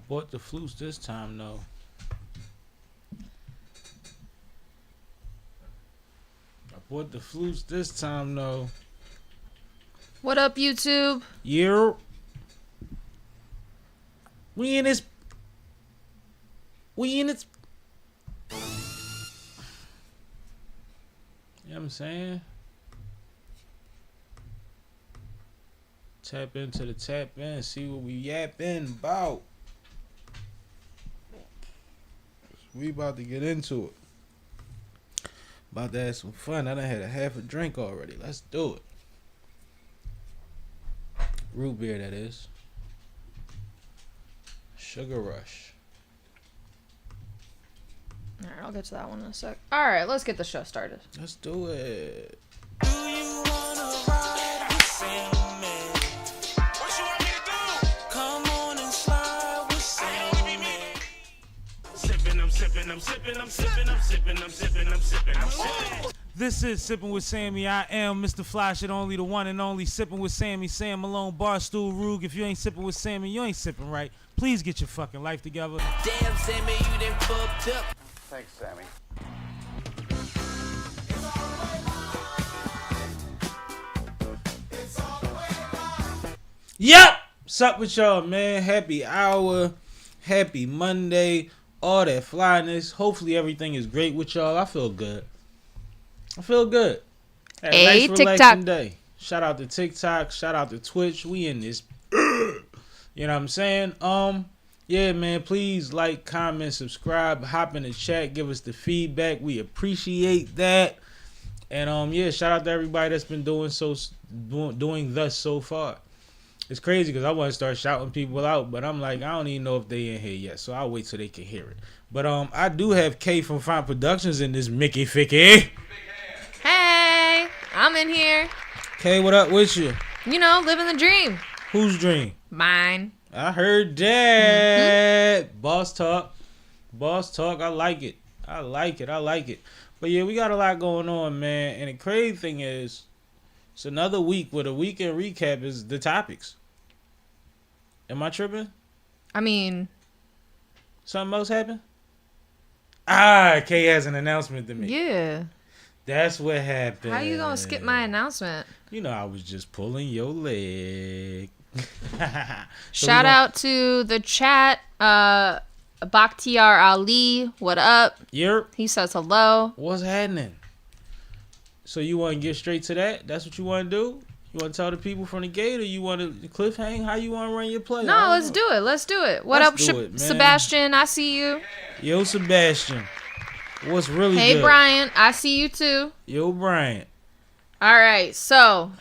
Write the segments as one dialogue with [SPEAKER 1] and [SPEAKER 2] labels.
[SPEAKER 1] bought the flutes this time though.
[SPEAKER 2] What up, YouTube?
[SPEAKER 1] Yeah. We in this. You know what I'm saying? Tap into the tap in, see what we yapping about. We about to get into it. About to have some fun. I done had a half a drink already. Let's do it. Root beer, that is. Sugar Rush.
[SPEAKER 2] Alright, I'll get to that one in a sec. Alright, let's get the show started.
[SPEAKER 1] Let's do it.
[SPEAKER 3] Do you wanna ride with Sammy? What you want me to do? Come on and slide with Sammy. Sippin', I'm sippin', I'm sippin', I'm sippin', I'm sippin', I'm sippin', I'm sippin', I'm sippin'.
[SPEAKER 1] This is Sippin' with Sammy. I am Mr. Fly Shit Only, the one and only Sippin' with Sammy. Sam Malone, Barstool Rug. If you ain't sippin' with Sammy, you ain't sippin' right. Please get your fucking life together.
[SPEAKER 3] Damn, Sammy, you done fucked up.
[SPEAKER 4] Thanks, Sammy.
[SPEAKER 1] Yep! What's up with y'all, man? Happy hour. Happy Monday. All that flyness. Hopefully everything is great with y'all. I feel good. Had a
[SPEAKER 2] Hey,
[SPEAKER 1] nice,
[SPEAKER 2] TikTok.
[SPEAKER 1] relaxing day. Shout out to TikTok. Shout out to Twitch. We in this. You know what I'm saying? Yeah, man. Please like, comment, subscribe, hop in the chat, give us the feedback. We appreciate that. And yeah, shout out to everybody that's been doing thus so far. It's crazy because I want to start shouting people out, but I'm like, I don't even know if they in here yet, so I'll wait till they can hear it. But I do have K from Fine Productions in this Mickey Ficky.
[SPEAKER 2] Hey, I'm in here.
[SPEAKER 1] K, what up with you?
[SPEAKER 2] You know, living the dream.
[SPEAKER 1] Whose dream?
[SPEAKER 2] Mine.
[SPEAKER 1] I heard that. Boss talk. I like it. But yeah, we got a lot going on, man. And the crazy thing is, it's another week where the weekend recap is the topics. Am I tripping?
[SPEAKER 2] I mean,
[SPEAKER 1] Something else happened? K has an announcement to make.
[SPEAKER 2] yeah.
[SPEAKER 1] That's what happened.
[SPEAKER 2] How you gonna skip my announcement?
[SPEAKER 1] You know, I was just pulling your leg.
[SPEAKER 2] Shout out to the chat. Bakhtiar Ali, what up?
[SPEAKER 1] Yep.
[SPEAKER 2] He says hello.
[SPEAKER 1] What's happening? So you want to get straight to that? That's what you want to do? You want to tell the people from the gate, or you want to cliffhang? How you want to run your play?
[SPEAKER 2] No, let's do it. What
[SPEAKER 1] Let's
[SPEAKER 2] up,
[SPEAKER 1] do it, man.
[SPEAKER 2] Sebastian? I see you.
[SPEAKER 1] Yo, Sebastian. What's really
[SPEAKER 2] Hey,
[SPEAKER 1] good?
[SPEAKER 2] Brian. I see you too.
[SPEAKER 1] Yo, Brian.
[SPEAKER 2] All right. So,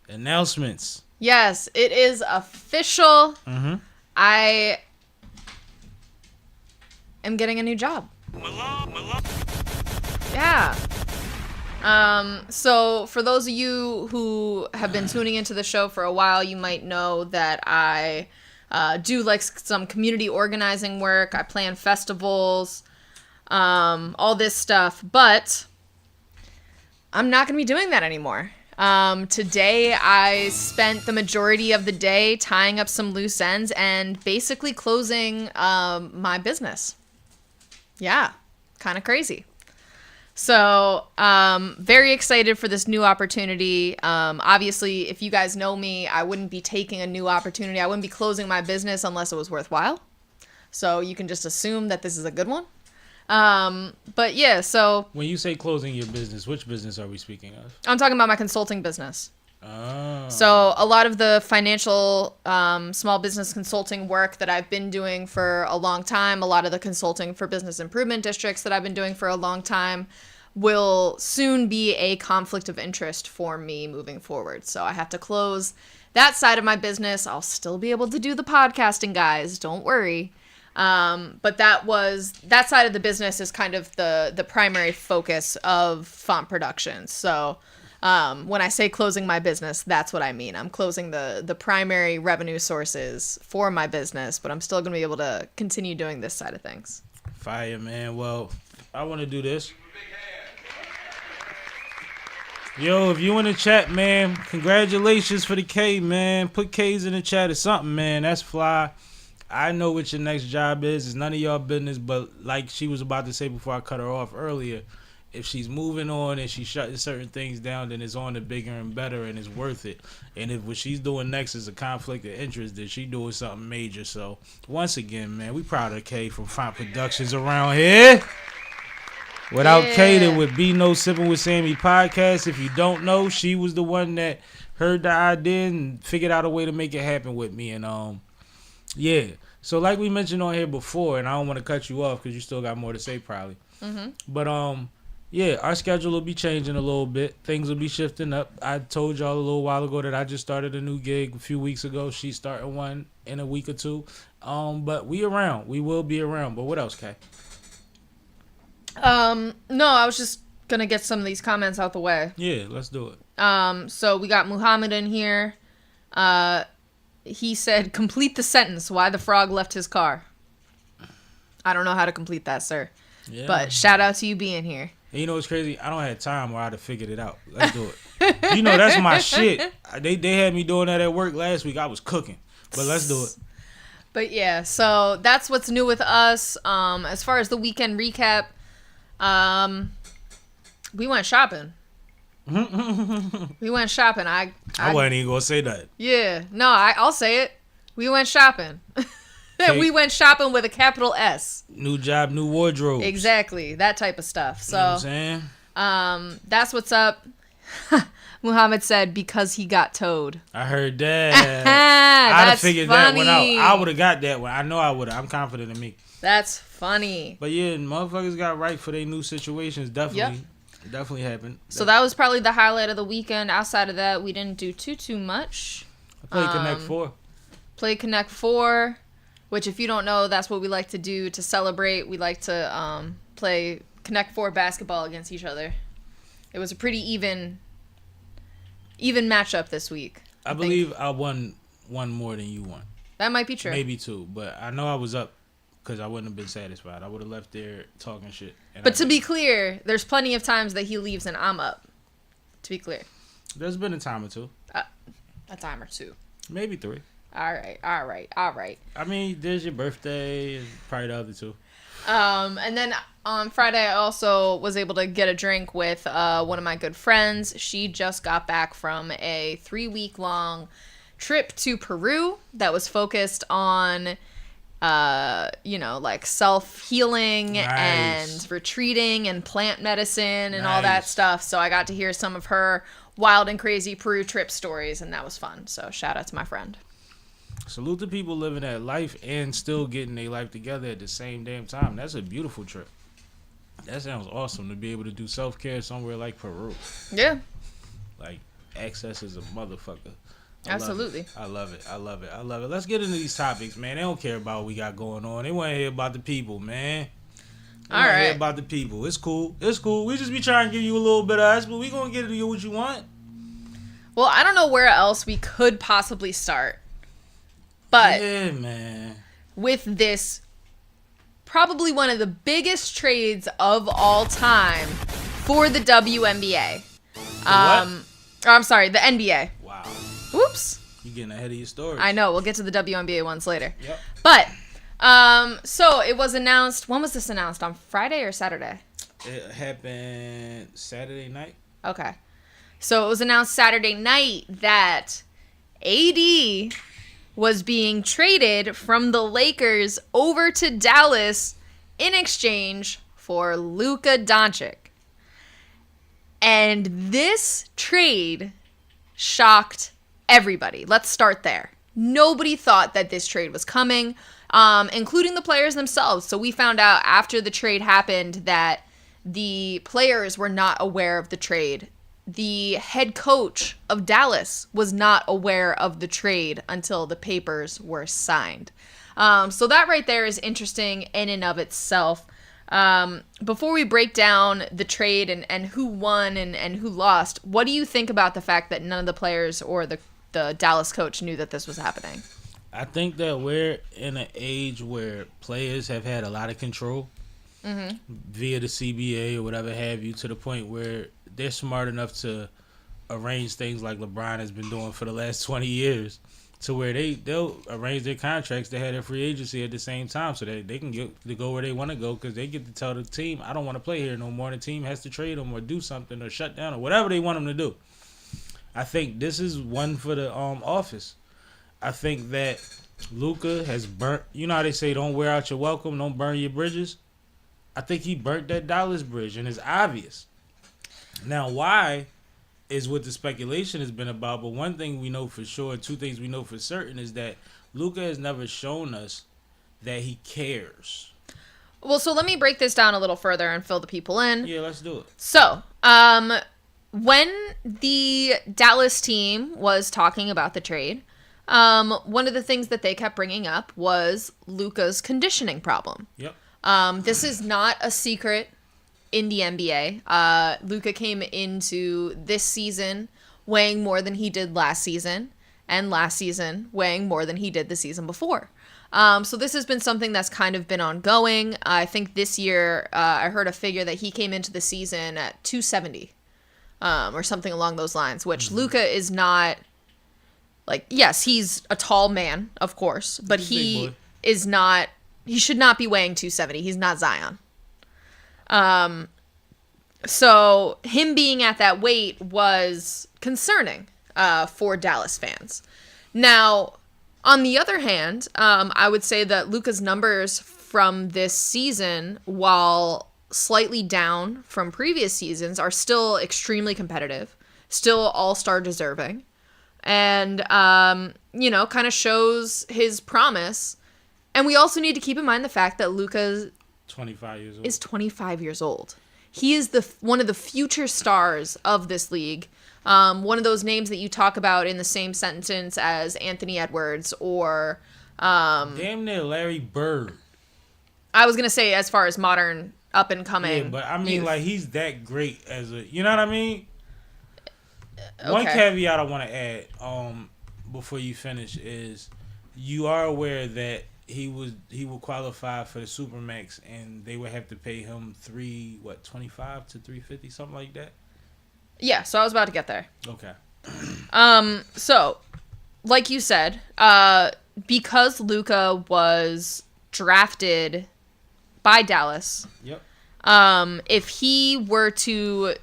[SPEAKER 1] Announcements.
[SPEAKER 2] yes, it is official.
[SPEAKER 1] Mm-hmm.
[SPEAKER 2] I am getting a new job. Yeah. So for those of you who have been tuning into the show for a while, you might know that I do like some community organizing work. I plan festivals, all this stuff, but I'm not going to be doing that anymore. Today I spent the majority of the day tying up some loose ends and basically closing my business. Yeah, kind of crazy. So, very excited for this new opportunity. Obviously, if you guys know me, I wouldn't be taking a new opportunity. I wouldn't be closing my business unless it was worthwhile. So you can just assume that this is a good one. But yeah, so
[SPEAKER 1] When you say closing your business, which business are we speaking of?
[SPEAKER 2] I'm talking about my consulting business.
[SPEAKER 1] Oh.
[SPEAKER 2] So a lot of the financial small business consulting work that I've been doing for a long time, a lot of the consulting for business improvement districts that I've been doing for a long time will soon be a conflict of interest for me moving forward. So I have to close that side of my business. I'll still be able to do the podcasting, guys. Don't worry. But that side of the business is kind of the primary focus of Font Productions. So when I say closing my business, that's what I mean. I'm closing the primary revenue sources for my business, but I'm still going to be able to continue doing this side of things.
[SPEAKER 1] Fire, man. Well, I want to do this. Yo, if you in the chat, man, congratulations for the K, man. Put K's in the chat or something, man. That's fly. I know what your next job is. It's none of y'all business. But like she was about to say before I cut her off earlier, if she's moving on and she's shutting certain things down, then it's on to bigger and better and it's worth it. And if what she's doing next is a conflict of interest, then she doing something major. So once again, man, we proud of Kay from Font Productions around here. Without Kay, there would be no Sippin' with Sammie podcast. If you don't know, she was the one that heard the idea and figured out a way to make it happen with me. And yeah. So like we mentioned on here before, and I don't want to cut you off because you still got more to say probably. Mm-hmm. But yeah, our schedule will be changing a little bit. Things will be shifting up. I told y'all a little while ago that I just started a new gig a few weeks ago. She's starting one in a week or two. But we around. We will be around. But what else, Kay?
[SPEAKER 2] No, I was just gonna get some of these comments out the way.
[SPEAKER 1] Yeah, let's do it.
[SPEAKER 2] So we got Muhammad in here. He said, complete the sentence, why the frog left his car. I don't know how to complete that, sir. Yeah. But shout out to you being here.
[SPEAKER 1] And you know what's crazy? I don't have time where I'd have figured it out. Let's do it. You know, that's my shit. They had me doing that at work last week. I was cooking. But let's do it.
[SPEAKER 2] But yeah, so that's what's new with us. As far as the weekend recap, we went shopping. We went shopping. I
[SPEAKER 1] wasn't even going to say that.
[SPEAKER 2] Yeah. No, I'll say it. We went shopping. We went shopping with a capital S.
[SPEAKER 1] New job, new wardrobe.
[SPEAKER 2] Exactly. That type of stuff. So,
[SPEAKER 1] you know what I'm saying?
[SPEAKER 2] That's what's up. Muhammad said because he got towed.
[SPEAKER 1] I heard that. I'd have figured
[SPEAKER 2] funny.
[SPEAKER 1] that one out. I would have got that one. I know I would have. I'm confident in me.
[SPEAKER 2] That's funny.
[SPEAKER 1] But yeah, motherfuckers got right for their new situations. Definitely. Yep. Definitely happened.
[SPEAKER 2] So that was probably the highlight of the weekend. Outside of that, we didn't do too much.
[SPEAKER 1] I played Connect 4.
[SPEAKER 2] Played Connect 4. Which, if you don't know, that's what we like to do to celebrate. We like to play Connect 4 basketball against each other. It was a pretty even matchup this week.
[SPEAKER 1] I believe I won one more than you won.
[SPEAKER 2] That might be true.
[SPEAKER 1] Maybe two, but I know I was up because I wouldn't have been satisfied. I would have left there talking shit.
[SPEAKER 2] But to be clear, there's plenty of times that he leaves and I'm up. To be clear.
[SPEAKER 1] There's been a time or two.
[SPEAKER 2] A time or two.
[SPEAKER 1] Maybe 3.
[SPEAKER 2] All right.
[SPEAKER 1] I mean, there's your birthday and probably the other 2.
[SPEAKER 2] And then on Friday, I also was able to get a drink with one of my good friends. She just got back from a 3-week-long trip to Peru that was focused on, like self-healing and retreating and plant medicine and all that stuff. So I got to hear some of her wild and crazy Peru trip stories, and that was fun. So shout out to my friend.
[SPEAKER 1] Salute to people living that life and still getting their life together at the same damn time. That's a beautiful trip. That sounds awesome to be able to do self-care somewhere like Peru.
[SPEAKER 2] Yeah.
[SPEAKER 1] Like, access is a motherfucker.
[SPEAKER 2] Absolutely.
[SPEAKER 1] I love it. Let's get into these topics, man. They don't care about what we got going on. They want to hear about the people, man. They want to hear about the people. It's cool. We just be trying to give you a little bit of us, but we going to get you what you want.
[SPEAKER 2] Well, I don't know where else we could possibly start. But
[SPEAKER 1] yeah, man.
[SPEAKER 2] With this, probably one of the biggest trades of all time for the WNBA. I'm sorry, the NBA.
[SPEAKER 1] Wow.
[SPEAKER 2] Whoops.
[SPEAKER 1] You're getting ahead of your story.
[SPEAKER 2] I know. We'll get to the WNBA ones later.
[SPEAKER 1] Yep.
[SPEAKER 2] But, so it was announced. When was this announced? On Friday or Saturday?
[SPEAKER 1] It happened Saturday night.
[SPEAKER 2] Okay. So it was announced Saturday night that AD was being traded from the Lakers over to Dallas in exchange for Luka Doncic. And this trade shocked everybody. Let's start there. Nobody thought that this trade was coming, including the players themselves. So we found out after the trade happened that the players were not aware of the trade. The head coach of Dallas was not aware of the trade until the papers were signed. So that right there is interesting in and of itself. Before we break down the trade and who won and who lost, what do you think about the fact that none of the players or the Dallas coach knew that this was happening?
[SPEAKER 1] I think that we're in an age where players have had a lot of control via the CBA or whatever have you, to the point where they're smart enough to arrange things like LeBron has been doing for the last 20 years to where they'll arrange their contracts to have their free agency at the same time so that they can get to go where they want to go, because they get to tell the team, I don't want to play here no more. And the team has to trade them or do something or shut down or whatever they want them to do. I think this is one for the office. I think that Luka has burnt, you know how they say don't wear out your welcome, don't burn your bridges? I think he burnt that Dallas bridge, and it's obvious. Now, why is what the speculation has been about, but one thing we know for sure, two things we know for certain, is that Luka has never shown us that he cares.
[SPEAKER 2] Well, so let me break this down a little further and fill the people in.
[SPEAKER 1] Yeah, let's do it.
[SPEAKER 2] So, when the Dallas team was talking about the trade, one of the things that they kept bringing up was Luka's conditioning problem.
[SPEAKER 1] Yep.
[SPEAKER 2] This is not a secret in the NBA. Luka came into this season weighing more than he did last season, and last season weighing more than he did the season before. So this has been something that's kind of been ongoing. I think this year, I heard a figure that he came into the season at 270, or something along those lines, which Luka is not, like, yes, he's a tall man, of course, but he is not, he should not be weighing 270. He's not Zion. So him being at that weight was concerning for Dallas fans. Now, on the other hand, I would say that Luka's numbers from this season, while slightly down from previous seasons, are still extremely competitive, still all-star deserving, and, kind of shows his promise. And we also need to keep in mind the fact that Luka
[SPEAKER 1] 25 years old.
[SPEAKER 2] Is 25 years old. He is one of the future stars of this league. One of those names that you talk about in the same sentence as Anthony Edwards or...
[SPEAKER 1] damn near Larry Bird.
[SPEAKER 2] I was going to say as far as modern up-and-coming.
[SPEAKER 1] Yeah, but I mean,
[SPEAKER 2] youth.
[SPEAKER 1] like, he's that great as a... You know what I mean?
[SPEAKER 2] Okay.
[SPEAKER 1] One caveat I want to add before you finish is you are aware that he would qualify for the Supermax, and they would have to pay him $25 to $350, something like that.
[SPEAKER 2] Yeah, so I was about to get there.
[SPEAKER 1] Okay.
[SPEAKER 2] So, like you said, because Luka was drafted by Dallas.
[SPEAKER 1] Yep.
[SPEAKER 2] If he were to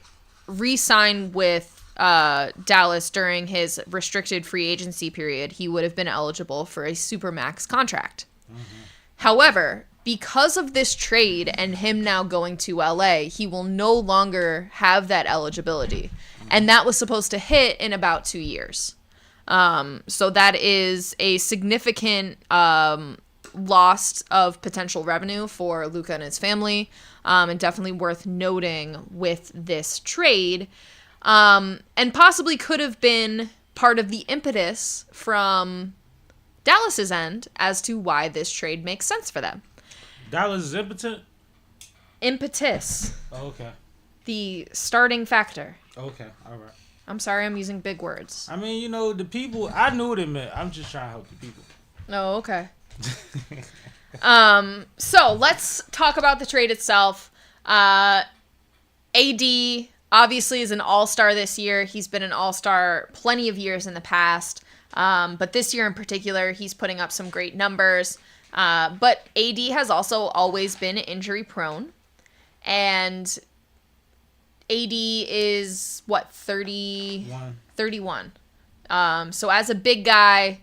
[SPEAKER 2] re-sign with Dallas during his restricted free agency period, he would have been eligible for a Supermax contract. Mm-hmm. However, because of this trade and him now going to LA, he will no longer have that eligibility. And that was supposed to hit in about 2 years. So that is a significant loss of potential revenue for Luka and his family, and definitely worth noting with this trade. And possibly could have been part of the impetus from Dallas's end as to why this trade makes sense for them.
[SPEAKER 1] Dallas is impotent?
[SPEAKER 2] Impetus.
[SPEAKER 1] Oh, okay.
[SPEAKER 2] The starting factor.
[SPEAKER 1] Okay, all right.
[SPEAKER 2] I'm sorry, I'm using big words.
[SPEAKER 1] I mean, the people, I knew what it meant. I'm just trying to help the people.
[SPEAKER 2] Oh, okay. So let's talk about the trade itself. AD obviously is an all-star this year. He's been an all-star plenty of years in the past. But this year in particular, he's putting up some great numbers. But AD has also always been injury prone. And AD is, 31. So as a big guy,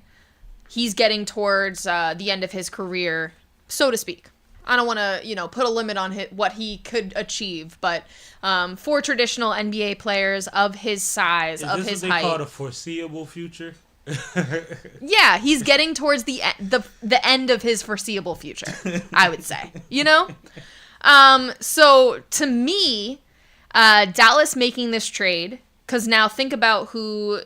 [SPEAKER 2] he's getting towards the end of his career, so to speak. I don't want to, put a limit on what he could achieve, but for traditional NBA players of his size, of his height. Is this what they call
[SPEAKER 1] the foreseeable future?
[SPEAKER 2] Yeah, he's getting towards the end of his foreseeable future, I would say. So to me, Dallas making this trade, because now think about who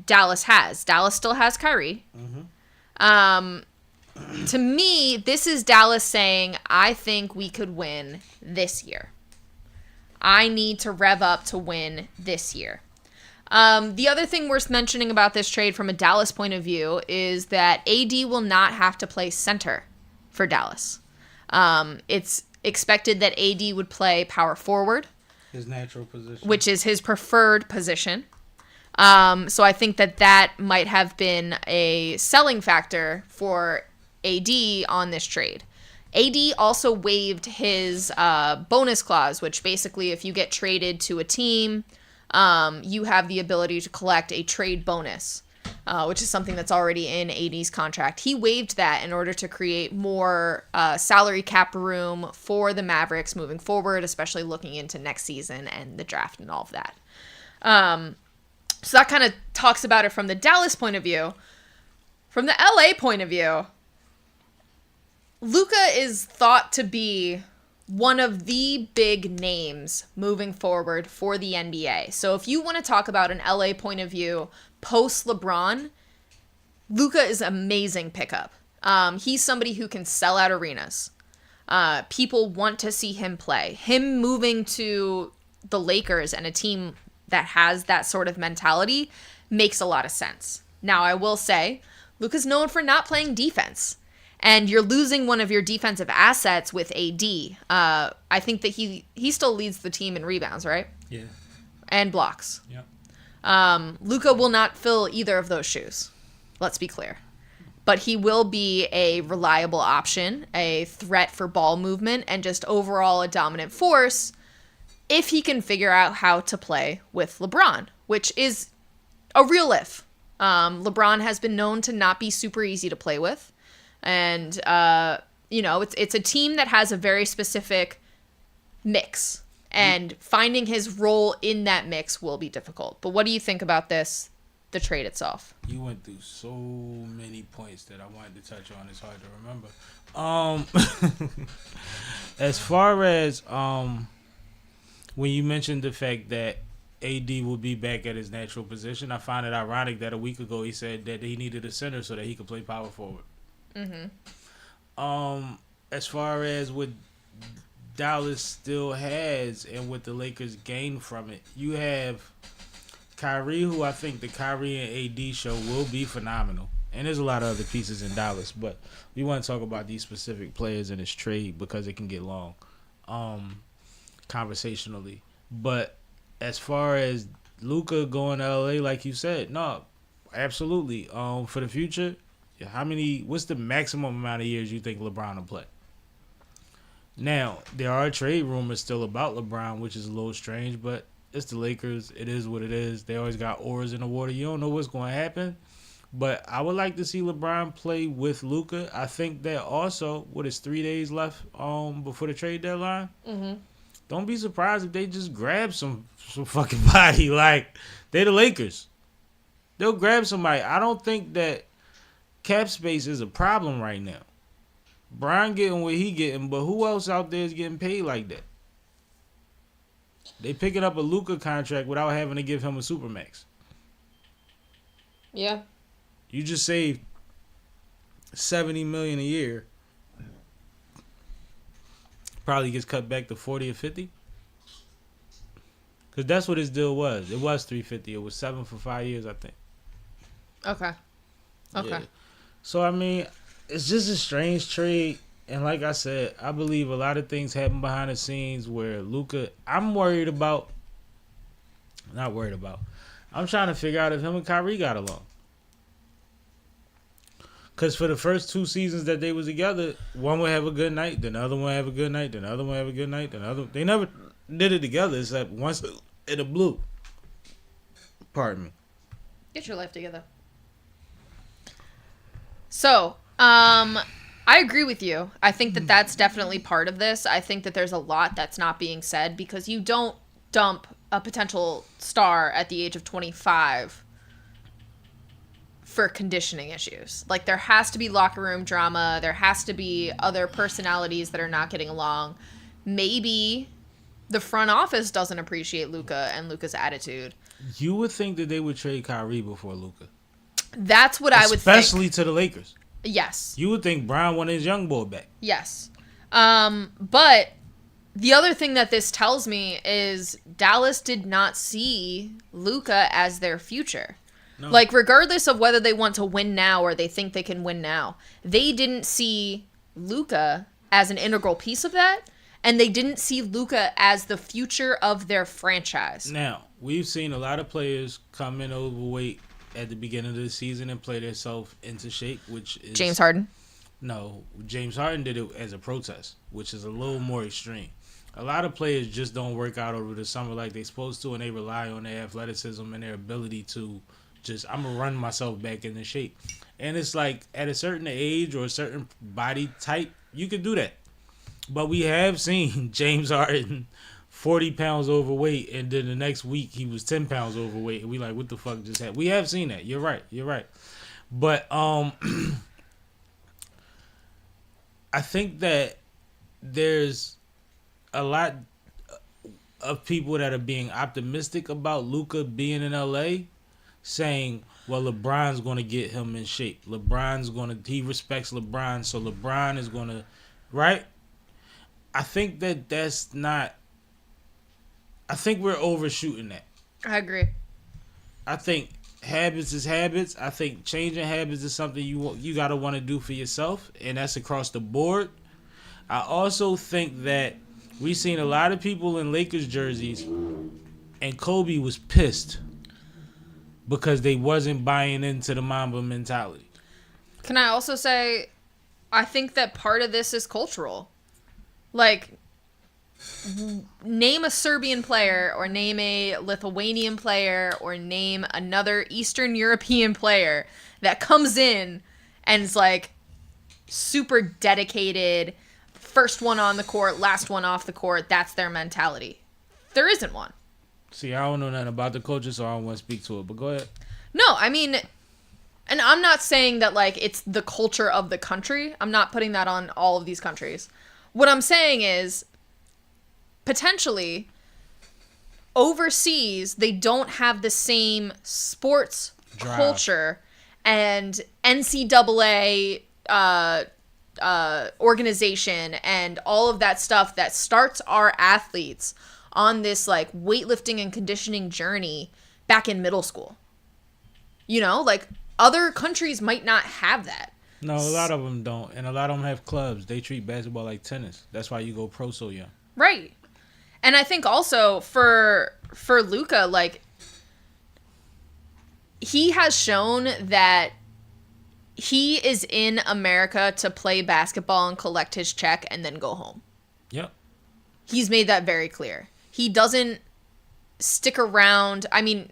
[SPEAKER 2] Dallas has. Dallas still has Kyrie. Mm-hmm. To me, this is Dallas saying, I think we could win this year. I need to rev up to win this year. The other thing worth mentioning about this trade from a Dallas point of view is that AD will not have to play center for Dallas. It's expected that AD would play power forward.
[SPEAKER 1] His natural position.
[SPEAKER 2] Which is his preferred position. So I think that might have been a selling factor for AD on this trade. AD also waived his bonus clause, which basically if you get traded to a team, you have the ability to collect a trade bonus, which is something that's already in AD's contract. He waived that in order to create more salary cap room for the Mavericks moving forward, especially looking into next season and the draft and all of that. So that kind of talks about it from the Dallas point of view. From the LA point of view, Luka is thought to be one of the big names moving forward for the NBA. So if you want to talk about an LA point of view post LeBron, Luka is an amazing pickup. He's somebody who can sell out arenas. People want to see him play. Him moving to the Lakers and a team that has that sort of mentality makes a lot of sense. Now, I will say, Luka's known for not playing defense. And you're losing one of your defensive assets with AD. I think that he still leads the team in rebounds, right?
[SPEAKER 1] Yeah.
[SPEAKER 2] And blocks.
[SPEAKER 1] Yeah.
[SPEAKER 2] Luka will not fill either of those shoes. Let's be clear. But he will be a reliable option, a threat for ball movement, and just overall a dominant force if he can figure out how to play with LeBron, which is a real if. LeBron has been known to not be super easy to play with. And, it's a team that has a very specific mix. And finding his role in that mix will be difficult. But what do you think about the trade itself?
[SPEAKER 1] You went through so many points that I wanted to touch on. It's hard to remember. As far as when you mentioned the fact that AD will be back at his natural position, I find it ironic that a week ago he said that he needed a center so that he could play power forward. Mm-hmm. As far as what Dallas still has and what the Lakers gain from it, you have Kyrie, who I think the Kyrie and AD show will be phenomenal. And there's a lot of other pieces in Dallas, but we want to talk about these specific players in this trade because it can get long conversationally. But as far as Luka going to LA, like you said, no, absolutely. For the future, what's the maximum amount of years you think LeBron will play? Now, there are trade rumors still about LeBron, which is a little strange, but it's the Lakers. It is what it is. They always got oars in the water. You don't know what's going to happen. But I would like to see LeBron play with Luka. I think that also, 3 days left before the trade deadline? Mm-hmm. Don't be surprised if they just grab some fucking body. Like, they're the Lakers. They'll grab somebody. I don't think that cap space is a problem right now. Brian getting what he getting, but who else out there is getting paid like that? They picking up a Luka contract without having to give him a supermax.
[SPEAKER 2] Yeah.
[SPEAKER 1] You just saved $70 million a year. Probably gets cut back to 40 or 50. Because that's what his deal was. It was $350. It was $7 for 5 years, I think.
[SPEAKER 2] Okay.
[SPEAKER 1] Yeah. So, I mean, it's just a strange trade. And like I said, I believe a lot of things happen behind the scenes where Luka, I'm trying to figure out if him and Kyrie got along. Because for the first 2 seasons that they was together, one would have a good night, then the other one would have a good night, then the other one would have a good night, then the other. They never did it together except once in a blue. Pardon me.
[SPEAKER 2] Get your life together. So, I agree with you. I think that that's definitely part of this. I think that there's a lot that's not being said because you don't dump a potential star at the age of 25 for conditioning issues. Like, there has to be locker room drama. There has to be other personalities that are not getting along. Maybe the front office doesn't appreciate Luka and Luka's attitude.
[SPEAKER 1] You would think that they would trade Kyrie before Luka.
[SPEAKER 2] That's what I would think.
[SPEAKER 1] Especially to the Lakers.
[SPEAKER 2] Yes.
[SPEAKER 1] You would think Brown wanted his young boy back.
[SPEAKER 2] Yes. But the other thing that this tells me is Dallas did not see Luka as their future. No. Like, regardless of whether they want to win now or they think they can win now, they didn't see Luka as an integral piece of that. and they didn't see Luka as the future of their franchise.
[SPEAKER 1] Now, we've seen a lot of players come in overweight at the beginning of the season and play themselves into shape, which is...
[SPEAKER 2] James Harden?
[SPEAKER 1] No, James Harden did it as a protest, which is a little more extreme. A lot of players just don't work out over the summer like they're supposed to, and they rely on their athleticism and their ability to just, I'm going to run myself back into shape. And it's like, at a certain age or a certain body type, you can do that. But we have seen James Harden 40 pounds overweight, and then the next week he was 10 pounds overweight, and we like, what the fuck just happened? We have seen that. You're right. But I think that there's a lot of people that are being optimistic about Luka being in LA, saying, well, LeBron's going to get him in shape. He respects LeBron, so LeBron is going to, right? I think that's not, I think we're overshooting that.
[SPEAKER 2] I agree.
[SPEAKER 1] I think habits is habits. I think changing habits is something you got to want to do for yourself, and that's across the board. I also think that we've seen a lot of people in Lakers jerseys, and Kobe was pissed because they wasn't buying into the Mamba mentality.
[SPEAKER 2] Can I also say, I think that part of this is cultural. Like, name a Serbian player, or name a Lithuanian player, or name another Eastern European player that comes in and is like super dedicated, first one on the court, last one off the court. That's their mentality. There isn't one.
[SPEAKER 1] See, I don't know nothing about the culture, so I don't want to speak to it, but go ahead.
[SPEAKER 2] No, I mean, and I'm not saying that, like, it's the culture of the country. I'm not putting that on all of these countries. What I'm saying is, potentially, overseas, they don't have the same sports
[SPEAKER 1] Drive.
[SPEAKER 2] culture and NCAA organization and all of that stuff that starts our athletes on this, like, weightlifting and conditioning journey back in middle school. You know, like, other countries might not have that.
[SPEAKER 1] No, a lot of them don't, and a lot of them have clubs. They treat basketball like tennis. That's why you go pro so young.
[SPEAKER 2] Right. And I think also for Luka, like, he has shown that he is in America to play basketball and collect his check and then go home.
[SPEAKER 1] Yep.
[SPEAKER 2] He's made that very clear. He doesn't stick around. I mean,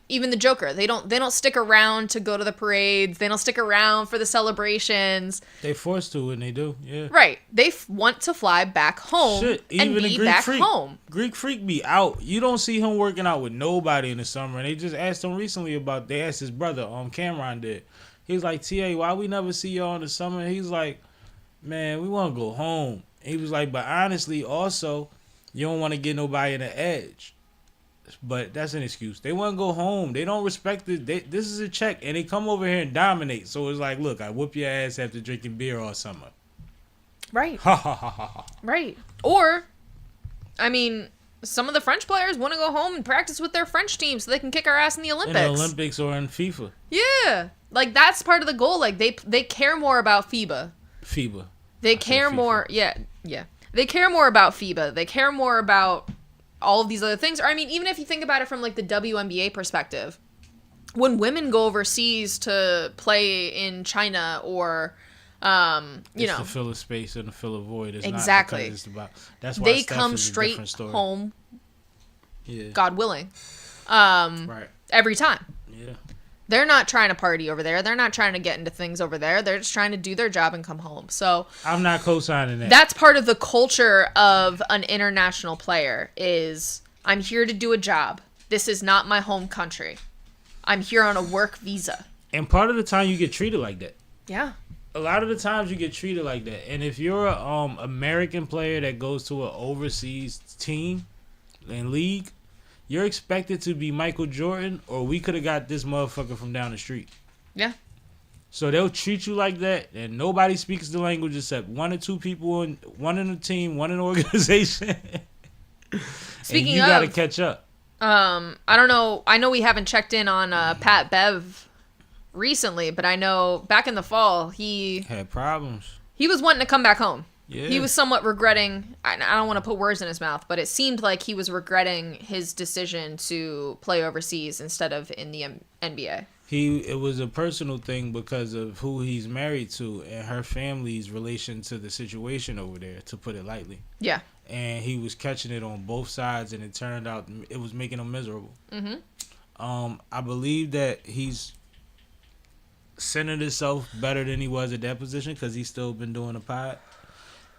[SPEAKER 2] even the Joker, they don't stick around to go to the parades. They don't stick around for the celebrations.
[SPEAKER 1] They forced to, and they do. Yeah.
[SPEAKER 2] Right. They want to fly back home.
[SPEAKER 1] Shit,
[SPEAKER 2] and
[SPEAKER 1] even
[SPEAKER 2] be
[SPEAKER 1] Greek
[SPEAKER 2] back
[SPEAKER 1] Freak.
[SPEAKER 2] home.
[SPEAKER 1] Greek Freak be out. You don't see him working out with nobody in the summer. And they just asked him recently about. They asked his brother, Cameron did. He's like, TA, why we never see y'all in the summer? He's like, man, we want to go home. He was like, but honestly, also, you don't want to get nobody in the edge. But that's an excuse. They want to go home. They don't respect it. This is a check, and they come over here and dominate. So it's like, look, I whoop your ass after drinking beer all summer.
[SPEAKER 2] Right.
[SPEAKER 1] Ha ha ha ha ha.
[SPEAKER 2] Right. Or, I mean, some of the French players want to go home and practice with their French team so they can kick our ass in the Olympics.
[SPEAKER 1] In the Olympics or in FIFA.
[SPEAKER 2] Yeah. Like, that's part of the goal. Like, they care more about FIBA.
[SPEAKER 1] FIBA.
[SPEAKER 2] They care more. Yeah. They care more about FIBA. They care more about all of these other things. Or, I mean, even if you think about it from, like, the WNBA perspective, when women go overseas to play in China or, you know,
[SPEAKER 1] to fill a space and to fill a void. It's
[SPEAKER 2] exactly.
[SPEAKER 1] Not because it's about. That's why
[SPEAKER 2] they
[SPEAKER 1] Steph
[SPEAKER 2] come
[SPEAKER 1] is a
[SPEAKER 2] straight
[SPEAKER 1] different story.
[SPEAKER 2] home.
[SPEAKER 1] Yeah.
[SPEAKER 2] God willing.
[SPEAKER 1] Right.
[SPEAKER 2] Every time.
[SPEAKER 1] Yeah.
[SPEAKER 2] They're not trying to party over there. They're not trying to get into things over there. They're just trying to do their job and come home. So
[SPEAKER 1] I'm not co-signing that.
[SPEAKER 2] that's part of the culture of an international player is I'm here to do a job. This is not my home country. I'm here on a work visa.
[SPEAKER 1] And part of the time you get treated like that.
[SPEAKER 2] Yeah.
[SPEAKER 1] A lot of the times you get treated like that. And if you're a American player that goes to an overseas team and league, you're expected to be Michael Jordan, or we could have got this motherfucker from down the street.
[SPEAKER 2] Yeah.
[SPEAKER 1] So they'll treat you like that, and nobody speaks the language except one or two people, one in the team, one in the organization.
[SPEAKER 2] Speaking
[SPEAKER 1] you
[SPEAKER 2] of,
[SPEAKER 1] gotta catch up.
[SPEAKER 2] I don't know. I know we haven't checked in on Pat Bev recently, but I know back in the fall he
[SPEAKER 1] Had problems.
[SPEAKER 2] was wanting to come back home.
[SPEAKER 1] Yeah.
[SPEAKER 2] He was somewhat regretting, I don't want to put words in his mouth, but it seemed like he was regretting his decision to play overseas instead of in the NBA.
[SPEAKER 1] It was a personal thing because of who he's married to and her family's relation to the situation over there, to put it lightly.
[SPEAKER 2] Yeah.
[SPEAKER 1] And he was catching it on both sides, and it turned out it was making him miserable. I believe that he's centered himself better than he was at that position because he's still been doing the pod.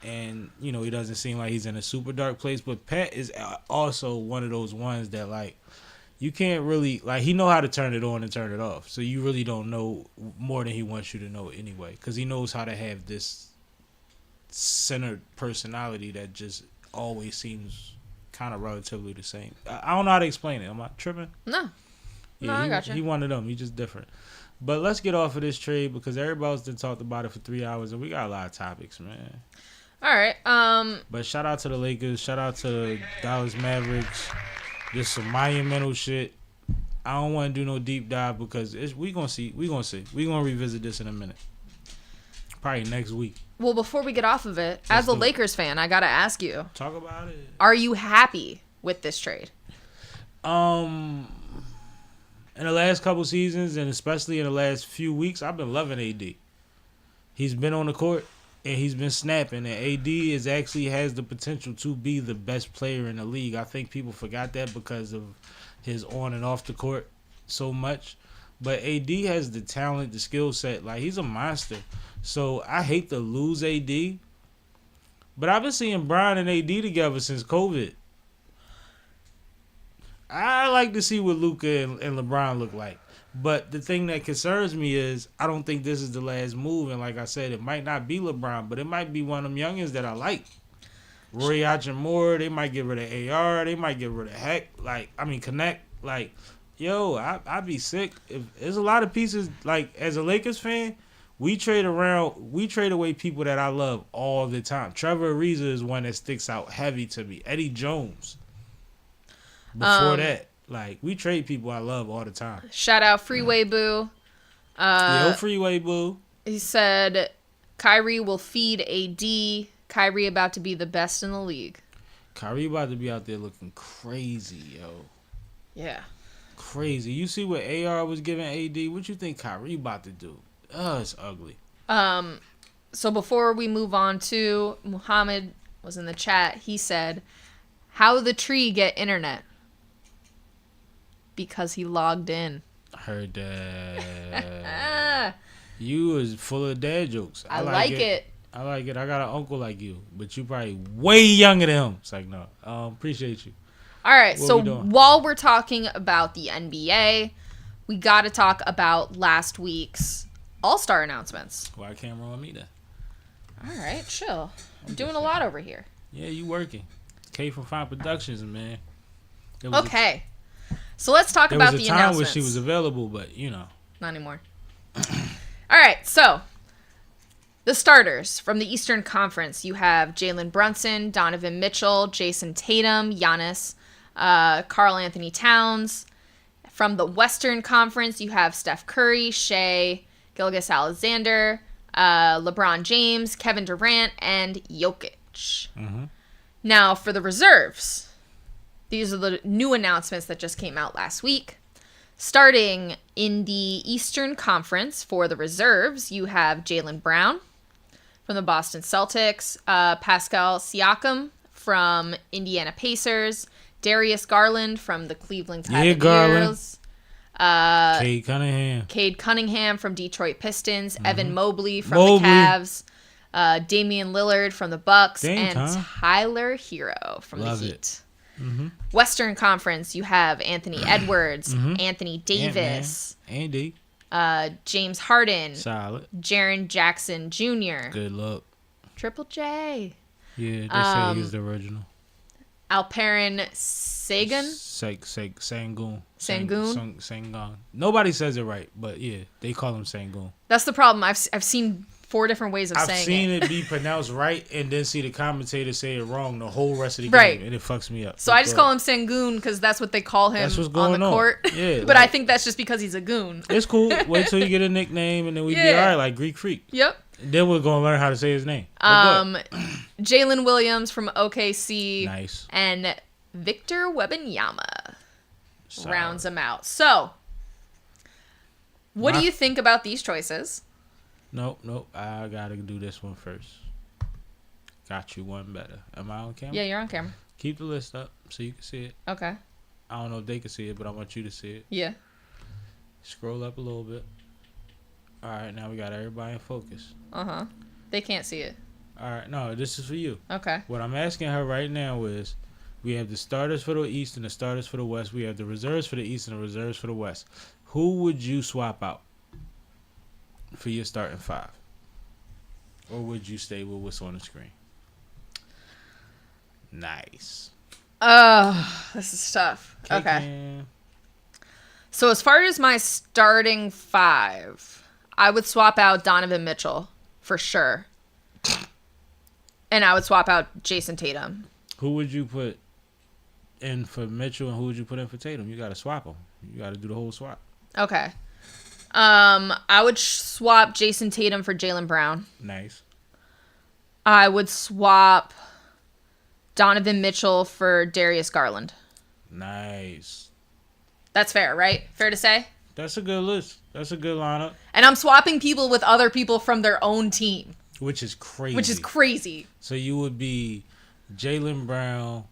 [SPEAKER 1] And, you know, he doesn't seem like he's in a super dark place. But Pat is also one of those ones that, like, you can't really, like, he know how to turn it on and turn it off. So you really don't know more than he wants you to know anyway. Because he knows how to have this centered personality that just always seems kind of relatively the same. I don't know how to explain it. Am I tripping?
[SPEAKER 2] No.
[SPEAKER 1] Yeah,
[SPEAKER 2] No, I got you.
[SPEAKER 1] He one of them. He's just different. But let's get off of this trade because everybody's been talked about it for 3 hours and we got a lot of topics, man.
[SPEAKER 2] All right.
[SPEAKER 1] But shout out to the Lakers. Shout out to Dallas Mavericks. Just some monumental shit. I don't want to do no deep dive because we gonna see. We gonna revisit this in a minute. Probably next week.
[SPEAKER 2] Well, before we get off of it, as a Lakers fan, I gotta ask you:
[SPEAKER 1] talk about it.
[SPEAKER 2] Are you happy with this trade?
[SPEAKER 1] In the last couple seasons, and especially in the last few weeks, I've been loving AD. He's been on the court. And he's been snapping, and AD has the potential to be the best player in the league. I think people forgot that because of his on and off the court so much. But AD has the talent, the skill set. Like, he's a monster. So I hate to lose AD. But I've been seeing Brian and AD together since COVID. I like to see what Luka and LeBron look like. But the thing that concerns me is I don't think this is the last move. And like I said, it might not be LeBron, but it might be one of them youngins that I like. Roy Hachimura, they might get rid of AR. They might get rid of Connect. Like, yo, I'd be sick. If there's a lot of pieces, like, as a Lakers fan, we trade away people that I love all the time. Trevor Ariza is one that sticks out heavy to me. Eddie Jones. Before that. Like, we trade people I love all the time.
[SPEAKER 2] Shout out Freeway Boo.
[SPEAKER 1] Yo, Freeway Boo.
[SPEAKER 2] He said, Kyrie will feed AD. Kyrie about to be the best in the league.
[SPEAKER 1] Kyrie about to be out there looking crazy, yo.
[SPEAKER 2] Yeah.
[SPEAKER 1] Crazy. You see what AR was giving AD? What you think Kyrie about to do? It's ugly.
[SPEAKER 2] So before we move on to, Muhammad was in the chat. He said, how the tree get internet? Because he logged in.
[SPEAKER 1] I heard that. You was full of dad jokes.
[SPEAKER 2] I like it.
[SPEAKER 1] I like it. I got an uncle like you, but you probably way younger than him. It's like, no. Appreciate you.
[SPEAKER 2] All right. So while we're talking about the NBA, we got to talk about last week's All-Star announcements.
[SPEAKER 1] Why camera on me then?
[SPEAKER 2] All right. Chill. I'm doing a lot over here.
[SPEAKER 1] Yeah, you working. K from Fine Productions, man.
[SPEAKER 2] Okay. So let's talk about the announcements. There was a time when
[SPEAKER 1] she was available, but, you know.
[SPEAKER 2] Not anymore. All right, so the starters from the Eastern Conference. You have Jalen Brunson, Donovan Mitchell, Jason Tatum, Giannis, Karl Anthony Towns. From the Western Conference, you have Steph Curry, Shea, Gilgeous-Alexander, LeBron James, Kevin Durant, and Jokic. Mm-hmm. Now, for the reserves, these are the new announcements that just came out last week. Starting in the Eastern Conference for the reserves, you have Jaylen Brown from the Boston Celtics, Pascal Siakam from Indiana Pacers, Darius Garland from the Cleveland Cavaliers, Cade Cunningham from Detroit Pistons, Evan Mobley from the Cavs, Damian Lillard from the Bucks, Tyler Hero from the Heat. Mm-hmm. Western Conference, you have Anthony Edwards, Anthony Davis,
[SPEAKER 1] Andy,
[SPEAKER 2] James Harden,
[SPEAKER 1] solid,
[SPEAKER 2] Jaren Jackson Jr.
[SPEAKER 1] Good luck.
[SPEAKER 2] Triple J.
[SPEAKER 1] Yeah, they say he's the original.
[SPEAKER 2] Alperen Sengun.
[SPEAKER 1] Sengun. Nobody says it right, but yeah, they call him Sengun.
[SPEAKER 2] That's the problem. I've seen 4 different ways of saying it. I've
[SPEAKER 1] seen it be pronounced right and then see the commentator say it wrong the whole rest of the game, and it fucks me up.
[SPEAKER 2] So I just call him Sengun because that's what they call him on the court.
[SPEAKER 1] Yeah,
[SPEAKER 2] but I think that's just because he's a goon.
[SPEAKER 1] It's cool. Wait till you get a nickname and then we be all right, like Greek Freak.
[SPEAKER 2] Yep.
[SPEAKER 1] Then we're gonna learn how to say his name.
[SPEAKER 2] Jalen Williams from OKC.
[SPEAKER 1] Nice.
[SPEAKER 2] And Victor Wembanyama
[SPEAKER 1] Solid.
[SPEAKER 2] rounds them out. So, what do you think about these choices?
[SPEAKER 1] Nope. I gotta do this one first. Got you one better. Am I on camera?
[SPEAKER 2] Yeah, you're on camera.
[SPEAKER 1] Keep the list up so you can see it.
[SPEAKER 2] Okay.
[SPEAKER 1] I don't know if they can see it, but I want you to see it.
[SPEAKER 2] Yeah.
[SPEAKER 1] Scroll up a little bit. All right, now we got everybody in focus.
[SPEAKER 2] Uh-huh. They can't see it.
[SPEAKER 1] All right, no, this is for you.
[SPEAKER 2] Okay.
[SPEAKER 1] What I'm asking her right now is, we have the starters for the East and the starters for the West. We have the reserves for the East and the reserves for the West. Who would you swap out for your starting five? Or would you stay with what's on the screen? Nice.
[SPEAKER 2] This is tough. Okay.
[SPEAKER 1] Kicking.
[SPEAKER 2] So as far as my starting five, I would swap out Donovan Mitchell for sure. And I would swap out Jason Tatum.
[SPEAKER 1] Who would you put in for Mitchell and who would you put in for Tatum? You got to swap them. You got to do the whole swap.
[SPEAKER 2] Okay. I would swap Jason Tatum for Jaylen Brown.
[SPEAKER 1] Nice.
[SPEAKER 2] I would swap Donovan Mitchell for Darius Garland.
[SPEAKER 1] Nice.
[SPEAKER 2] That's fair, right? Fair to say?
[SPEAKER 1] That's a good list. That's a good lineup.
[SPEAKER 2] And I'm swapping people with other people from their own team.
[SPEAKER 1] Which is crazy. So you would be Jaylen Brown,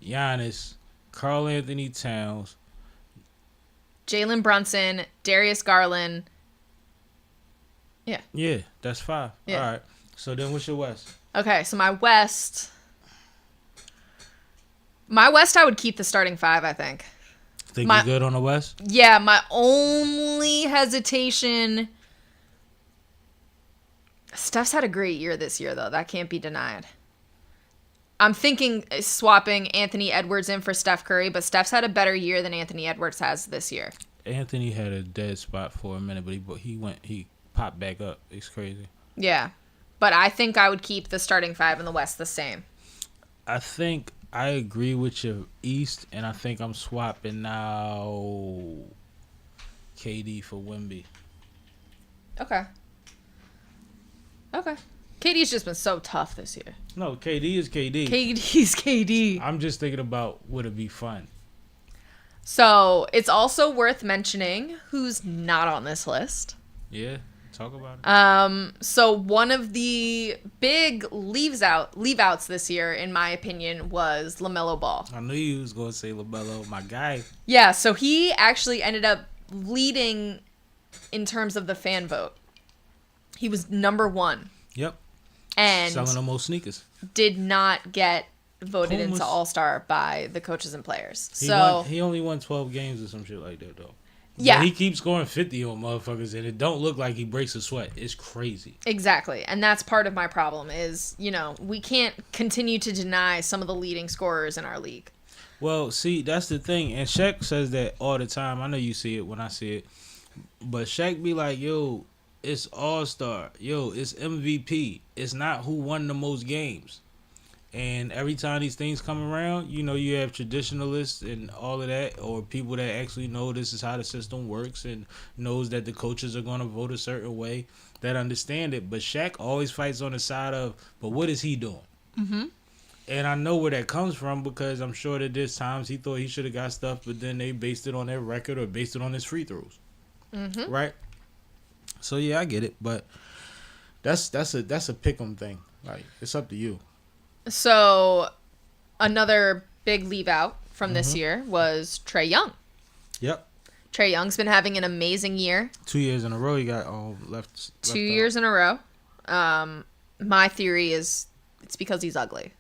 [SPEAKER 1] Giannis, Karl Anthony Towns,
[SPEAKER 2] Jalen Brunson, Darius Garland. Yeah.
[SPEAKER 1] Yeah, that's five.
[SPEAKER 2] Yeah.
[SPEAKER 1] All right. So then what's your West?
[SPEAKER 2] Okay, so my West, I would keep the starting five, I think.
[SPEAKER 1] Think you good on the West?
[SPEAKER 2] Yeah, my only hesitation... Steph's had a great year this year, though. That can't be denied. I'm thinking swapping Anthony Edwards in for Steph Curry, but Steph's had a better year than Anthony Edwards has this year.
[SPEAKER 1] Anthony had a dead spot for a minute, but he popped back up. It's crazy.
[SPEAKER 2] Yeah, but I think I would keep the starting five in the West the same.
[SPEAKER 1] I think I agree with your East, and I think I'm swapping now KD for Wemby.
[SPEAKER 2] Okay. KD's just been so tough this year.
[SPEAKER 1] No, KD is KD.
[SPEAKER 2] KD's KD.
[SPEAKER 1] I'm just thinking about would it be fun.
[SPEAKER 2] So it's also worth mentioning who's not on this list.
[SPEAKER 1] Yeah, talk about it.
[SPEAKER 2] So one of the big leave-outs this year, in my opinion, was LaMelo Ball.
[SPEAKER 1] I knew you was gonna say LaMelo, my guy.
[SPEAKER 2] Yeah, so he actually ended up leading in terms of the fan vote. He was number one.
[SPEAKER 1] Yep.
[SPEAKER 2] And
[SPEAKER 1] selling the most sneakers.
[SPEAKER 2] Did not get voted into All-Star by the coaches and players.
[SPEAKER 1] He only won 12 games or some shit like that, though.
[SPEAKER 2] Yeah.
[SPEAKER 1] But he keeps scoring 50 on motherfuckers, and it don't look like he breaks a sweat. It's crazy.
[SPEAKER 2] Exactly. And that's part of my problem is, we can't continue to deny some of the leading scorers in our league.
[SPEAKER 1] Well, see, that's the thing. And Shaq says that all the time. I know you see it when I see it. But Shaq be like, yo, it's All-Star. Yo, it's MVP. It's not who won the most games. And every time these things come around, you have traditionalists and all of that, or people that actually know this is how the system works and knows that the coaches are going to vote a certain way, that understand it. But Shaq always fights on the side of, but what is he doing? Mm-hmm. And I know where that comes from because I'm sure that there's times he thought he should have got stuff, but then they based it on their record or based it on his free throws. Mm-hmm. Right? So yeah, I get it, but that's a pick 'em thing. Like, it's up to you.
[SPEAKER 2] So another big leave out from this year was Trae Young.
[SPEAKER 1] Yep.
[SPEAKER 2] Trae Young's been having an amazing year.
[SPEAKER 1] 2 years in a row he got left
[SPEAKER 2] 2 years in a row. My theory is it's because he's ugly.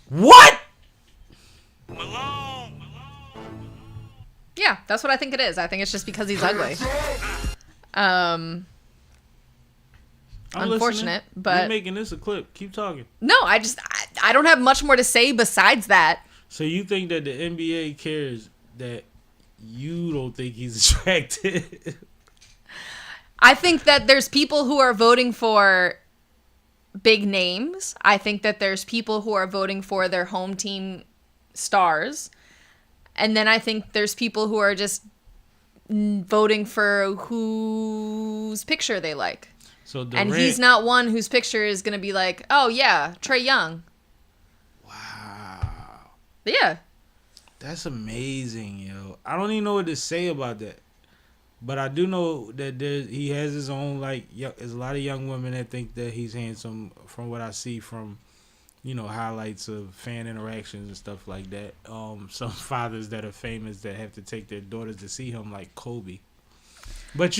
[SPEAKER 1] What?
[SPEAKER 2] Yeah, that's what I think it is. I think it's just because he's ugly. Unfortunate, but
[SPEAKER 1] you're making this a clip. Keep talking.
[SPEAKER 2] No, I don't have much more to say besides that.
[SPEAKER 1] So you think that the NBA cares that you don't think he's attractive?
[SPEAKER 2] I think that there's people who are voting for big names. I think that there's people who are voting for their home team stars. And then I think there's people who are just voting for whose picture they like.
[SPEAKER 1] So
[SPEAKER 2] and he's not one whose picture is going to be like, oh, yeah, Trae Young.
[SPEAKER 1] Wow.
[SPEAKER 2] Yeah.
[SPEAKER 1] That's amazing, yo. I don't even know what to say about that. But I do know that he has his own, like, there's a lot of young women that think that he's handsome from what I see from, highlights of fan interactions and stuff like that. Some fathers that are famous that have to take their daughters to see him, like Kobe. But,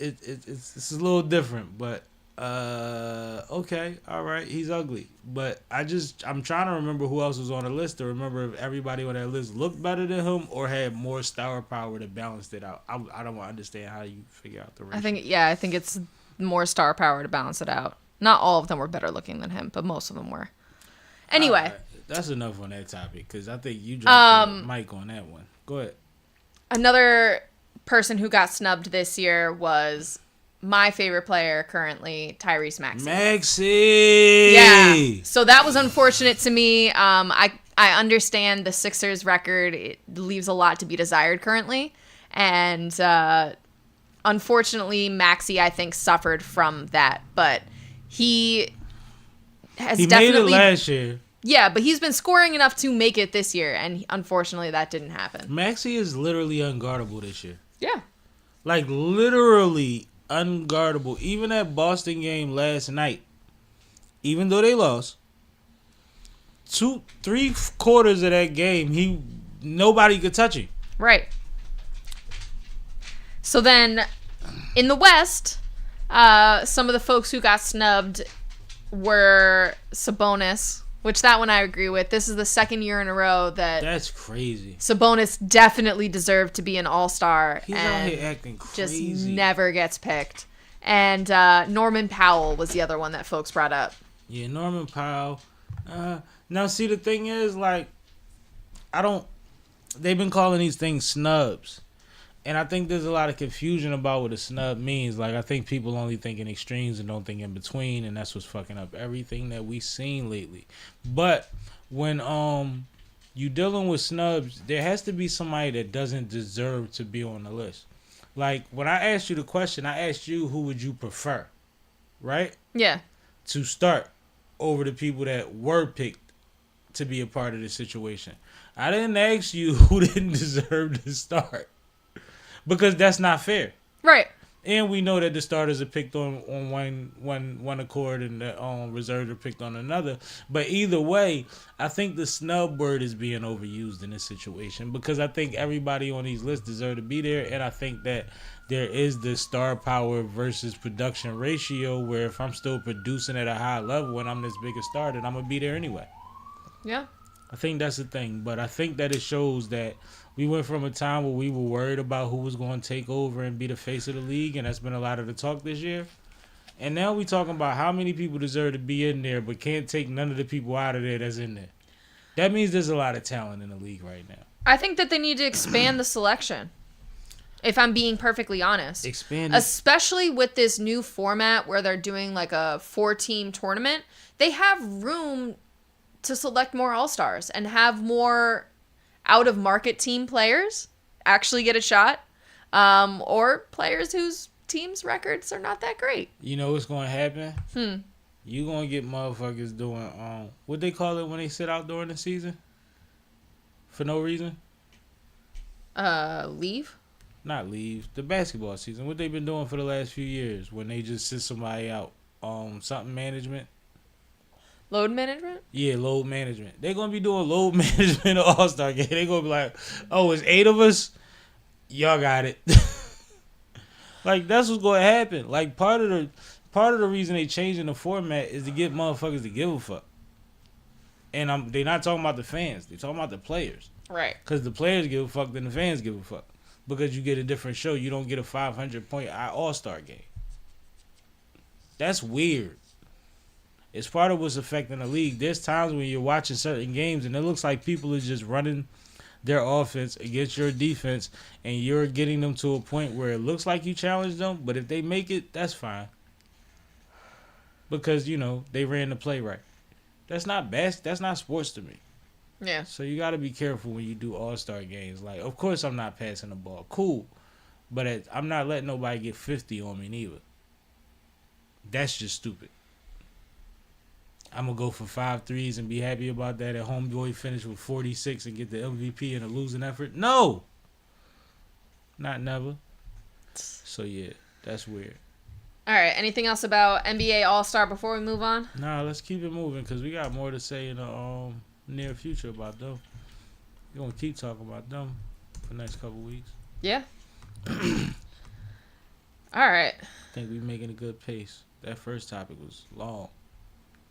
[SPEAKER 1] it's a little different. But, okay, all right, he's ugly. But I'm trying to remember who else was on the list to remember if everybody on that list looked better than him or had more star power to balance it out. I don't understand how you figure out the ratio.
[SPEAKER 2] I think it's more star power to balance it out. Not all of them were better looking than him, but most of them were. Anyway.
[SPEAKER 1] Right, that's enough on that topic because I think you dropped the mic on that one. Go ahead.
[SPEAKER 2] Another person who got snubbed this year was my favorite player currently, Tyrese Maxey. Yeah. So that was unfortunate to me. I understand the Sixers record. It leaves a lot to be desired currently. And unfortunately, Maxey, I think, suffered from that. But he definitely
[SPEAKER 1] made it last year.
[SPEAKER 2] Yeah, but he's been scoring enough to make it this year. And unfortunately, that didn't happen.
[SPEAKER 1] Maxey is literally unguardable this year.
[SPEAKER 2] Yeah.
[SPEAKER 1] Like, literally unguardable. Even that Boston game last night, even though they lost, 2-3 quarters of that game, nobody could touch him.
[SPEAKER 2] Right. So then, in the West, some of the folks who got snubbed were Sabonis, which that one I agree with. This is the second year in a row that's
[SPEAKER 1] crazy.
[SPEAKER 2] Sabonis definitely deserved to be an all-star.
[SPEAKER 1] He's out here acting crazy.
[SPEAKER 2] Just never gets picked. And Norman Powell was the other one that folks brought up.
[SPEAKER 1] Yeah, Norman Powell. Now, see, the thing is, like, they've been calling these things snubs. And I think there's a lot of confusion about what a snub means. Like, I think people only think in extremes and don't think in between, and that's what's fucking up everything that we've seen lately. But when you dealing with snubs, there has to be somebody that doesn't deserve to be on the list. Like, when I asked you the question, I asked you who would you prefer, right?
[SPEAKER 2] Yeah.
[SPEAKER 1] To start over the people that were picked to be a part of the situation. I didn't ask you who didn't deserve to start. Because that's not fair.
[SPEAKER 2] Right.
[SPEAKER 1] And we know that the starters are picked on one accord and the reserves are picked on another. But either way, I think the snub word is being overused in this situation because I think everybody on these lists deserve to be there. And I think that there is the star power versus production ratio where if I'm still producing at a high level and I'm this big a star, then I'm going to be there anyway.
[SPEAKER 2] Yeah.
[SPEAKER 1] I think that's the thing. But I think that it shows that we went from a time where we were worried about who was going to take over and be the face of the league, and that's been a lot of the talk this year. And now we talking about how many people deserve to be in there but can't take none of the people out of there that's in there. That means there's a lot of talent in the league right now.
[SPEAKER 2] I think that they need to expand the selection, if I'm being perfectly honest.
[SPEAKER 1] Expand
[SPEAKER 2] Especially with this new format where they're doing like a 4-team tournament. They have room to select more all-stars and have more out-of-market team players actually get a shot, or players whose team's records are not that great.
[SPEAKER 1] You know what's going to happen? You going to get motherfuckers doing, what they call it when they sit out during the season? For no reason?
[SPEAKER 2] Leave?
[SPEAKER 1] Not leave. The basketball season. What they been doing for the last few years when they just sit somebody out. Something management.
[SPEAKER 2] Load management?
[SPEAKER 1] Yeah, load management. They're going to be doing load management at All-Star game. They're going to be like, oh, it's 8 of us? Y'all got it. Like, that's what's going to happen. Like, part of the reason they changing the format is to get motherfuckers to give a fuck. And they're not talking about the fans. They're talking about the players.
[SPEAKER 2] Right.
[SPEAKER 1] Because the players give a fuck, then the fans give a fuck. Because you get a different show. You don't get a 500-point All-Star game. That's weird. It's part of what's affecting the league. There's times when you're watching certain games and it looks like people are just running their offense against your defense and you're getting them to a point where it looks like you challenge them, but if they make it, that's fine. Because, they ran the play right. That's not best. That's not sports to me.
[SPEAKER 2] Yeah.
[SPEAKER 1] So you got to be careful when you do all-star games. Like, of course I'm not passing the ball. Cool. But I'm not letting nobody get 50 on me neither. That's just stupid. I'm going to go for 5 threes and be happy about that. And homeboy finish with 46 and get the MVP in a losing effort. No. Not never. So, yeah, that's weird.
[SPEAKER 2] All right. Anything else about NBA All-Star before we move on?
[SPEAKER 1] Nah, let's keep it moving because we got more to say in the near future about them. We're going to keep talking about them for the next couple weeks.
[SPEAKER 2] Yeah. All right.
[SPEAKER 1] I think we're making a good pace. That first topic was long,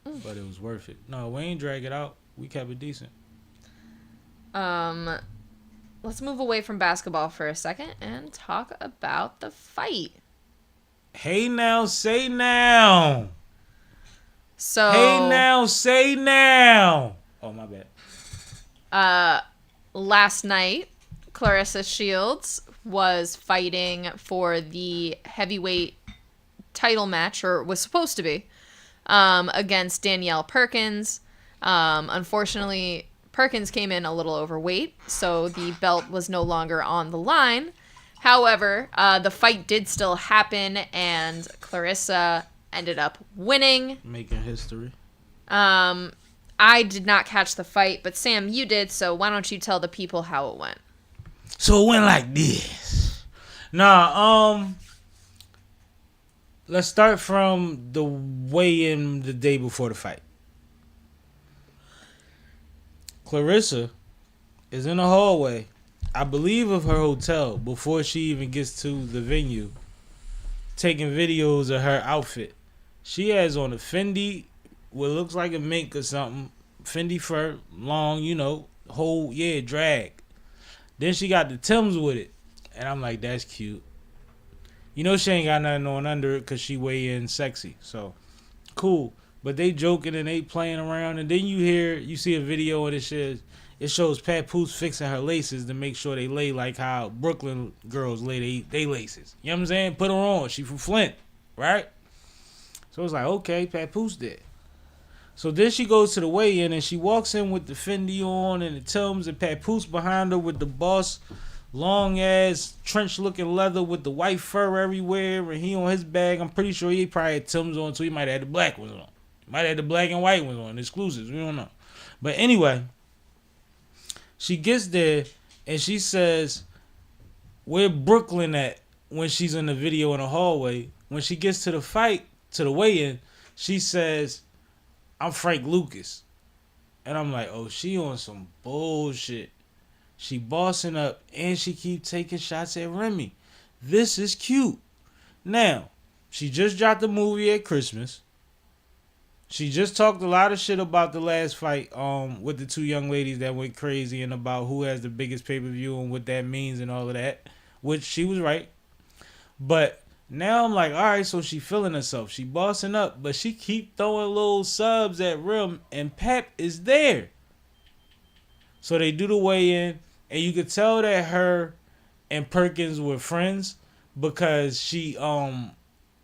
[SPEAKER 1] but it was worth it. No, we ain't drag it out. We kept it decent.
[SPEAKER 2] Let's move away from basketball for a second and talk about the fight.
[SPEAKER 1] Hey now, say now.
[SPEAKER 2] So
[SPEAKER 1] Hey now, say now. Oh, my bad.
[SPEAKER 2] Last night, Claressa Shields was fighting for the heavyweight title match, or was supposed to be, against Danielle Perkins. Unfortunately, Perkins came in a little overweight, so the belt was no longer on the line. However, the fight did still happen, and Claressa ended up winning.
[SPEAKER 1] Making history.
[SPEAKER 2] I did not catch the fight, but Sam, you did, so why don't you tell the people how it went?
[SPEAKER 1] So it went like this. Nah, let's start from the weigh-in the day before the fight. Claressa is in the hallway, I believe, of her hotel before she even gets to the venue, taking videos of her outfit. She has on a Fendi, what looks like a mink or something, Fendi fur, long, whole, drag. Then she got the Timbs with it, and I'm like, that's cute. She ain't got nothing on under it because she weigh in sexy, so cool. But they joking and they playing around, and then you see a video and it shows Papoose fixing her laces to make sure they lay like how Brooklyn girls lay they laces. You know what I'm saying? Put her on. She from Flint, right? So it's like, okay, Papoose did. So then she goes to the weigh-in and she walks in with the Fendi on and the Timbs, and Papoose behind her with the Boss long ass trench looking leather with the white fur everywhere, and he on his bag. I'm pretty sure he probably had Timbs on too. He might have had the black ones on. He might have had the black and white ones on, exclusives. We don't know. But anyway, she gets there and she says, where Brooklyn at, when she's in the video in the hallway. When she gets to the fight, to the weigh-in, she says, I'm Frank Lucas. And I'm like, oh, she on some bullshit. She bossing up and she keep taking shots at Remy. This is cute. Now, she just dropped the movie at Christmas. She just talked a lot of shit about the last fight with the two young ladies that went crazy and about who has the biggest pay-per-view and what that means and all of that, which she was right. But now I'm like, all right, so she feeling herself. She bossing up, but she keep throwing little subs at Rim, and Pep is there. So they do the weigh-in, and you could tell that her and Perkins were friends because she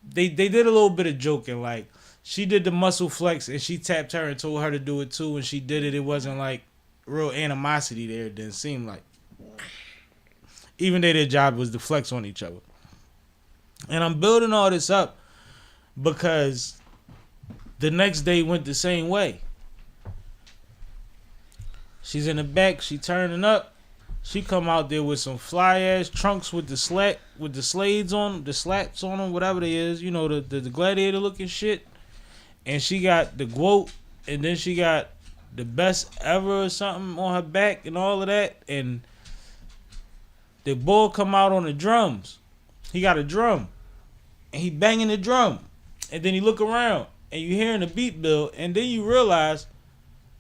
[SPEAKER 1] they did a little bit of joking. Like, she did the muscle flex and she tapped her and told her to do it too, and she did it. It wasn't like real animosity there. It didn't seem like. Even though their job was to flex on each other. And I'm building all this up because the next day went the same way. She's in the back, she turning up. She come out there with some fly ass trunks with the slades on them, the slats on them, whatever they is, the gladiator looking shit. And she got the quote, and then she got the best ever or something on her back and all of that. And the boy come out on the drums. He got a drum, and he banging the drum. And then he look around, and you hearing the beat build, and then you realize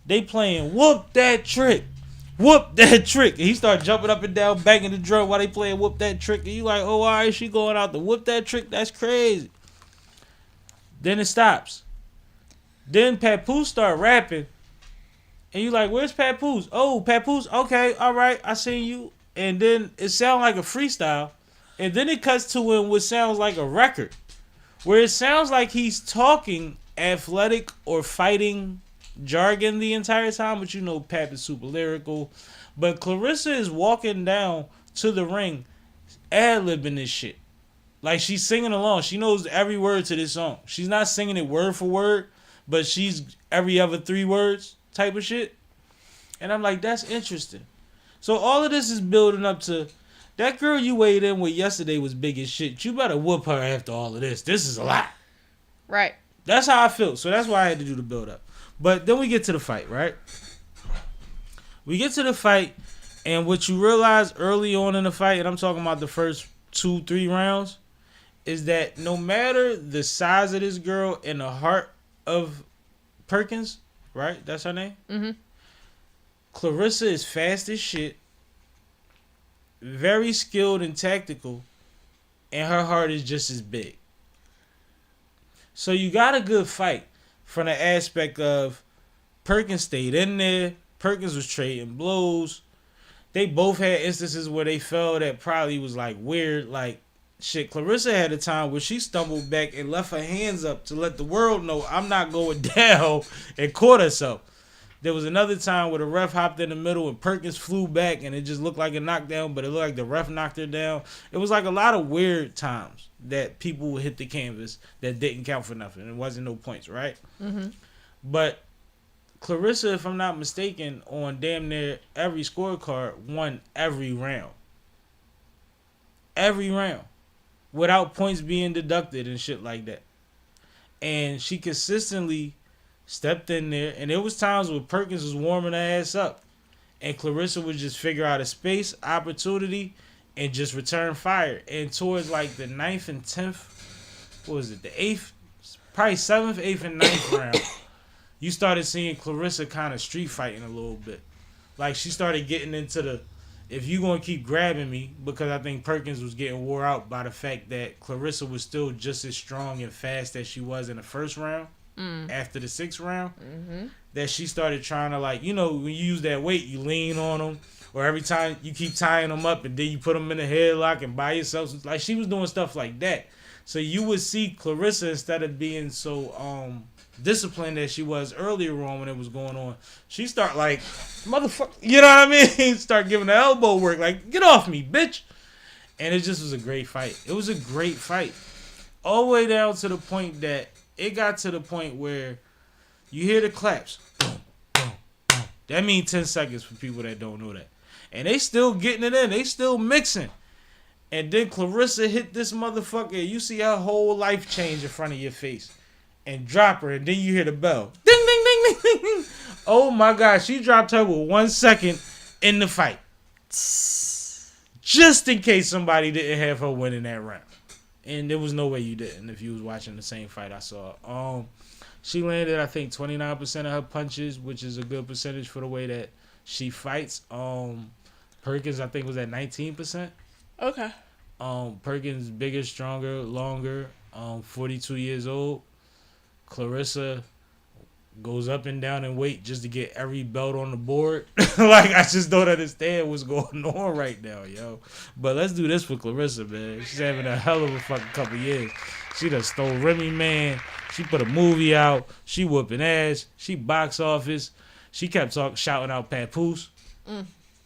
[SPEAKER 1] they playing Whoop That Trick. Whoop That Trick. And he start jumping up and down, banging the drum while they playing Whoop That Trick. And you like, oh, all right, she going out to Whoop That Trick. That's crazy. Then it stops. Then Papoose start rapping. And you like, where's Papoose? Oh, Papoose. Okay, all right, I seen you. And then it sounds like a freestyle. And then it cuts to him what sounds like a record. Where it sounds like he's talking athletic or fighting jargon the entire time, but you know Pap is super lyrical. But Claressa is walking down to the ring, ad-libbing this shit. Like, she's singing along. She knows every word to this song. She's not singing it word for word, but she's every other 3 words type of shit. And I'm like, that's interesting. So all of this is building up to, that girl you weighed in with yesterday was big as shit. You better whoop her after all of this. This is a lot.
[SPEAKER 2] Right.
[SPEAKER 1] That's how I feel. So that's why I had to do the build up. But then we get to the fight, right? We get to the fight, and what you realize early on in the fight, and I'm talking about the first 2-3 rounds, is that no matter the size of this girl and the heart of Perkins, right? That's her name?
[SPEAKER 2] Mm-hmm.
[SPEAKER 1] Claressa is fast as shit, very skilled and tactical, and her heart is just as big. So you got a good fight from the aspect of Perkins stayed in there. Perkins was trading blows. They both had instances where they fell that probably was like weird. Like, shit, Claressa had a time where she stumbled back and left her hands up to let the world know I'm not going down, and caught herself. There was another time where the ref hopped in the middle and Perkins flew back and it just looked like a knockdown, but it looked like the ref knocked her down. It was like a lot of weird times that people would hit the canvas that didn't count for nothing. It wasn't no points, right?
[SPEAKER 2] Mm-hmm.
[SPEAKER 1] But Claressa, if I'm not mistaken, on damn near every scorecard, won every round. Every round. Without points being deducted and shit like that. And she consistently stepped in there, and there was times where Perkins was warming her ass up, and Claressa would just figure out a space, opportunity, and just return fire. And towards like the 9th and 10th, what was it, the 8th, probably 7th, 8th, and 9th round, you started seeing Claressa kind of street fighting a little bit. Like, she started getting into the, if you gonna keep grabbing me, because I think Perkins was getting wore out by the fact that Claressa was still just as strong and fast as she was in the first round. After the 6th round, that she started trying to, like, you know, when you use that weight, you lean on them, or every time you keep tying them up and then you put them in a headlock and by yourself. Like, she was doing stuff like that. So you would see Claressa, instead of being so disciplined as she was earlier on when it was going on, she start like, motherfucker, you know what I mean? Start giving the elbow work, like, get off me, bitch. And it just was a great fight. It was a great fight. All the way down to the point that it got to the point where you hear the claps. Boom, boom, boom. That means 10 seconds for people that don't know that. And they still getting it in. They still mixing. And then Claressa hit this motherfucker. You see her whole life change in front of your face. And drop her. And then you hear the bell. Ding, ding, ding, ding, ding. Oh, my God. She dropped her with 1 second in the fight. Just in case somebody didn't have her winning that round. And there was no way you didn't if you was watching the same fight I saw. She landed, I think, 29% of her punches, which is a good percentage for the way that she fights. Perkins, I think, was at 19%.
[SPEAKER 2] Okay.
[SPEAKER 1] Perkins, bigger, stronger, longer, 42 years old. Claressa goes up and down in weight just to get every belt on the board. Like, I just don't understand what's going on right now, yo. But let's do this for Claressa, man. She's having a hell of a fucking couple years. She done stole Remy Man. She put a movie out. She whooping ass. She box office. She kept shouting out Papoose.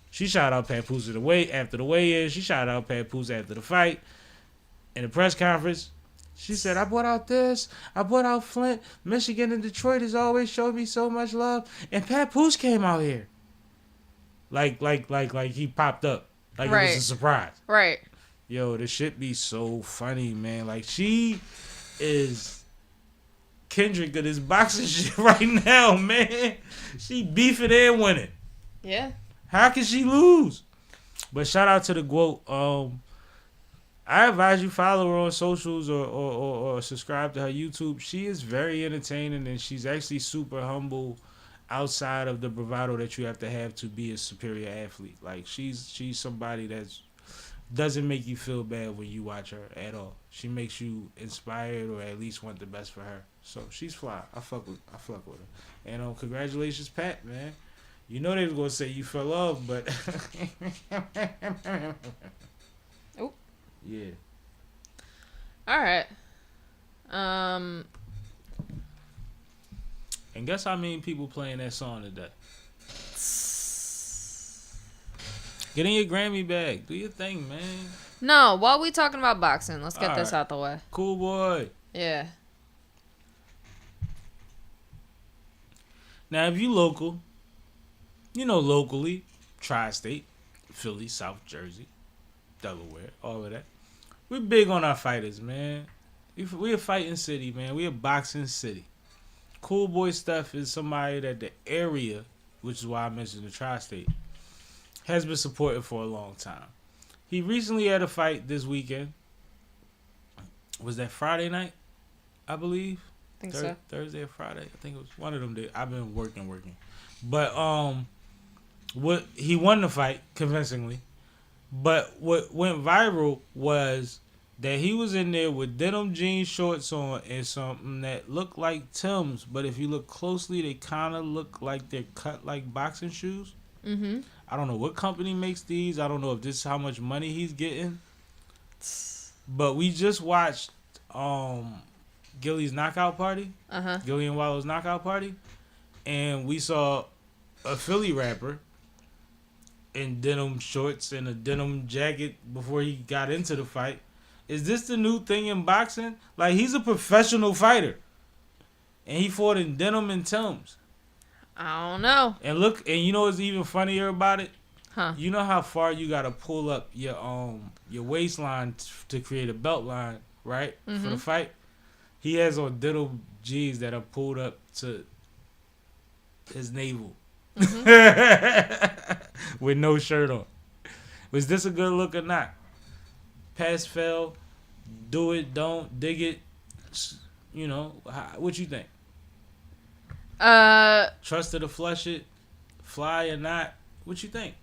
[SPEAKER 1] She shouted out Papoose after the weigh-in. She shouted out Papoose after the fight. In the press conference, she said, I brought out this. I brought out Flint. Michigan and Detroit has always showed me so much love. And Papoose came out here. Like he popped up. Like It was a surprise.
[SPEAKER 2] Right.
[SPEAKER 1] Yo, this shit be so funny, man. Like, she is Kendrick of this boxing shit right now, man. She beefing and winning.
[SPEAKER 2] Yeah.
[SPEAKER 1] How can she lose? But shout out to the GOAT. I advise you follow her on socials or subscribe to her YouTube. She is very entertaining, and she's actually super humble outside of the bravado that you have to be a superior athlete. Like, she's somebody that doesn't make you feel bad when you watch her at all. She makes you inspired or at least want the best for her. So she's fly. I fuck with her. And congratulations, Pat, man. You know they was gonna say you fell off, but
[SPEAKER 2] Oh.
[SPEAKER 1] Yeah.
[SPEAKER 2] All right.
[SPEAKER 1] And guess how many people playing that song today? Get in your Grammy bag. Do your thing, man.
[SPEAKER 2] No, while we talking about boxing, let's get this
[SPEAKER 1] Alright.
[SPEAKER 2] out the way.
[SPEAKER 1] Cool boy.
[SPEAKER 2] Yeah.
[SPEAKER 1] Now, if you local, you know locally, Tri-State, Philly, South Jersey, Delaware, all of that. We're big on our fighters, man. We a fighting city, man. We a boxing city. Cool Boy Steph is somebody that the area, which is why I mentioned the Tri-State, has been supporting for a long time. He recently had a fight this weekend. Was that Friday night? I believe.
[SPEAKER 2] I think so.
[SPEAKER 1] Thursday or Friday. I think it was one of them days. I've been working. But what he won the fight convincingly. But what went viral was that he was in there with denim jean shorts on and something that looked like Tim's, but if you look closely, they kind of look like they're cut like boxing shoes.
[SPEAKER 2] Mm-hmm.
[SPEAKER 1] I don't know what company makes these. I don't know if this is how much money he's getting. But we just watched Gilly's knockout party. Gilly and Wallow's knockout party. And we saw a Philly rapper in denim shorts and a denim jacket before he got into the fight. Is this the new thing in boxing? Like, he's a professional fighter. And he fought in denim and Timbs.
[SPEAKER 2] I don't know.
[SPEAKER 1] And look, and you know what's even funnier about it?
[SPEAKER 2] Huh.
[SPEAKER 1] You know how far you gotta pull up your waistline to create a belt line, right? For the fight. He has on denim jeans that are pulled up to his navel. With no shirt on. Was this a good look or not? Pass, fail, do it, don't, dig it. You know, what you think? Trust it to flush it, fly or not. What you think?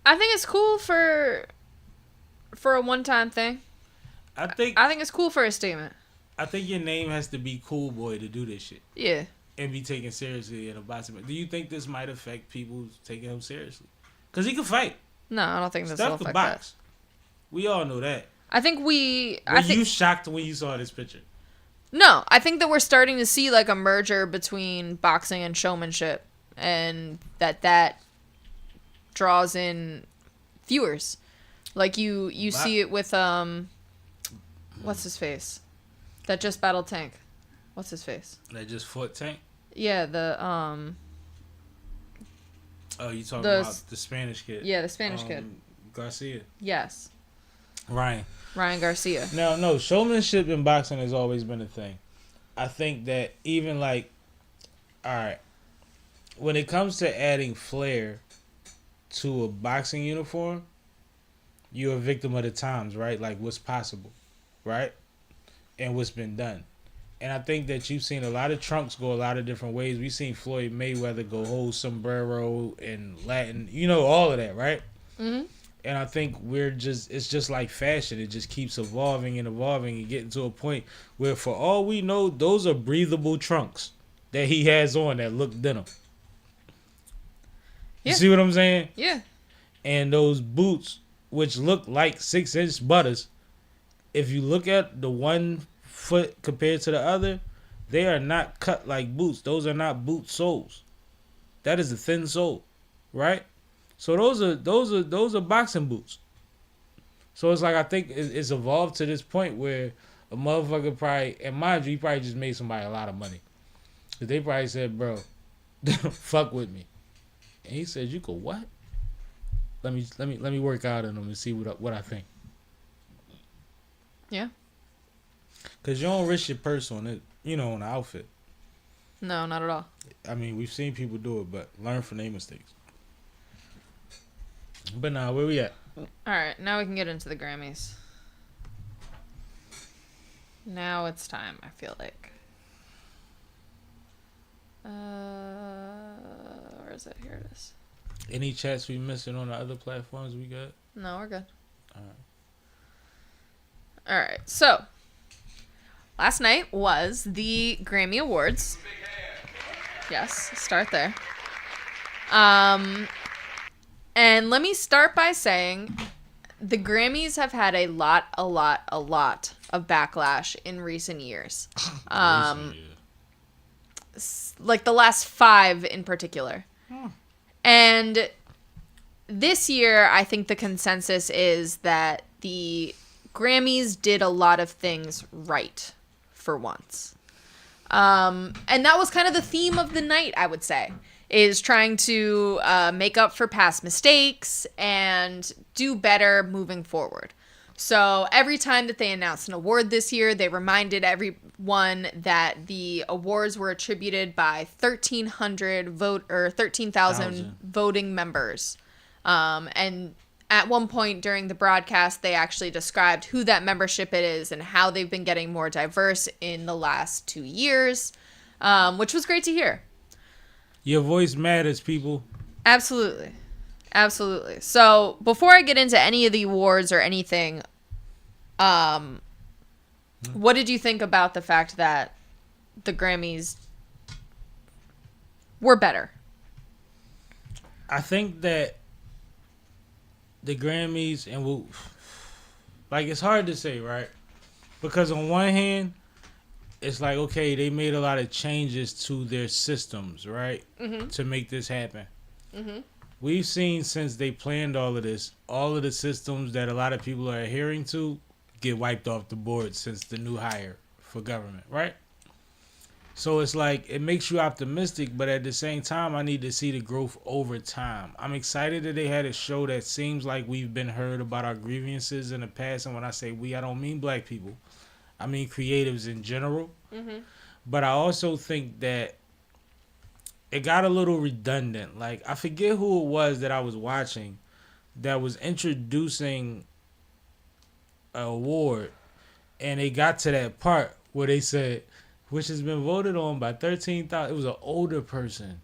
[SPEAKER 2] I think it's cool for a one-time thing.
[SPEAKER 1] I think
[SPEAKER 2] it's cool for a statement.
[SPEAKER 1] I think your name has to be Cool Boy to do this shit.
[SPEAKER 2] Yeah.
[SPEAKER 1] And be taken seriously in a boxing. Do you think this might affect people taking him seriously? Because he can fight.
[SPEAKER 2] No, I don't think this will
[SPEAKER 1] Steph can
[SPEAKER 2] affect
[SPEAKER 1] box.
[SPEAKER 2] that.
[SPEAKER 1] We all know that.
[SPEAKER 2] I think
[SPEAKER 1] Were you shocked when you saw this picture?
[SPEAKER 2] No, I think that we're starting to see like a merger between boxing and showmanship, and that draws in viewers. Like you see it with what's his face? That just battled Tank. What's his face?
[SPEAKER 1] That just fought Tank?
[SPEAKER 2] Yeah, the
[SPEAKER 1] Oh, you talking about the Spanish kid?
[SPEAKER 2] Yeah, the Spanish kid.
[SPEAKER 1] Garcia.
[SPEAKER 2] Yes.
[SPEAKER 1] Ryan
[SPEAKER 2] Garcia.
[SPEAKER 1] Now, no, showmanship in boxing has always been a thing. I think that even like, all right, when it comes to adding flair to a boxing uniform, you're a victim of the times, right? Like what's possible, right? And what's been done. And I think that you've seen a lot of trunks go a lot of different ways. We've seen Floyd Mayweather go whole sombrero and Latin, you know, all of that, right?
[SPEAKER 2] Mm-hmm.
[SPEAKER 1] And I think it's just like fashion. It just keeps evolving and getting to a point where, for all we know, those are breathable trunks that he has on that look denim.
[SPEAKER 2] Yeah.
[SPEAKER 1] You see what I'm saying?
[SPEAKER 2] Yeah.
[SPEAKER 1] And those boots, which look like 6-inch butters, if you look at the one foot compared to the other, they are not cut like boots. Those are not boot soles. That is a thin sole, right? So those are boxing boots. So it's like, I think it's evolved to this point where a motherfucker probably, and mind you, he probably just made somebody a lot of money. Cause they probably said, bro, fuck with me. And he said, you go what? Let me work out on them and see what I think.
[SPEAKER 2] Yeah.
[SPEAKER 1] Cause you don't risk your purse on it, you know, on the outfit.
[SPEAKER 2] No, not at all.
[SPEAKER 1] I mean, we've seen people do it, but learn from their mistakes. But now, where we at?
[SPEAKER 2] All right, now we can get into the Grammys. Now it's time, I feel like. Where is it? Here it is.
[SPEAKER 1] Any chats we missing on the other platforms we got?
[SPEAKER 2] No, we're good.
[SPEAKER 1] All right.
[SPEAKER 2] All right, so last night was the Grammy Awards. Yes, start there. And let me start by saying the Grammys have had a lot of backlash in recent years. like the last 5 in particular. And this year, I think the consensus is that the Grammys did a lot of things right for once. And that was kind of the theme of the night, I would say, is trying to make up for past mistakes and do better moving forward. So every time that they announced an award this year, they reminded everyone that the awards were attributed by 13,000 voting members. And at one point during the broadcast, they actually described who that membership is and how they've been getting more diverse in the last 2 years, which was great to hear.
[SPEAKER 1] Your voice matters, people.
[SPEAKER 2] Absolutely. Absolutely. So before I get into any of the awards or anything, what did you think about the fact that the Grammys were better?
[SPEAKER 1] I think that the Grammys, and it's hard to say, right? Because on one hand, it's like, okay, they made a lot of changes to their systems, right? Mm-hmm. To make this happen. Mm-hmm. We've seen since they planned all of this, all of the systems that a lot of people are adhering to get wiped off the board since the new hire for government, right? So it's like, it makes you optimistic, but at the same time, I need to see the growth over time. I'm excited that they had a show that seems like we've been heard about our grievances in the past. And when I say we, I don't mean black people. I mean creatives in general. Mm-hmm. But I also think that it got a little redundant. Like, I forget who it was that I was watching that was introducing an award, and they got to that part where they said, which has been voted on by 13,000. It was an older person.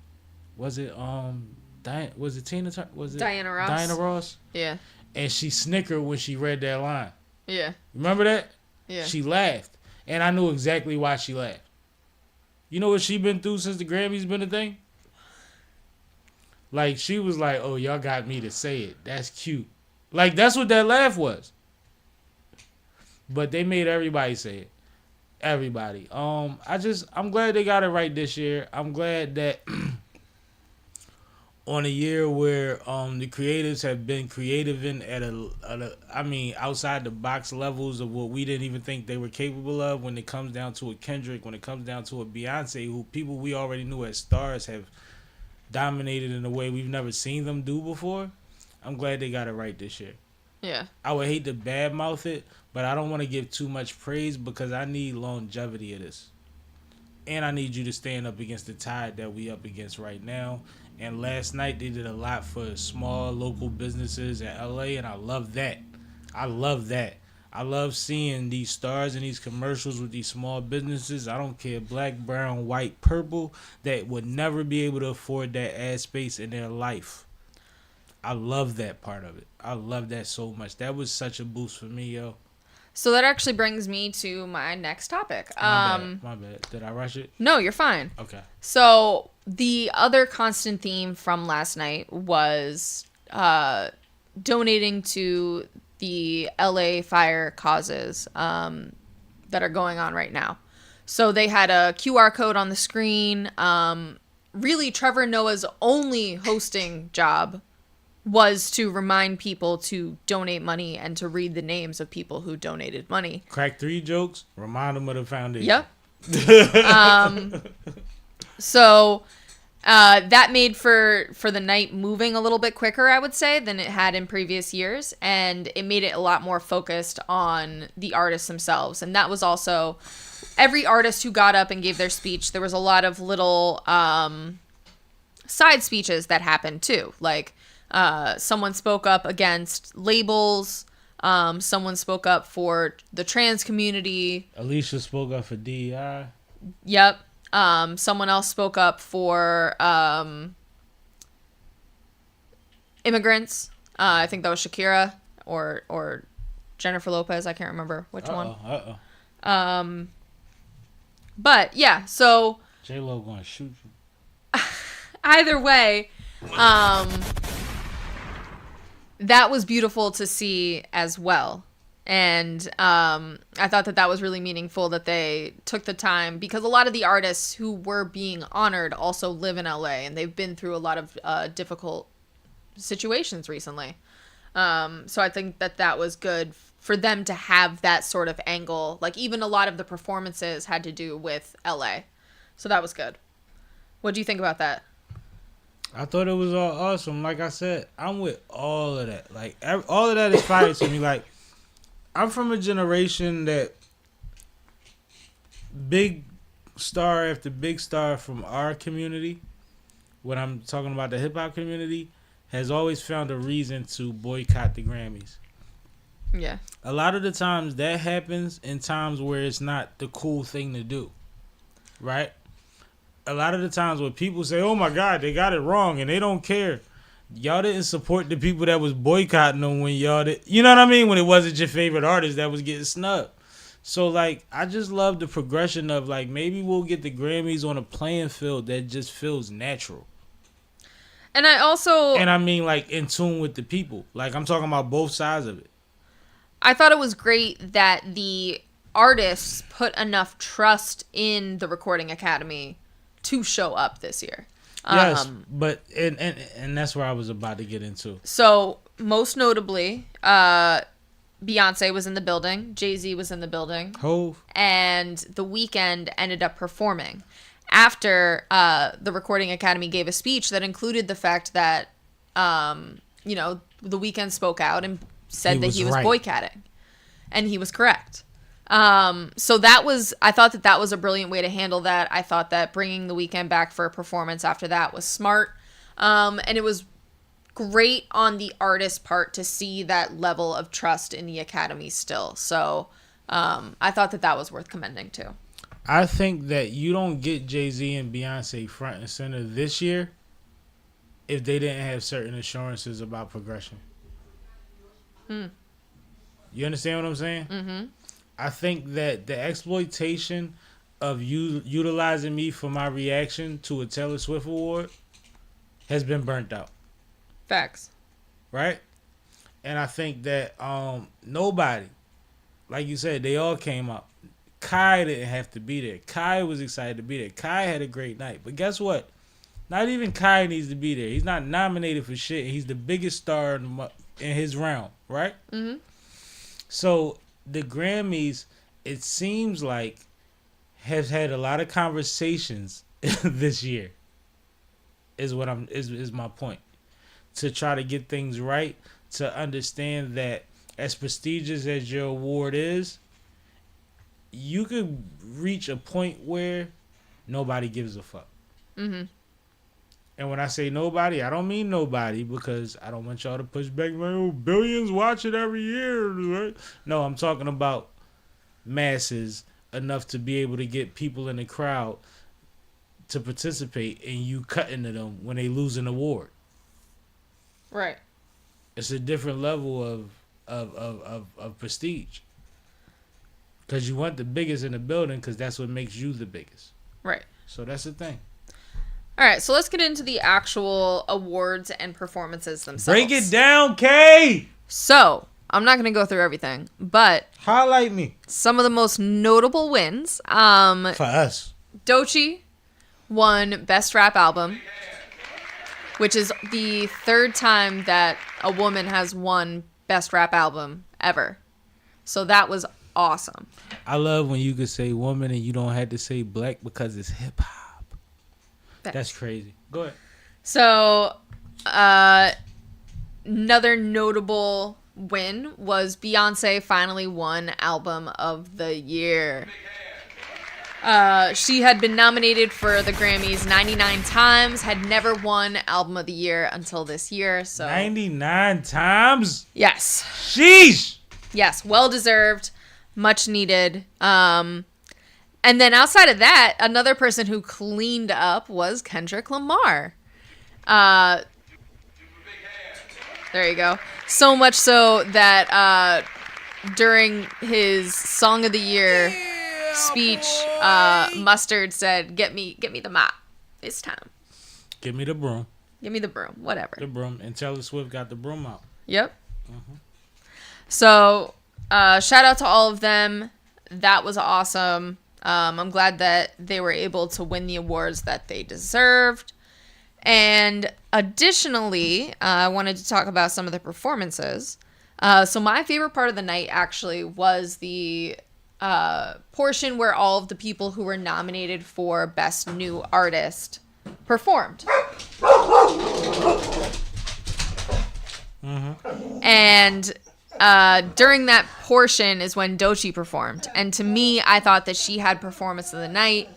[SPEAKER 1] Was it was it Tina Turner? Was it
[SPEAKER 2] Diana Ross?
[SPEAKER 1] Diana Ross?
[SPEAKER 2] Yeah.
[SPEAKER 1] And she snickered when she read that line.
[SPEAKER 2] Yeah.
[SPEAKER 1] Remember that?
[SPEAKER 2] Yeah.
[SPEAKER 1] She laughed, and I knew exactly why she laughed. You know what she been through since the Grammys been a thing? Like, she was like, "Oh, y'all got me to say it. That's cute." Like, that's what that laugh was. But they made everybody say it. Everybody. I'm glad they got it right this year. I'm glad that on a year where the creatives have been creative in outside the box levels of what we didn't even think they were capable of, when it comes down to a Kendrick, when it comes down to a Beyonce, who people we already knew as stars have dominated in a way we've never seen them do before. I'm glad they got it right this year.
[SPEAKER 2] Yeah.
[SPEAKER 1] I would hate to badmouth it, but I don't want to give too much praise because I need longevity of this. And I need you to stand up against the tide that we up against right now. And last night they did a lot for small local businesses in LA, and I love that. I love that. I love seeing these stars in these commercials with these small businesses. I don't care, black, brown, white, purple, that would never be able to afford that ad space in their life. I love that part of it. I love that so much. That was such a boost for me, yo.
[SPEAKER 2] So that actually brings me to my next topic.
[SPEAKER 1] My bad. Did I rush it?
[SPEAKER 2] No, you're fine.
[SPEAKER 1] Okay.
[SPEAKER 2] So the other constant theme from last night was donating to the LA fire causes that are going on right now. So they had a QR code on the screen. Really, Trevor Noah's only hosting job was to remind people to donate money and to read the names of people who donated money.
[SPEAKER 1] Crack 3 jokes, remind them of the foundation.
[SPEAKER 2] Yep. So that made for the night moving a little bit quicker, I would say, than it had in previous years. And it made it a lot more focused on the artists themselves. And that was also every artist who got up and gave their speech. There was a lot of little side speeches that happened too. Like, someone spoke up against labels. Someone spoke up for the trans community.
[SPEAKER 1] Alicia spoke up for DEI.
[SPEAKER 2] Yep. Someone else spoke up for immigrants. I think that was Shakira or Jennifer Lopez. I can't remember which one. But yeah, so
[SPEAKER 1] J-Lo gonna shoot you.
[SPEAKER 2] Either way, that was beautiful to see as well. And I thought that was really meaningful that they took the time, because a lot of the artists who were being honored also live in LA, and they've been through a lot of difficult situations recently. So I think that was good for them to have that sort of angle. Like, even a lot of the performances had to do with LA. So that was good. What do you think about that?
[SPEAKER 1] I thought it was all awesome. Like I said, I'm with all of that. Like, all of that is fire to me. Like, I'm from a generation that big star after big star from our community, when I'm talking about the hip-hop community, has always found a reason to boycott the Grammys.
[SPEAKER 2] Yeah.
[SPEAKER 1] A lot of the times that happens in times where it's not the cool thing to do, right? A lot of the times when people say, oh my God, they got it wrong and they don't care. Y'all didn't support the people that was boycotting them when y'all did. You know what I mean? When it wasn't your favorite artist that was getting snubbed. So, like, I just love the progression of, like, maybe we'll get the Grammys on a playing field that just feels natural.
[SPEAKER 2] And I
[SPEAKER 1] mean, like, in tune with the people. Like, I'm talking about both sides of it.
[SPEAKER 2] I thought it was great that the artists put enough trust in the Recording Academy to show up this year.
[SPEAKER 1] Yes, but and that's where I was about to get into.
[SPEAKER 2] So, most notably, Beyonce was in the building, Jay-Z was in the building,
[SPEAKER 1] Hove,
[SPEAKER 2] and The Weeknd ended up performing. After the Recording Academy gave a speech that included the fact that, The Weeknd spoke out and said that he was
[SPEAKER 1] right.
[SPEAKER 2] boycotting. And he was correct. So I thought that was a brilliant way to handle that. I thought that bringing The Weeknd back for a performance after that was smart. And it was great on the artist's part to see that level of trust in the Academy still. So I thought that was worth commending too.
[SPEAKER 1] I think that you don't get Jay-Z and Beyonce front and center this year if they didn't have certain assurances about progression. You understand what I'm saying? Mm-hmm. I think that the exploitation of you utilizing me for my reaction to a Taylor Swift award has been burnt out.
[SPEAKER 2] Facts.
[SPEAKER 1] Right? And I think that nobody, like you said, they all came up. Kai didn't have to be there. Kai was excited to be there. Kai had a great night. But guess what? Not even Kai needs to be there. He's not nominated for shit. He's the biggest star in his realm, right? Mm-hmm. So the Grammys, it seems like, has had a lot of conversations this year. Is my point. To try to get things right, to understand that as prestigious as your award is, you could reach a point where nobody gives a fuck. Mm-hmm. And when I say nobody, I don't mean nobody, because I don't want y'all to push back like, oh, billions watch it every year. Right? No, I'm talking about masses enough to be able to get people in the crowd to participate, and you cutting to them when they lose an award.
[SPEAKER 2] Right.
[SPEAKER 1] It's a different level of prestige. Because you want the biggest in the building, because that's what makes you the biggest.
[SPEAKER 2] Right.
[SPEAKER 1] So that's the thing.
[SPEAKER 2] All right, so let's get into the actual awards and performances themselves.
[SPEAKER 1] Break it down, Kay!
[SPEAKER 2] So, I'm not going to go through everything, but...
[SPEAKER 1] highlight me.
[SPEAKER 2] Some of the most notable wins.
[SPEAKER 1] For us.
[SPEAKER 2] Doechii won Best Rap Album, which is the third time that a woman has won Best Rap Album ever. So that was awesome.
[SPEAKER 1] I love when you could say woman and you don't have to say black because it's hip hop. That's crazy. Go ahead.
[SPEAKER 2] So, another notable win was Beyonce finally won Album of the Year. She had been nominated for the Grammys 99 times, had never won Album of the Year until this year. So
[SPEAKER 1] 99 times?
[SPEAKER 2] Yes.
[SPEAKER 1] Sheesh!
[SPEAKER 2] Yes, well deserved, much needed. And then outside of that, another person who cleaned up was Kendrick Lamar. There you go. So much so that during his Song of the Year speech, Mustard said, "Get me the mop this time.
[SPEAKER 1] Give me the broom.
[SPEAKER 2] Give me the broom. Whatever."
[SPEAKER 1] The broom. And Taylor Swift got the broom out.
[SPEAKER 2] Yep. Mm-hmm. So Shout out to all of them. That was awesome. I'm glad that they were able to win the awards that they deserved. And additionally, I wanted to talk about some of the performances. So my favorite part of the night actually was the portion where all of the people who were nominated for Best New Artist performed. And during that portion is when Doechii performed. And to me, I thought that she had performance of the night.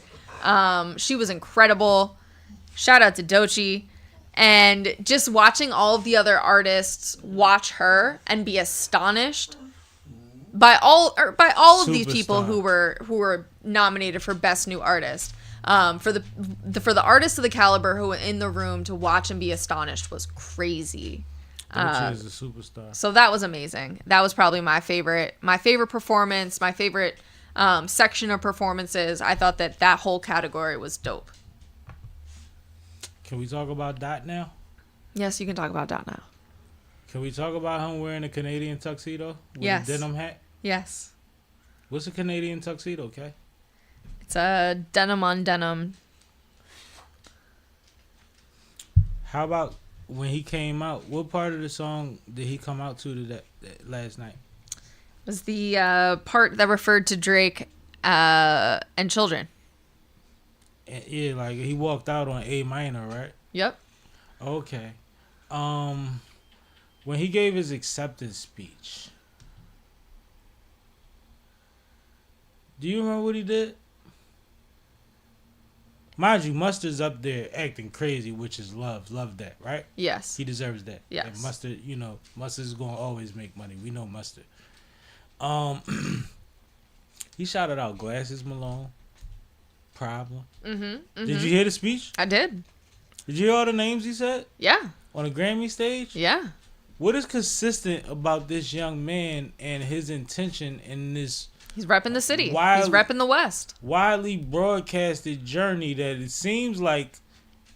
[SPEAKER 2] She was incredible. Shout out to Doechii. And just watching all of the other artists watch her and be astonished by all of these people who were nominated for Best New Artist. For the artists of the caliber who were in the room to watch and be astonished was crazy.
[SPEAKER 1] Doechii is a superstar.
[SPEAKER 2] So that was amazing. That was probably my favorite performance, my favorite section of performances. I thought that whole category was dope.
[SPEAKER 1] Can we talk about Dot now?
[SPEAKER 2] Yes, you can talk about Dot now.
[SPEAKER 1] Can we talk about him wearing a Canadian tuxedo with a denim hat?
[SPEAKER 2] Yes.
[SPEAKER 1] What's a Canadian tuxedo, okay?
[SPEAKER 2] It's a denim on denim.
[SPEAKER 1] How about when he came out? What part of the song did he come out to that last night?
[SPEAKER 2] It was the part that referred to Drake and children.
[SPEAKER 1] Yeah, like he walked out on A minor, right?
[SPEAKER 2] Yep.
[SPEAKER 1] Okay. When he gave his acceptance speech, do you remember what he did? Mind you, Mustard's up there acting crazy, which is love. Love that, right?
[SPEAKER 2] Yes.
[SPEAKER 1] He deserves that.
[SPEAKER 2] Yes.
[SPEAKER 1] And Mustard, Mustard's going to always make money. We know Mustard. He shouted out Glasses Malone, Problem. Did you hear the speech?
[SPEAKER 2] I did.
[SPEAKER 1] Did you hear all the names he said?
[SPEAKER 2] Yeah.
[SPEAKER 1] On the Grammy stage?
[SPEAKER 2] Yeah.
[SPEAKER 1] What is consistent about this young man and his intention in this
[SPEAKER 2] He's repping the city. He's repping the West.
[SPEAKER 1] widely broadcasted journey that it seems like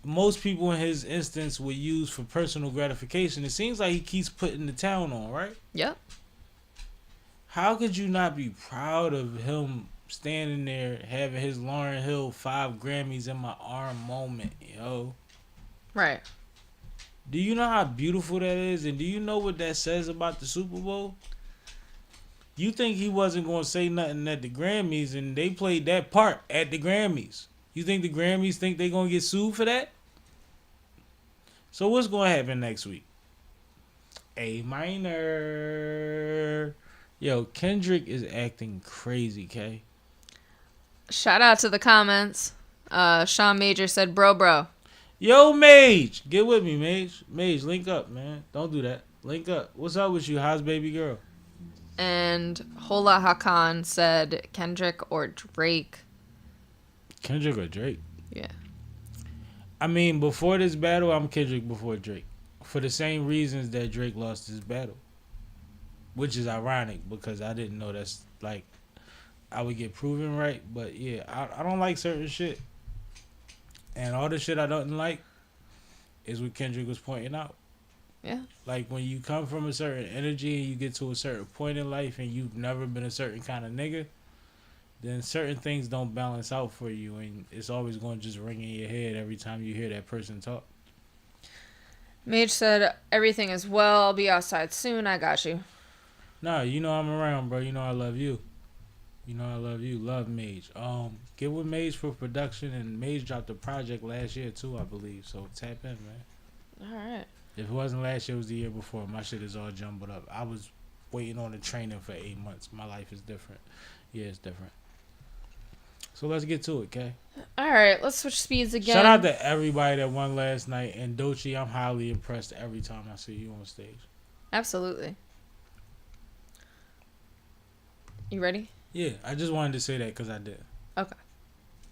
[SPEAKER 1] most people in his instance would use for personal gratification? It seems like he keeps putting the town on, right?
[SPEAKER 2] Yep.
[SPEAKER 1] How could you not be proud of him standing there having his Lauryn Hill 5 Grammys in my arm moment, yo?
[SPEAKER 2] Right.
[SPEAKER 1] Do you know how beautiful that is? And do you know what that says about the Super Bowl? You think he wasn't going to say nothing at the Grammys, and they played that part at the Grammys. You think the Grammys think they're going to get sued for that? So what's going to happen next week? A minor. Yo, Kendrick is acting crazy, K.
[SPEAKER 2] Shout out to the comments. Sean Major said, bro.
[SPEAKER 1] Yo, Mage. Get with me, Mage. Mage, link up, man. Don't do that. Link up. What's up with you? How's baby girl?
[SPEAKER 2] And Hola Hakan said Kendrick or Drake.
[SPEAKER 1] Kendrick or Drake?
[SPEAKER 2] Yeah.
[SPEAKER 1] I mean, before this battle, I'm Kendrick before Drake. For the same reasons that Drake lost his battle. Which is ironic because I didn't know that's like I would get proven right. But yeah, I don't like certain shit. And all the shit I don't like is what Kendrick was pointing out.
[SPEAKER 2] Yeah.
[SPEAKER 1] Like when you come from a certain energy and you get to a certain point in life and you've never been a certain kind of nigga, then certain things don't balance out for you and it's always going to just ring in your head every time you hear that person talk.
[SPEAKER 2] Mage said, everything is well. I'll be outside soon. I got you.
[SPEAKER 1] Nah, you know I'm around, bro. You know I love you. You know I love you. Love Mage. Get with Mage for production, and Mage dropped a project last year too, I believe. So tap in, man.
[SPEAKER 2] All right.
[SPEAKER 1] If it wasn't last year, it was the year before. My shit is all jumbled up. I was waiting on the training for 8 months. My life is different. Yeah, it's different. So let's get to it, okay?
[SPEAKER 2] All right, let's switch speeds again.
[SPEAKER 1] Shout out to everybody that won last night. And Doechii, I'm highly impressed every time I see you on stage.
[SPEAKER 2] Absolutely. You ready?
[SPEAKER 1] Yeah, I just wanted to say that because I did.
[SPEAKER 2] Okay.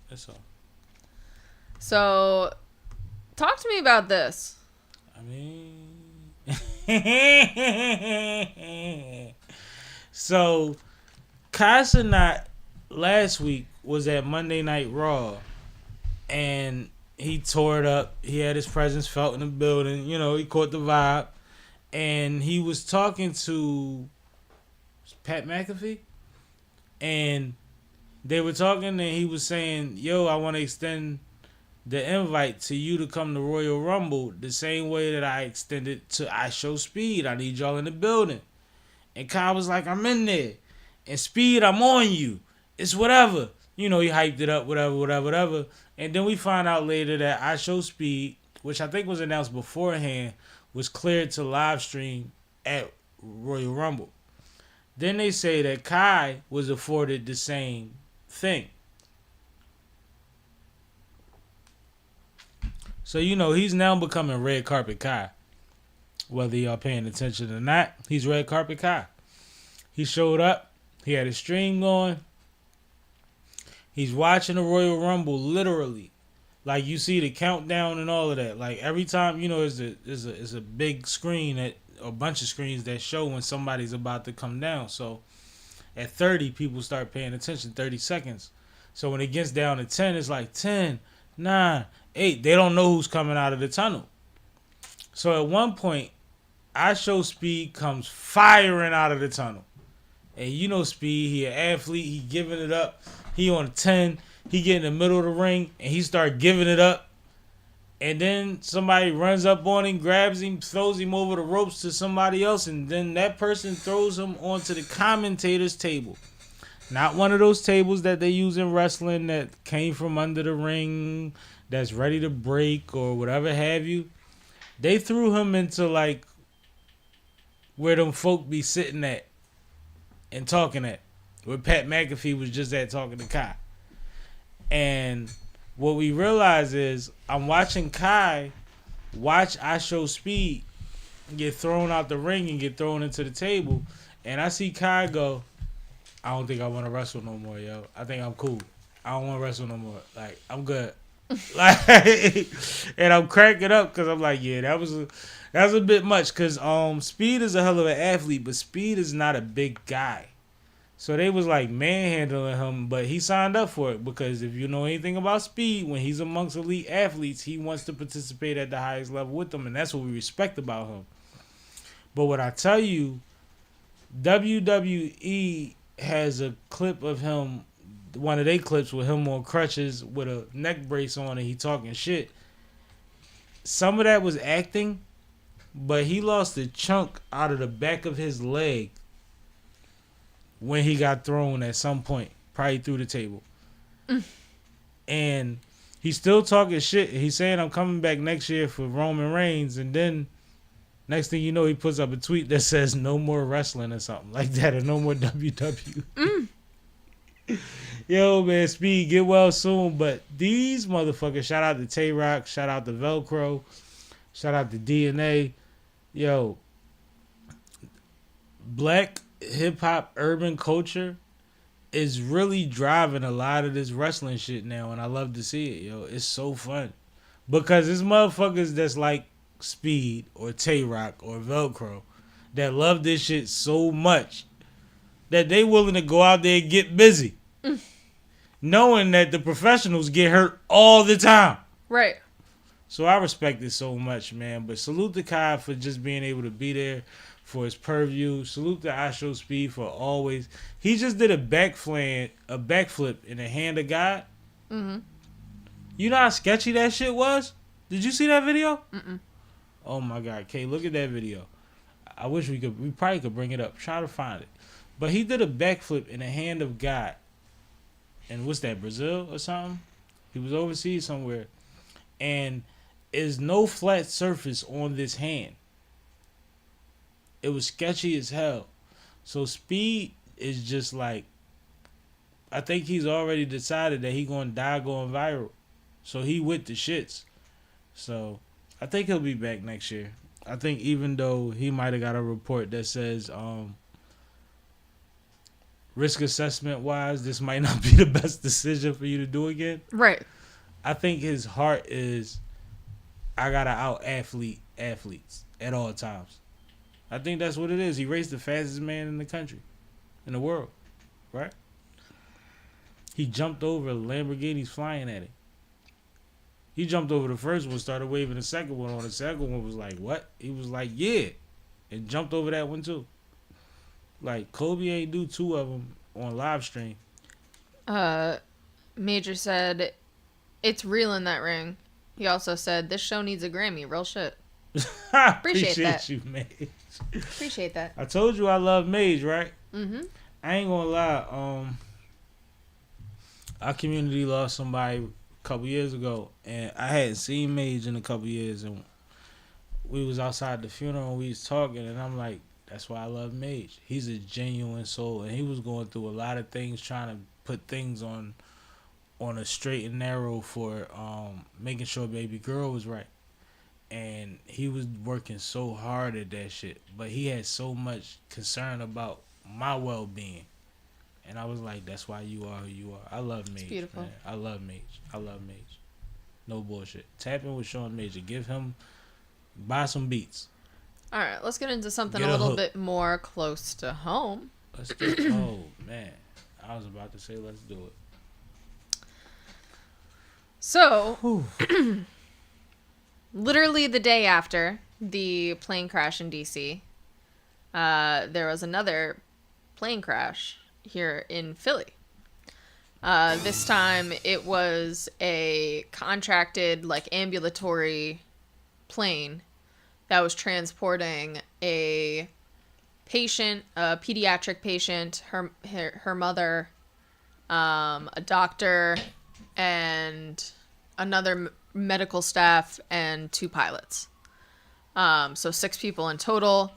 [SPEAKER 1] That's all.
[SPEAKER 2] So, talk to me about this.
[SPEAKER 1] I mean, so Casanat last week was at Monday Night Raw, and he tore it up. He had his presence felt in the building. You know, he caught the vibe, and he was talking to Pat McAfee, and they were talking, and he was saying, "Yo, I want to extend the invite to you to come to Royal Rumble the same way that I extended to I Show Speed. I need y'all in the building." And Kyle was like, "I'm in there. And Speed, I'm on you. It's whatever." You know, he hyped it up, whatever. And then we find out later that I Show Speed, which I think was announced beforehand, was cleared to live stream at Royal Rumble. Then they say that Kai was afforded the same thing. So, you know, he's now becoming Red Carpet Kai. Whether y'all paying attention or not, he's Red Carpet Kai. He showed up. He had his stream going. He's watching the Royal Rumble literally. Like, you see the countdown and all of that. Like, every time, you know, there's a big screen, that a bunch of screens that show when somebody's about to come down. So, at 30, people start paying attention, 30 seconds. So, when it gets down to 10, it's like 10, 9, 8. They don't know who's coming out of the tunnel. So, at one point, I Show Speed comes firing out of the tunnel. And you know Speed, he an athlete, he giving it up. He on 10, he get in the middle of the ring, and he start giving it up. And then somebody runs up on him, grabs him, throws him over the ropes to somebody else, and then that person throws him onto the commentator's table. Not one of those tables that they use in wrestling that came from under the ring, that's ready to break or whatever have you. They threw him into like where them folk be sitting at and talking at. Where Pat McAfee was just at talking to Kai. And what we realize is I'm watching Kai watch I Show Speed get thrown out the ring and get thrown into the table. And I see Kai go, "I don't think I want to wrestle no more, yo. I think I'm cool. I don't want to wrestle no more. Like, I'm good." Like, and I'm cracking up because I'm like, yeah, that was a bit much. Because Speed is a hell of an athlete, but Speed is not a big guy. So they was like manhandling him, but he signed up for it because if you know anything about Speed, when he's amongst elite athletes, he wants to participate at the highest level with them, and that's what we respect about him. But what I tell you, WWE has a clip of him, one of their clips with him on crutches with a neck brace on and he talking shit. Some of that was acting, but he lost a chunk out of the back of his leg when he got thrown at some point, probably through the table. And he's still talking shit. He's saying, "I'm coming back next year for Roman Reigns." And then next thing you know, he puts up a tweet that says "no more wrestling" or something like that, or "no more WW." Yo, man, Speed, get well soon. But these motherfuckers, shout out to Tay-Rock, shout out to Velcro, shout out to DNA. Yo, black hip-hop urban culture is really driving a lot of this wrestling shit now, and I love to see it, yo. It's so fun. Because it's motherfuckers that's like Speed or Tay-Rock or Velcro that love this shit so much that they willing to go out there and get busy. Knowing that the professionals get hurt all the time.
[SPEAKER 2] Right.
[SPEAKER 1] So I respect it so much, man. But salute to Kai for just being able to be there for his purview. Salute to I Show Speed for always. He just did a backflip in the hand of God. Mm-hmm. You know how sketchy that shit was? Did you see that video? Mm-mm. Oh my God, Kay, look at that video. I wish we probably could bring it up. Try to find it. But he did a backflip in the hand of God. And what's that, Brazil or something? He was overseas somewhere. And there's no flat surface on this hand. It was sketchy as hell. So Speed is just like, I think he's already decided that he gonna die going viral. So he with the shits. So I think he'll be back next year. I think even though he might have got a report that says risk assessment wise, this might not be the best decision for you to do again.
[SPEAKER 2] Right.
[SPEAKER 1] I think his heart is, I gotta out athlete athletes at all times. I think that's what it is. He raced the fastest man in the country, in the world, right? He jumped over Lamborghinis flying at it. He jumped over the first one, started waving the second one on. The second one was like, what? He was like, yeah. And jumped over that one too. Like Kobe ain't do 2 of them on live stream.
[SPEAKER 2] Major said, "It's real in that ring." He also said, "This show needs a Grammy." Real shit.
[SPEAKER 1] I
[SPEAKER 2] Appreciate that.
[SPEAKER 1] you, Mage.
[SPEAKER 2] Appreciate that.
[SPEAKER 1] I told you I love Mage, right?
[SPEAKER 2] Mm-hmm.
[SPEAKER 1] I ain't gonna lie. Our community lost somebody a couple years ago, and I hadn't seen Mage in a couple years, and we was outside the funeral and we was talking, and I'm like, that's why I love Mage. He's a genuine soul, and he was going through a lot of things, trying to put things on a straight and narrow for making sure baby girl was right. And he was working so hard at that shit, but he had so much concern about my well-being. And I was like, that's why you are who you are. I love Mage,
[SPEAKER 2] beautiful.
[SPEAKER 1] man. I love Mage. I love Mage. No bullshit. Tap in with Sean Major. Buy some beats.
[SPEAKER 2] All right, let's get into something
[SPEAKER 1] Get
[SPEAKER 2] a
[SPEAKER 1] a
[SPEAKER 2] little
[SPEAKER 1] hook.
[SPEAKER 2] bit more close to home.
[SPEAKER 1] Let's get oh man. I was about to say let's do it.
[SPEAKER 2] So, literally the day after the plane crash in DC, there was another plane crash here in Philly. This time it was a contracted, like, ambulatory plane that was transporting a patient, a pediatric patient, her mother, a doctor, and another medical staff, and 2 pilots. So 6 people in total.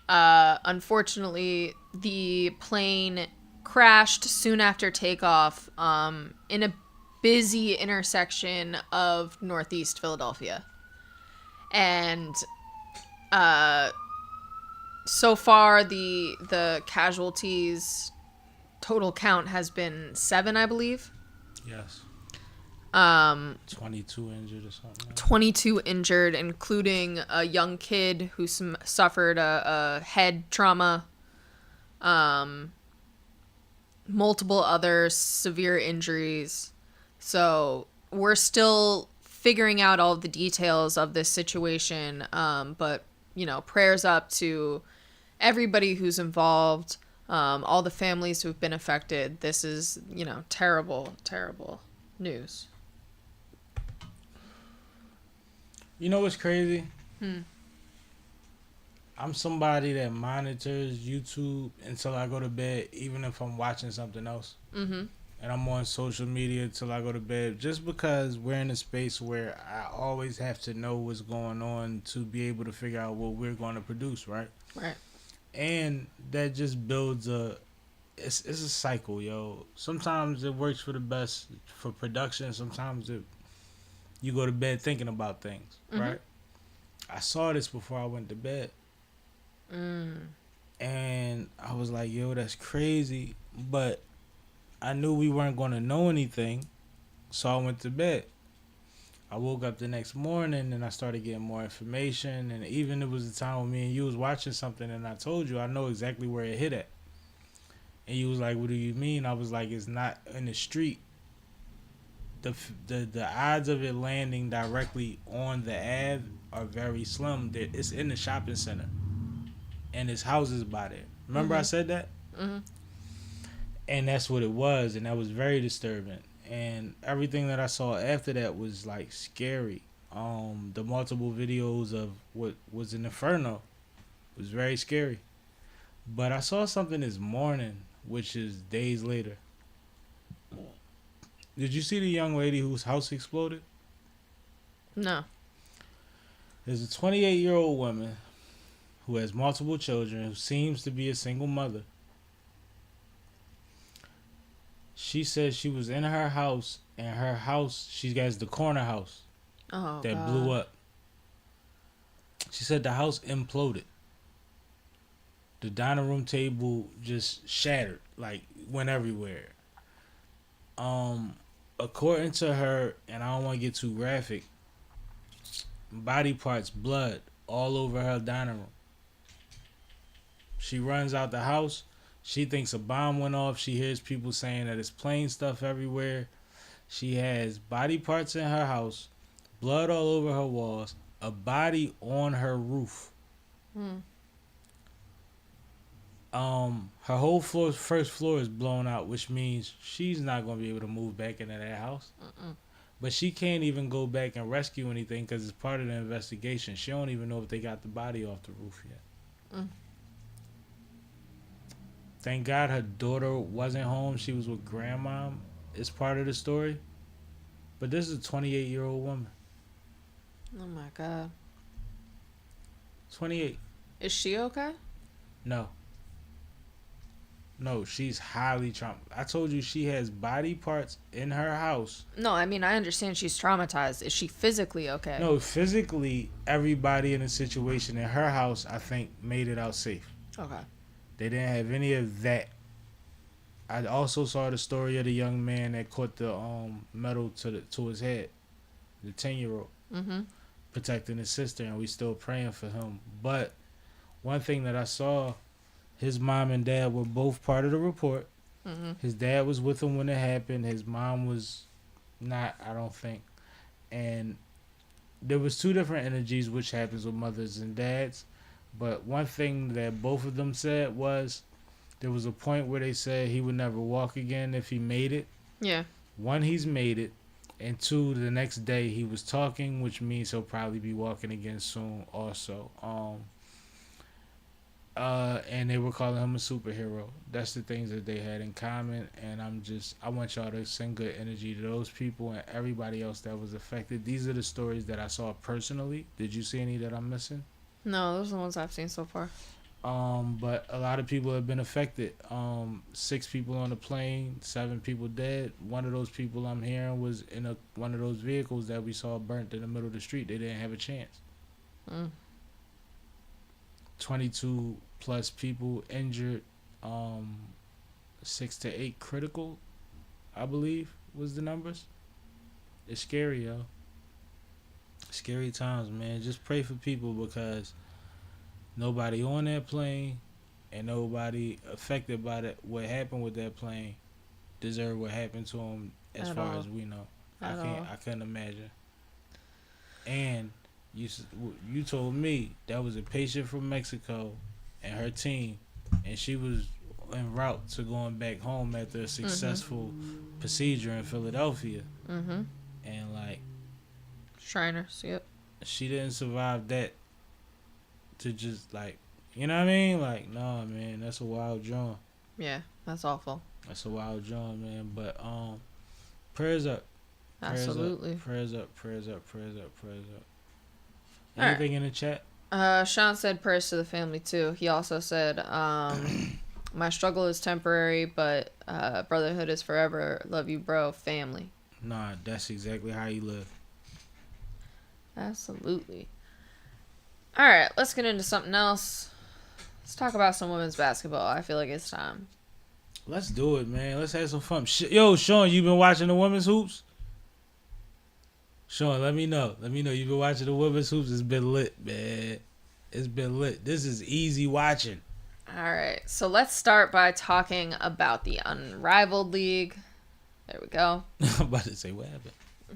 [SPEAKER 2] Unfortunately, the plane crashed soon after takeoff in a busy intersection of Northeast Philadelphia. And so far, the casualties total count has been 7, I believe.
[SPEAKER 1] Yes. 22 injured or something.
[SPEAKER 2] 22 injured, including a young kid who suffered a head trauma. Multiple other severe injuries. So we're still figuring out all the details of this situation. But, prayers up to everybody who's involved, all the families who've been affected. This is, terrible, terrible news.
[SPEAKER 1] You know what's crazy? I'm somebody that monitors YouTube until I go to bed, even if I'm watching something else.
[SPEAKER 2] Mm-hmm.
[SPEAKER 1] And I'm on social media until I go to bed, just because we're in a space where I always have to know what's going on to be able to figure out what we're going to produce, right?
[SPEAKER 2] Right.
[SPEAKER 1] And that just builds it's a cycle, yo. Sometimes it works for the best for production. Sometimes you go to bed thinking about things, right? I saw this before I went to bed. And I was like, yo, that's crazy. But I knew we weren't going to know anything, so I went to bed. I woke up the next morning and I started getting more information. And even it was the time when me and you was watching something and I told you I know exactly where it hit at. And you was like, what do you mean? I was like, it's not in the street. The odds of it landing directly on the Ave are very slim. It's in the shopping center. And there's houses by there. Remember I said that?
[SPEAKER 2] Mm-hmm.
[SPEAKER 1] And that's what it was. And that was very disturbing. And everything that I saw after that was like scary. The multiple videos of what was an inferno was very scary. But I saw something this morning, which is days later. Did you see the young lady whose house exploded?
[SPEAKER 2] No.
[SPEAKER 1] There's a 28-year-old woman who has multiple children, who seems to be a single mother. She said she was in her house, and her house, she has the corner house that
[SPEAKER 2] God.
[SPEAKER 1] blew up. She said the house imploded. The dining room table just shattered, like went everywhere. According to her, and I don't want to get too graphic, body parts, blood all over her dining room. She runs out the house. She thinks a bomb went off. She hears people saying that it's plane stuff everywhere. She has body parts in her house, blood all over her walls, a body on her roof. Her whole first floor is blown out, which means she's not gonna be able to move back into that house. But she can't even go back and rescue anything because it's part of the investigation. She don't even know if they got the body off the roof yet. Thank God her daughter wasn't home. She was with grandma. It's part of the story. But this is a 28-year-old woman.
[SPEAKER 2] Oh my God.
[SPEAKER 1] 28.
[SPEAKER 2] Is she okay?
[SPEAKER 1] No. No, she's highly traumatized. I told you she has body parts in her house.
[SPEAKER 2] No, I mean, I understand she's traumatized. Is she physically okay?
[SPEAKER 1] No, physically, everybody in the situation in her house, I think, made it out safe.
[SPEAKER 2] Okay.
[SPEAKER 1] They didn't have any of that. I also saw the story of the young man that caught the metal to his head, the 10-year-old, protecting his sister, and we still praying for him. But one thing that I saw, his mom and dad were both part of the report. His dad was with him when it happened. His mom was not, I don't think. And there was two different energies, which happens with mothers and dads. But one thing that both of them said was there was a point where they said he would never walk again if he made it.
[SPEAKER 2] Yeah.
[SPEAKER 1] One, he's made it. And two, the next day he was talking, which means he'll probably be walking again soon also. And they were calling him a superhero. That's the things that they had in common. And I want y'all to send good energy to those people and everybody else that was affected. These are the stories that I saw personally. Did you see any that I'm missing?
[SPEAKER 2] No, those are the ones I've seen so far.
[SPEAKER 1] But a lot of people have been affected. 6 people on the plane, 7 people dead. One of those people I'm hearing was in one of those vehicles that we saw burnt in the middle of the street. They didn't have a chance. 22 plus people injured. 6 to 8 critical, I believe, was the numbers. It's scary, yo. Scary times, man. Just pray for people because nobody on that plane and nobody affected by what happened with that plane deserve what happened to them as far as we know. I couldn't imagine. And you told me that was a patient from Mexico and her team, and she was en route to going back home after a successful procedure in Philadelphia. And like
[SPEAKER 2] Shriners, yep.
[SPEAKER 1] She didn't survive that to just like, you know what I mean? Like, nah, man, that's a wild drawing.
[SPEAKER 2] Yeah, that's awful.
[SPEAKER 1] That's a wild drawing, man. But prayers up.
[SPEAKER 2] Absolutely.
[SPEAKER 1] Prayers up. Anything in the chat?
[SPEAKER 2] Sean said prayers to the family too. He also said, my struggle is temporary, but brotherhood is forever. Love you, bro. Family.
[SPEAKER 1] Nah, that's exactly how you live.
[SPEAKER 2] Absolutely. All right, let's get into something else. Let's talk about some women's basketball. I feel like it's time.
[SPEAKER 1] Let's do it, man. Let's have some fun. Yo, Sean, you been watching the women's hoops? Sean, let me know. You've been watching the women's hoops. It's been lit, man. It's been lit. This is easy watching.
[SPEAKER 2] All right, so let's start by talking about the Unrivaled League. There we go.
[SPEAKER 1] I'm about to say, what happened?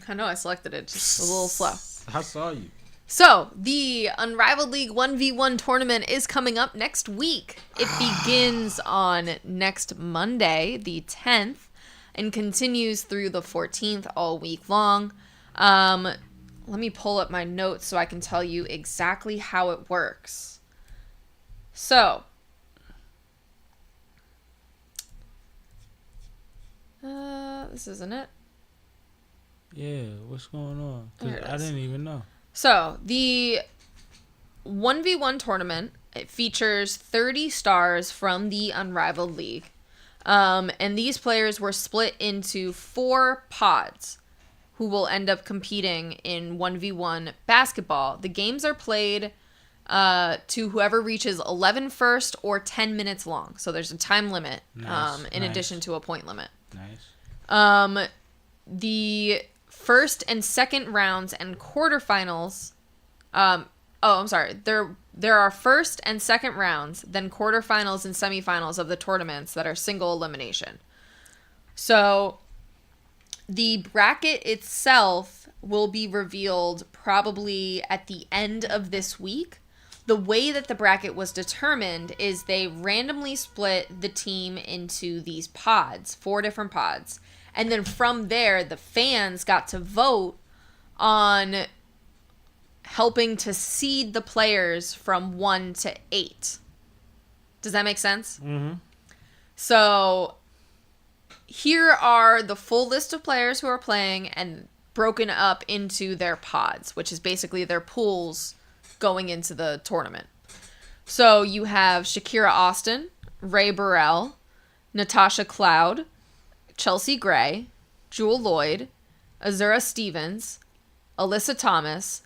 [SPEAKER 2] I know I selected it just a little slow.
[SPEAKER 1] I saw you.
[SPEAKER 2] So, the Unrivaled League 1v1 tournament is coming up next week. It begins on next Monday, the 10th, and continues through the 14th all week long. Let me pull up my notes so I can tell you exactly how it works. So, this isn't it.
[SPEAKER 1] Yeah, what's going on? 'Cause I didn't even know.
[SPEAKER 2] So, the 1v1 tournament, it features 30 stars from the Unrivaled League. And these players were split into 4 pods who will end up competing in 1v1 basketball. The games are played to whoever reaches 11 first or 10 minutes long. So there's a time limit in addition to a point limit.
[SPEAKER 1] Nice.
[SPEAKER 2] The first and second rounds and quarterfinals. I'm sorry. There are first and second rounds, then quarterfinals and semifinals of the tournaments that are single elimination. So the bracket itself will be revealed probably at the end of this week. The way that the bracket was determined is they randomly split the team into these pods, 4 different pods. And then from there, the fans got to vote on helping to seed the players from 1 to 8. Does that make sense?
[SPEAKER 1] Mm-hmm.
[SPEAKER 2] So here are the full list of players who are playing and broken up into their pods, which is basically their pools going into the tournament. So you have Shakira Austin, Ray Burrell, Natasha Cloud, Chelsea Gray, Jewel Lloyd, Azura Stevens, Alyssa Thomas,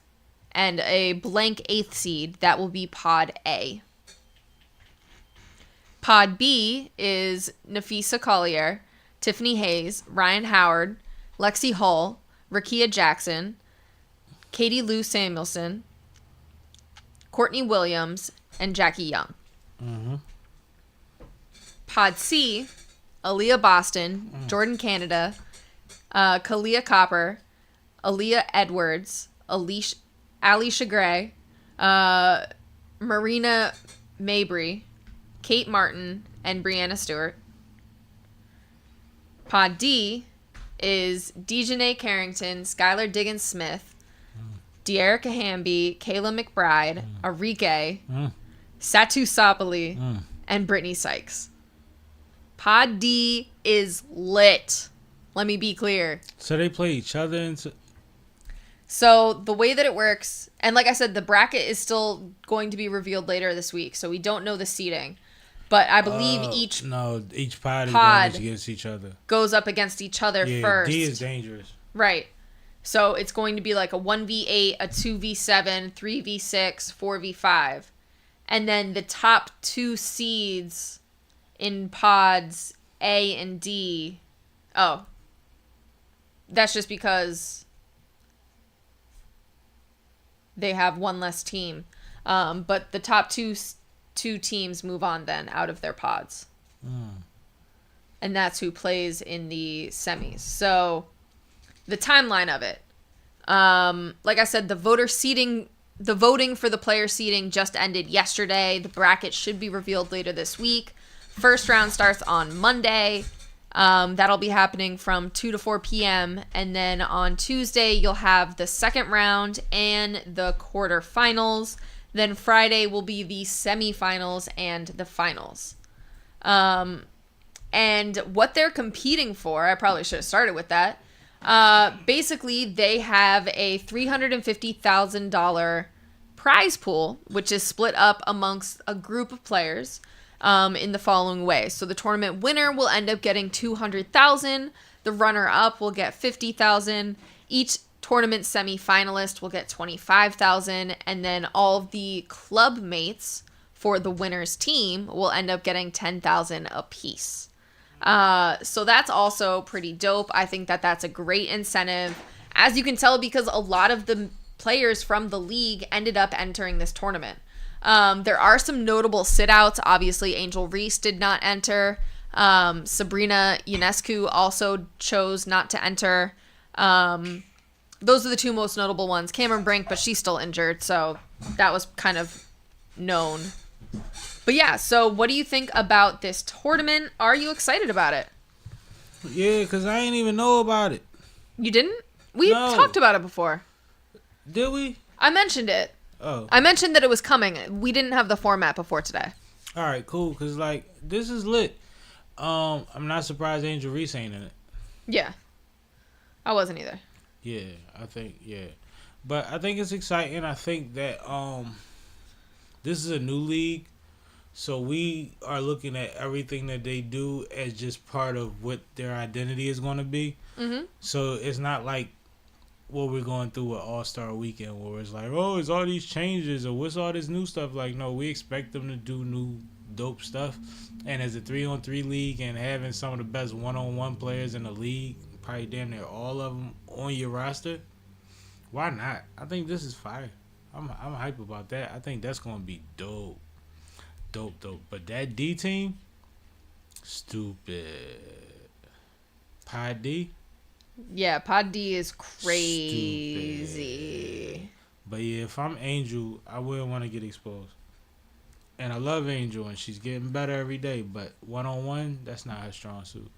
[SPEAKER 2] and a blank 8th seed that will be Pod A. Pod B is Nafisa Collier, Tiffany Hayes, Ryan Howard, Lexi Hull, Rakia Jackson, Katie Lou Samuelson, Courtney Williams, and Jackie Young.
[SPEAKER 1] Mm-hmm.
[SPEAKER 2] Pod C, Aaliyah Boston, Jordan Canada, Kalia Copper, Aaliyah Edwards, Alicia Gray, Marina Mabry, Kate Martin, and Brianna Stewart. Pod D is Dejanay Carrington, Skylar Diggins-Smith, De'Erica Hamby, Kayla McBride, Arike, Satu Sapali, and Brittany Sykes. Pod D is lit. Let me be clear.
[SPEAKER 1] So they play each other into...
[SPEAKER 2] So the way that it works, and like I said, the bracket is still going to be revealed later this week, so we don't know the seeding. But I believe each
[SPEAKER 1] pod is going against each other.
[SPEAKER 2] Goes up against each other first.
[SPEAKER 1] D is dangerous.
[SPEAKER 2] Right. So it's going to be like a 1v8, a 2v7, 3v6, 4v5. And then the top 2 seeds in pods A and D. Oh. That's just because they have one less team. But the top two teams move on then out of their pods. And that's who plays in the semis. So the timeline of it. Like I said, the voting for the player seeding just ended yesterday. The bracket should be revealed later this week. First round starts on Monday. That'll be happening from 2 to 4 p.m. And then on Tuesday, you'll have the second round and the quarterfinals. Then Friday will be the semifinals and the finals. And what they're competing for, I probably should have started with that. Basically, they have a $350,000 prize pool, which is split up amongst a group of players in the following way. So the tournament winner will end up getting $200,000. The runner-up will get $50,000. Each tournament semi-finalist will get $25,000. And then all of the club mates for the winner's team will end up getting $10,000 apiece. So that's also pretty dope. I think that that's a great incentive, as you can tell, because a lot of the players from the league ended up entering this tournament. There are some notable sit-outs. Obviously, Angel Reese did not enter. Sabrina Ionescu also chose not to enter. Those are the two most notable ones. Cameron Brink, but she's still injured, so that was kind of known. But yeah, so what do you think about this tournament? Are you excited about it?
[SPEAKER 1] Yeah, because I ain't even know about it.
[SPEAKER 2] You didn't? We talked about it before.
[SPEAKER 1] Did we?
[SPEAKER 2] I mentioned it.
[SPEAKER 1] Oh.
[SPEAKER 2] I mentioned that it was coming. We didn't have the format before today.
[SPEAKER 1] All right, cool, because, like, this is lit. I'm not surprised Angel Reese ain't in it.
[SPEAKER 2] Yeah. I wasn't either.
[SPEAKER 1] Yeah, I think, yeah. But I think it's exciting. I think that this is a new league. So we are looking at everything that they do as just part of what their identity is going to be. Mm-hmm. So it's not like what we're going through with All-Star Weekend where it's like, oh, it's all these changes or what's all this new stuff. Like, no, we expect them to do new dope stuff. And as a 3-on-3 league and having some of the best one-on-one players in the league, probably damn near all of them on your roster, why not? I think this is fire. I'm hype about that. I think that's going to be dope. Dope. But that D team, stupid. Pod D?
[SPEAKER 2] Yeah, Pod D is crazy.
[SPEAKER 1] Stupid. But yeah, if I'm Angel, I wouldn't want to get exposed. And I love Angel, and she's getting better every day. But 1-on-1, that's not her strong suit.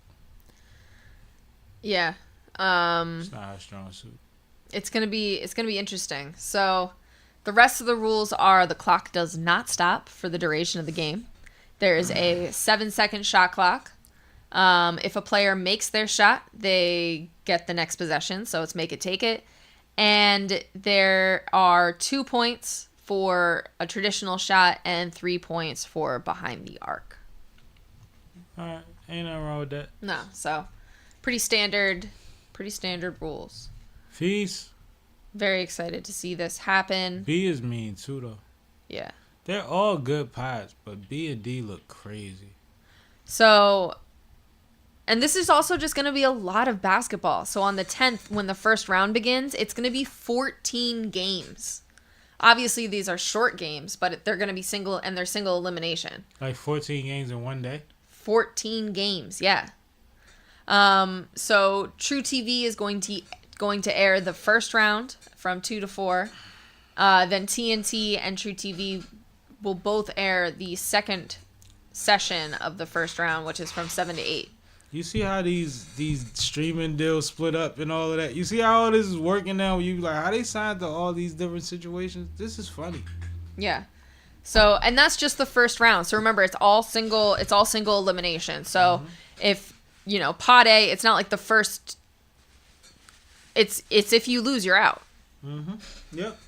[SPEAKER 2] Yeah.
[SPEAKER 1] It's not her strong suit.
[SPEAKER 2] It's gonna be interesting. So, the rest of the rules are: the clock does not stop for the duration of the game. There is a 7-second shot clock. If a player makes their shot, they get the next possession. So it's make it, take it. And there are 2 points for a traditional shot and 3 points for behind the arc.
[SPEAKER 1] All right, ain't nothing wrong with that.
[SPEAKER 2] No, so pretty standard rules.
[SPEAKER 1] Feast.
[SPEAKER 2] Very excited to see this happen.
[SPEAKER 1] B is mean too, though.
[SPEAKER 2] Yeah.
[SPEAKER 1] They're all good pods, but B and D look crazy.
[SPEAKER 2] So, and this is also just going to be a lot of basketball. So on the 10th, when the first round begins, it's going to be 14 games. Obviously, these are short games, but they're going to be single elimination.
[SPEAKER 1] Like 14 games in one day?
[SPEAKER 2] 14 games, yeah. So True TV is going to air the first round from 2 to 4. Then TNT and True TV will both air the second session of the first round, which is from 7 to 8.
[SPEAKER 1] You see how these streaming deals split up and all of that? You see how all this is working now? You like how they signed to all these different situations? This is funny.
[SPEAKER 2] Yeah. So, and that's just the first round. So remember, it's all single elimination. So if, pot A, it's not like the first, it's if you lose, you're out.
[SPEAKER 1] Yep.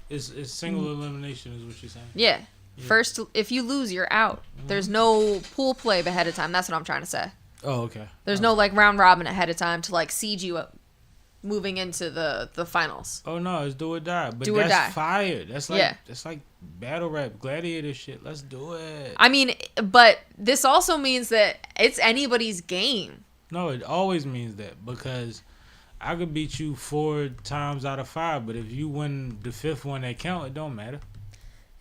[SPEAKER 1] It's single elimination is what you're saying.
[SPEAKER 2] Yeah. First, if you lose, you're out. There's no pool play ahead of time. That's what I'm trying to say.
[SPEAKER 1] Oh, okay.
[SPEAKER 2] There's no round robin ahead of time to seed you up moving into the finals.
[SPEAKER 1] Oh no, it's do or die. But
[SPEAKER 2] do or
[SPEAKER 1] that's
[SPEAKER 2] die.
[SPEAKER 1] fire. That's like battle rap, gladiator shit. Let's do it.
[SPEAKER 2] I mean, but this also means that it's anybody's game.
[SPEAKER 1] No, it always means that because I could beat you 4 times out of 5, but if you win the 5th one that count, it don't matter.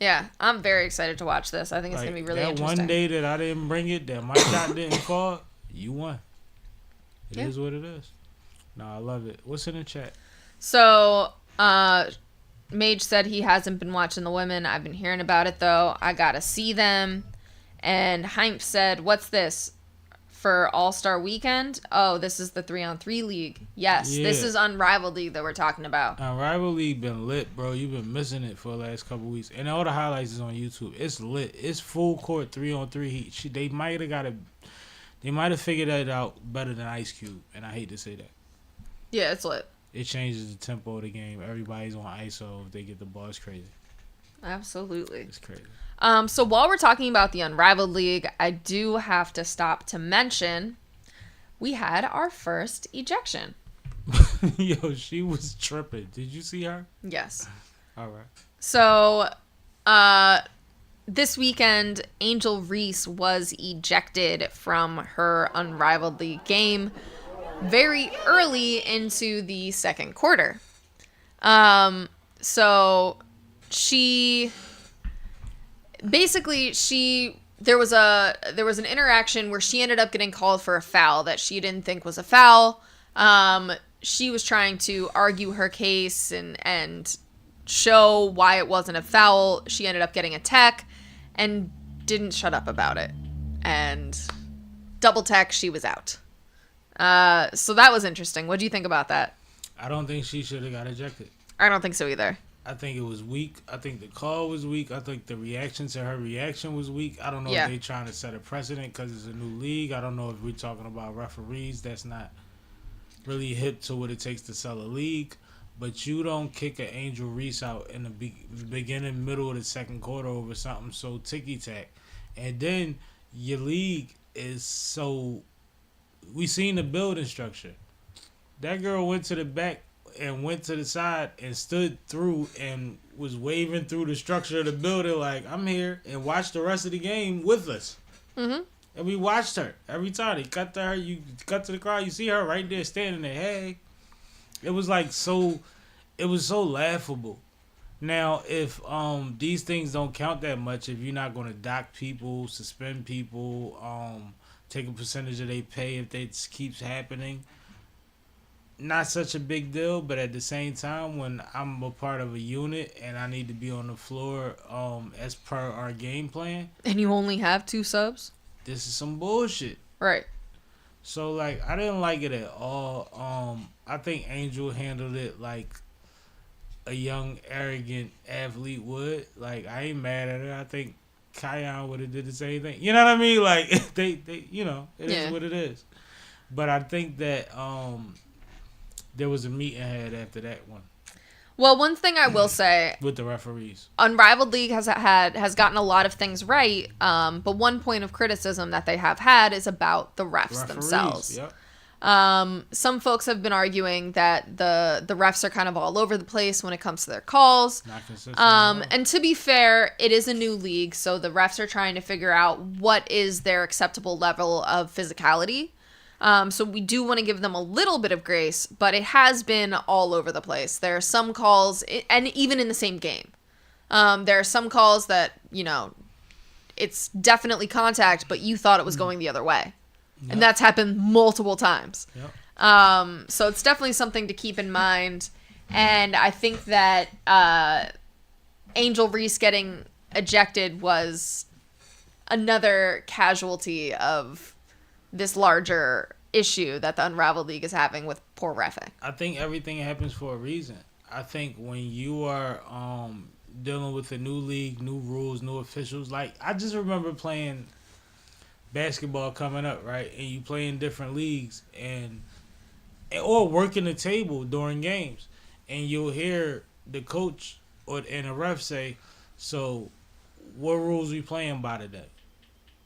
[SPEAKER 2] Yeah, I'm very excited to watch this. I think it's going to be really interesting.
[SPEAKER 1] That one day that I didn't bring it, that my shot didn't fall, you won. It is what it is. No, I love it. What's in the chat?
[SPEAKER 2] So, Mage said he hasn't been watching the women. I've been hearing about it, though. I got to see them. And Hymp said, what's this? For All-Star Weekend? Oh, this is the 3-on-3 league. Yes, this is Unrivaled League that we're talking about.
[SPEAKER 1] Unrivaled League been lit, bro. You've been missing it for the last couple weeks. And all the highlights is on YouTube. It's lit. It's full court 3-on-3 heat. They might have figured that out better than Ice Cube. And I hate to say that.
[SPEAKER 2] Yeah, it's lit.
[SPEAKER 1] It changes the tempo of the game. Everybody's on ISO if they get the ball. It's crazy.
[SPEAKER 2] Absolutely.
[SPEAKER 1] It's crazy.
[SPEAKER 2] So while we're talking about the Unrivaled League, I do have to stop to mention we had our first ejection.
[SPEAKER 1] Yo, she was tripping. Did you see her?
[SPEAKER 2] Yes.
[SPEAKER 1] All right.
[SPEAKER 2] So, this weekend, Angel Reese was ejected from her Unrivaled League game very early into the second quarter. So she basically there was an interaction where she ended up getting called for a foul that she didn't think was a foul. She was trying to argue her case and show why it wasn't a foul. She ended up getting a tech and didn't shut up about it. And double tech, she was out. So that was interesting. What do you think about that?
[SPEAKER 1] I don't think she should have got ejected.
[SPEAKER 2] I don't think so either.
[SPEAKER 1] I think it was weak. I think the call was weak. I think the reaction to her reaction was weak. I don't know if they're trying to set a precedent because it's a new league. I don't know if we're talking about referees. That's not really hip to what it takes to sell a league. But you don't kick an Angel Reese out in the beginning, middle of the second quarter over something so ticky-tack. And then your league is so... We seen the building structure. That girl went to the back and went to the side and stood through and was waving through the structure of the building like, I'm here, and watched the rest of the game with us. Mm-hmm. And we watched her every time. They cut to her, you cut to the crowd, you see her right there standing there, hey. It was so laughable. Now, if these things don't count that much, if you're not going to dock people, suspend people, take a percentage of their pay if that keeps happening, not such a big deal, but at the same time, when I'm a part of a unit and I need to be on the floor as per our game plan,
[SPEAKER 2] And you only have 2 subs?
[SPEAKER 1] this is some bullshit.
[SPEAKER 2] Right.
[SPEAKER 1] So, like, I didn't like it at all. I think Angel handled it like a young, arrogant athlete would. Like, I ain't mad at her. I think Kion would have did the same thing. You know what I mean? Like, they you know, it is what it is. But I think that there was a meeting had after that one.
[SPEAKER 2] Well, one thing I will say
[SPEAKER 1] with the referees,
[SPEAKER 2] Unrivaled League has gotten a lot of things right, but one point of criticism that they have had is about the refs themselves.
[SPEAKER 1] Yep.
[SPEAKER 2] Some folks have been arguing that the refs are kind of all over the place when it comes to their calls.
[SPEAKER 1] Not consistent.
[SPEAKER 2] And to be fair, it is a new league, so the refs are trying to figure out what is their acceptable level of physicality. So we do want to give them a little bit of grace, but it has been all over the place. There are some calls, and even in the same game, there are some calls that, you know, it's definitely contact, but you thought it was going the other way. Yep. And that's happened multiple times. Yep. So it's definitely something to keep in mind. And I think that Angel Reese getting ejected was another casualty of this larger issue that the Unrivaled League is having with poor reffing.
[SPEAKER 1] I think everything happens for a reason. I think when you are dealing with a new league, new rules, new officials, like I just remember playing basketball coming up, right? And you play in different leagues or working the table during games, and you'll hear the coach and the ref say, "So, what rules we playing by today?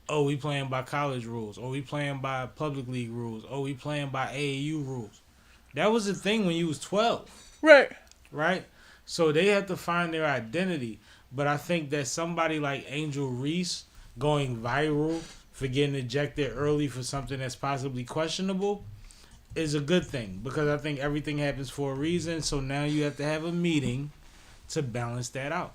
[SPEAKER 1] Oh, we playing by college rules. Or we playing by public league rules. Or we playing by AAU rules." That was the thing when you was 12.
[SPEAKER 2] Right.
[SPEAKER 1] Right? So they have to find their identity. But I think that somebody like Angel Reese going viral for getting ejected early for something that's possibly questionable is a good thing. Because I think everything happens for a reason. So now you have to have a meeting to balance that out.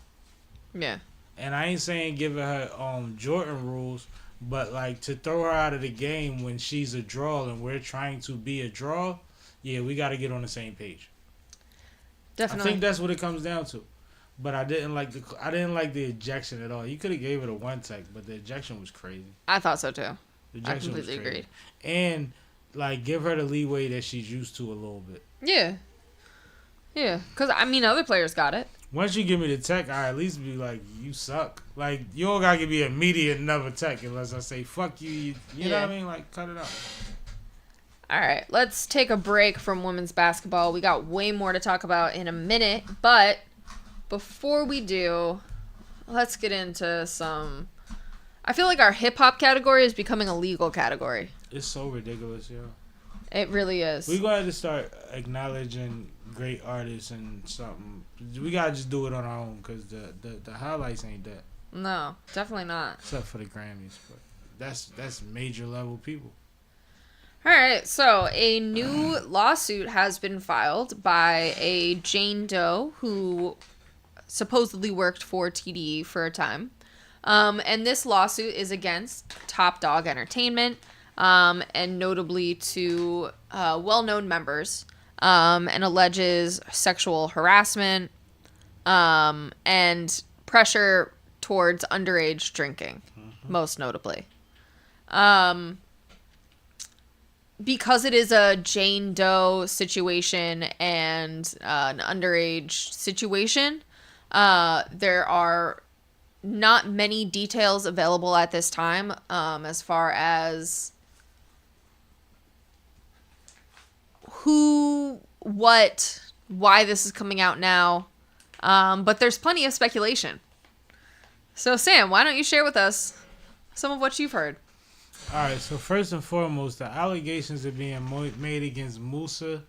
[SPEAKER 2] Yeah.
[SPEAKER 1] And I ain't saying giving her Jordan rules, but like to throw her out of the game when she's a draw and we're trying to be a draw, yeah, we got to get on the same page.
[SPEAKER 2] Definitely.
[SPEAKER 1] I think that's what it comes down to. But I didn't like the ejection at all. You could have gave it a 1-tech, but the ejection was crazy.
[SPEAKER 2] I thought so too.
[SPEAKER 1] The ejection
[SPEAKER 2] I completely agreed.
[SPEAKER 1] And like give her the leeway that she's used to a little bit.
[SPEAKER 2] Yeah. Yeah, because I mean other players got it.
[SPEAKER 1] Once you give me the tech, I at least be like, you suck. Like, you don't got to give me immediate another tech unless I say, fuck you. You know what I mean? Like, cut it out.
[SPEAKER 2] All right, let's take a break from women's basketball. We got way more to talk about in a minute. But before we do, let's get into some... I feel like our hip-hop category is becoming a legal category.
[SPEAKER 1] It's so ridiculous, yo.
[SPEAKER 2] It really is.
[SPEAKER 1] We're going to start acknowledging great artists and something. We got to just do it on our own because the highlights ain't that.
[SPEAKER 2] No, definitely not.
[SPEAKER 1] Except for the Grammys. But that's major level people.
[SPEAKER 2] All right, so a new lawsuit has been filed by a Jane Doe who supposedly worked for TDE for a time. And this lawsuit is against Top Dog Entertainment, and notably to well-known members, and alleges sexual harassment and pressure towards underage drinking, most notably. Because it is a Jane Doe situation and an underage situation, there are not many details available at this time as far as who, what, why this is coming out now. But there's plenty of speculation. So, Sam, why don't you share with us some of what you've heard?
[SPEAKER 1] All right, so first and foremost, the allegations are being made against Musa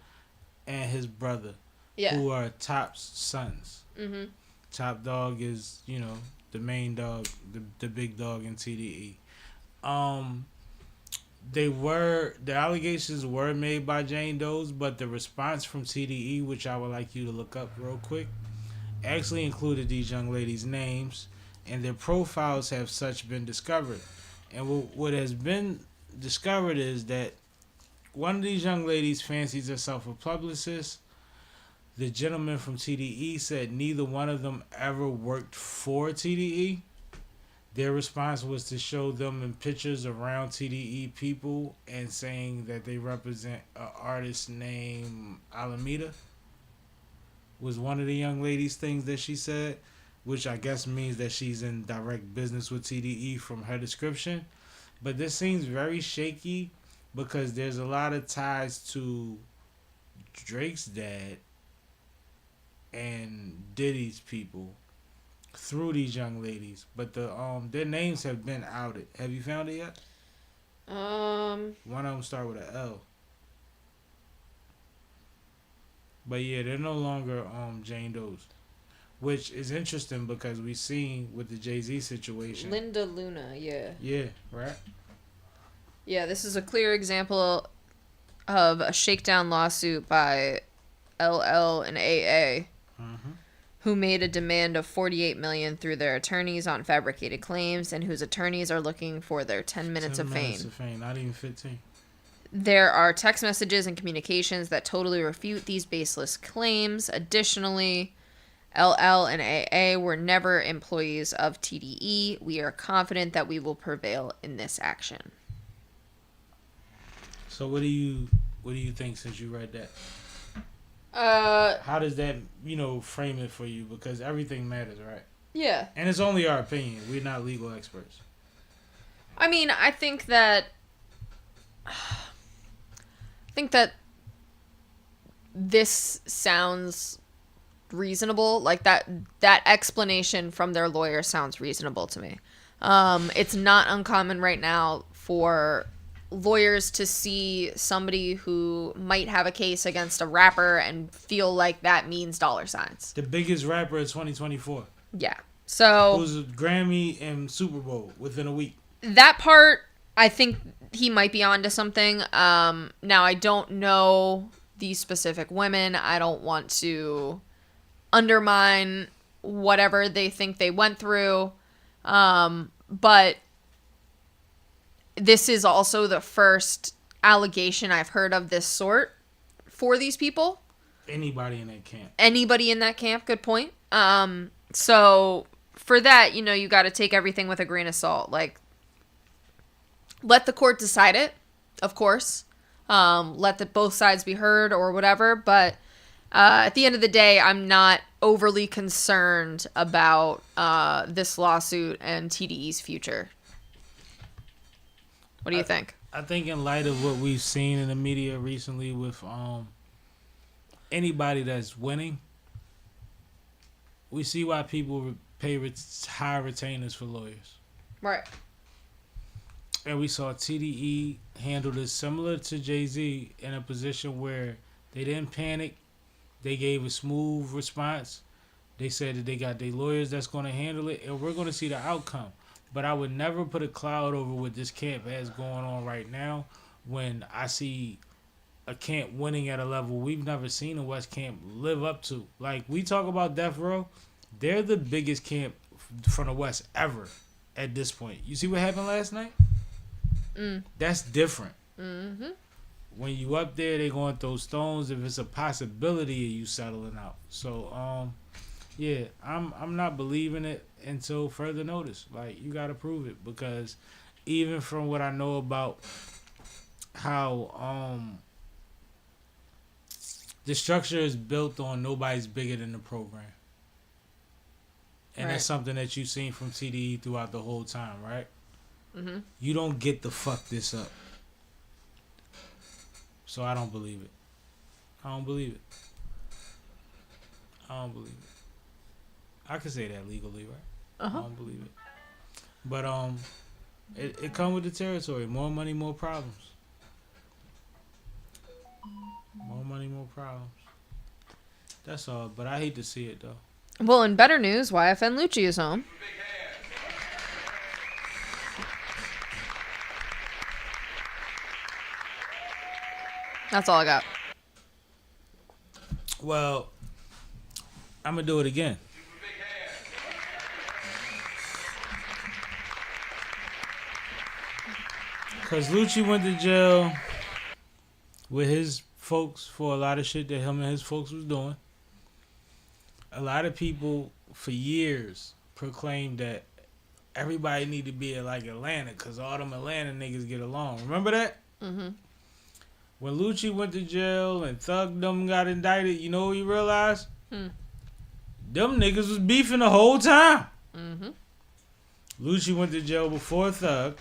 [SPEAKER 1] and his brother, who are Top's sons. Mm-hmm. Top Dog is, the main dog, the big dog in TDE. The allegations were made by Jane Doe's, but the response from TDE, which I would like you to look up real quick, actually included these young ladies' names, and their profiles have such been discovered. And what has been discovered is that one of these young ladies fancies herself a publicist. The gentleman from TDE said neither one of them ever worked for TDE. Their response was to show them in pictures around TDE people and saying that they represent an artist named Alameda. Was one of the young ladies' things that she said, which I guess means that she's in direct business with TDE from her description. But this seems very shaky because there's a lot of ties to Drake's dad and Diddy's people through these young ladies, but their names have been outed. Have you found it yet? One of them start with an L. But yeah, they're no longer Jane Doe's, which is interesting because we seen with the Jay-Z situation.
[SPEAKER 2] Linda Luna, yeah.
[SPEAKER 1] Yeah, right.
[SPEAKER 2] Yeah, this is a clear example of a shakedown lawsuit by LL and AA. Who made a demand of $48 million through their attorneys on fabricated claims, and whose attorneys are looking for their 10 minutes of fame.
[SPEAKER 1] Not even 15.
[SPEAKER 2] There are text messages and communications that totally refute these baseless claims. Additionally, LL and AA were never employees of TDE. We are confident that we will prevail in this action.
[SPEAKER 1] So what do you think since you read that? How does that, frame it for you? Because everything matters, right?
[SPEAKER 2] Yeah.
[SPEAKER 1] And it's only our opinion. We're not legal experts.
[SPEAKER 2] I mean, I think that this sounds reasonable. Like that explanation from their lawyer sounds reasonable to me. It's not uncommon right now for lawyers to see somebody who might have a case against a rapper and feel like that means dollar signs.
[SPEAKER 1] The biggest rapper of 2024.
[SPEAKER 2] Yeah. So
[SPEAKER 1] who's a Grammy and Super Bowl within a week.
[SPEAKER 2] That part, I think he might be onto something. Now, I don't know these specific women. I don't want to undermine whatever they think they went through. But this is also the first allegation I've heard of this sort for these people.
[SPEAKER 1] Anybody in that camp.
[SPEAKER 2] Anybody in that camp, good point. So for that, you got to take everything with a grain of salt. Like, let the court decide it, of course. Let both sides be heard or whatever. But at the end of the day, I'm not overly concerned about this lawsuit and TDE's future. What do you think?
[SPEAKER 1] I think in light of what we've seen in the media recently with anybody that's winning, we see why people pay high retainers for lawyers.
[SPEAKER 2] Right.
[SPEAKER 1] And we saw TDE handle this similar to Jay-Z in a position where they didn't panic. They gave a smooth response. They said that they got their lawyers that's going to handle it, and we're going to see the outcome. But I would never put a cloud over what this camp has going on right now when I see a camp winning at a level we've never seen a West Camp live up to. Like, we talk about Death Row, they're the biggest camp from the West ever at this point. You see what happened last night? That's different. Mm-hmm. When you up there, they going to throw stones if it's a possibility of you settling out. So, yeah, I'm not believing it until further notice. Like, you got to prove it, because even from what I know about how the structure is built on nobody's bigger than the program. And
[SPEAKER 2] right.
[SPEAKER 1] That's something that you've seen from TDE throughout the whole time, right?
[SPEAKER 2] Mm-hmm.
[SPEAKER 1] You don't get to fuck this up. So I don't believe it. I don't believe it. I can say that legally, right?
[SPEAKER 2] Uh-huh.
[SPEAKER 1] I don't believe it. But it come with the territory. More money, more problems. More money, more problems. That's all. But I hate to see it, though.
[SPEAKER 2] Well, in better news, Yfn Lucci is home. That's all I got.
[SPEAKER 1] Well, I'm going to do it again. Because Lucci went to jail with his folks for a lot of shit that him and his folks was doing. A lot of people for years proclaimed that everybody need to be like Atlanta because all them Atlanta niggas get along. Remember that?
[SPEAKER 2] Mm-hmm.
[SPEAKER 1] When Lucci went to jail and Thug them got indicted, you know what he realized? Them niggas was beefing the whole time.
[SPEAKER 2] Mm-hmm.
[SPEAKER 1] Lucci went to jail before Thug.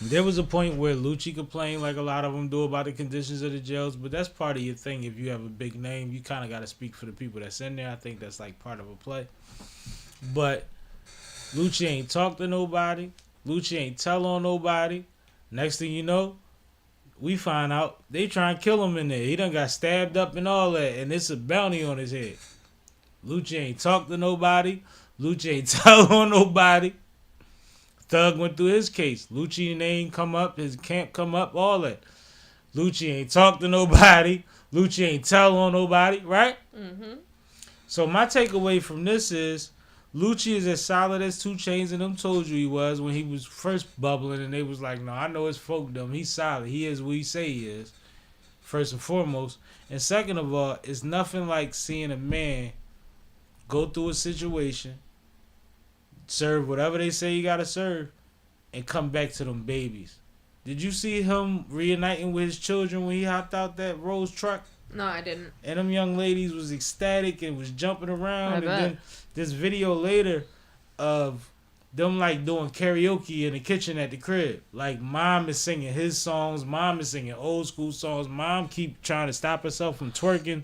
[SPEAKER 1] There was a point where Lucci complained like a lot of them do about the conditions of the jails, but that's part of your thing. If you have a big name, you kind of got to speak for the people that's in there. I think that's like part of a play. But Lucci ain't talk to nobody. Lucci ain't tell on nobody. Next thing you know, we find out they trying to kill him in there. He done got stabbed up and all that, and it's a bounty on his head. Lucci ain't talk to nobody. Lucci ain't tell on nobody. Thug went through his case. Lucci name come up, his camp come up, all that. Lucci ain't talk to nobody. Lucci ain't tell on nobody, right?
[SPEAKER 2] Mm-hmm.
[SPEAKER 1] So my takeaway from this is Lucci is as solid as 2 Chainz and them told you he was when he was first bubbling, and they was like, no, I know it's folkdom. He's solid. He is what he say he is, first and foremost. And second of all, it's nothing like seeing a man go through a situation, serve whatever they say you gotta serve, and come back to them babies. Did you see him reuniting with his children when he hopped out that Rose truck?
[SPEAKER 2] No, I didn't.
[SPEAKER 1] And them young ladies was ecstatic and was jumping around.
[SPEAKER 2] I
[SPEAKER 1] and
[SPEAKER 2] bet.
[SPEAKER 1] then this video later of them like doing karaoke in the kitchen at the crib. Like mom is singing his songs, mom is singing old school songs, mom keep trying to stop herself from twerking.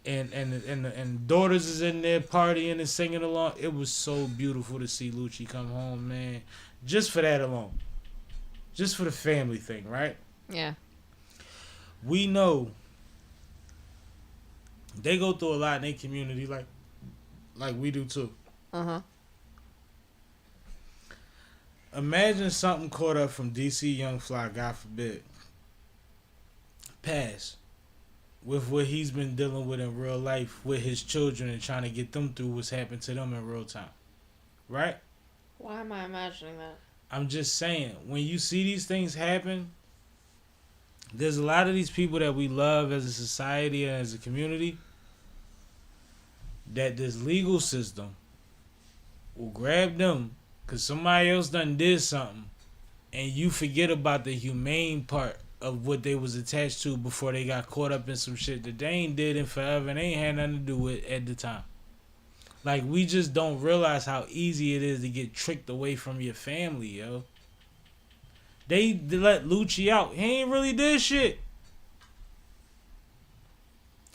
[SPEAKER 1] And daughters is in there partying and singing along. It was so beautiful to see Lucci come home, man. Just for that alone. Just for the family thing, right?
[SPEAKER 2] Yeah.
[SPEAKER 1] We know they go through a lot in their community like we do too.
[SPEAKER 2] Uh-huh.
[SPEAKER 1] Imagine something caught up from DC Young Fly, God forbid, pass, with what he's been dealing with in real life with his children and trying to get them through what's happened to them in real time. Right?
[SPEAKER 2] Why am I imagining that?
[SPEAKER 1] I'm just saying, when you see these things happen, there's a lot of these people that we love as a society and as a community that this legal system will grab them because somebody else done did something and you forget about the humane part of what they was attached to before they got caught up in some shit that they ain't did in forever and they ain't had nothing to do with at the time. Like, we just don't realize how easy it is to get tricked away from your family, yo. They let Lucci out. He ain't really did shit.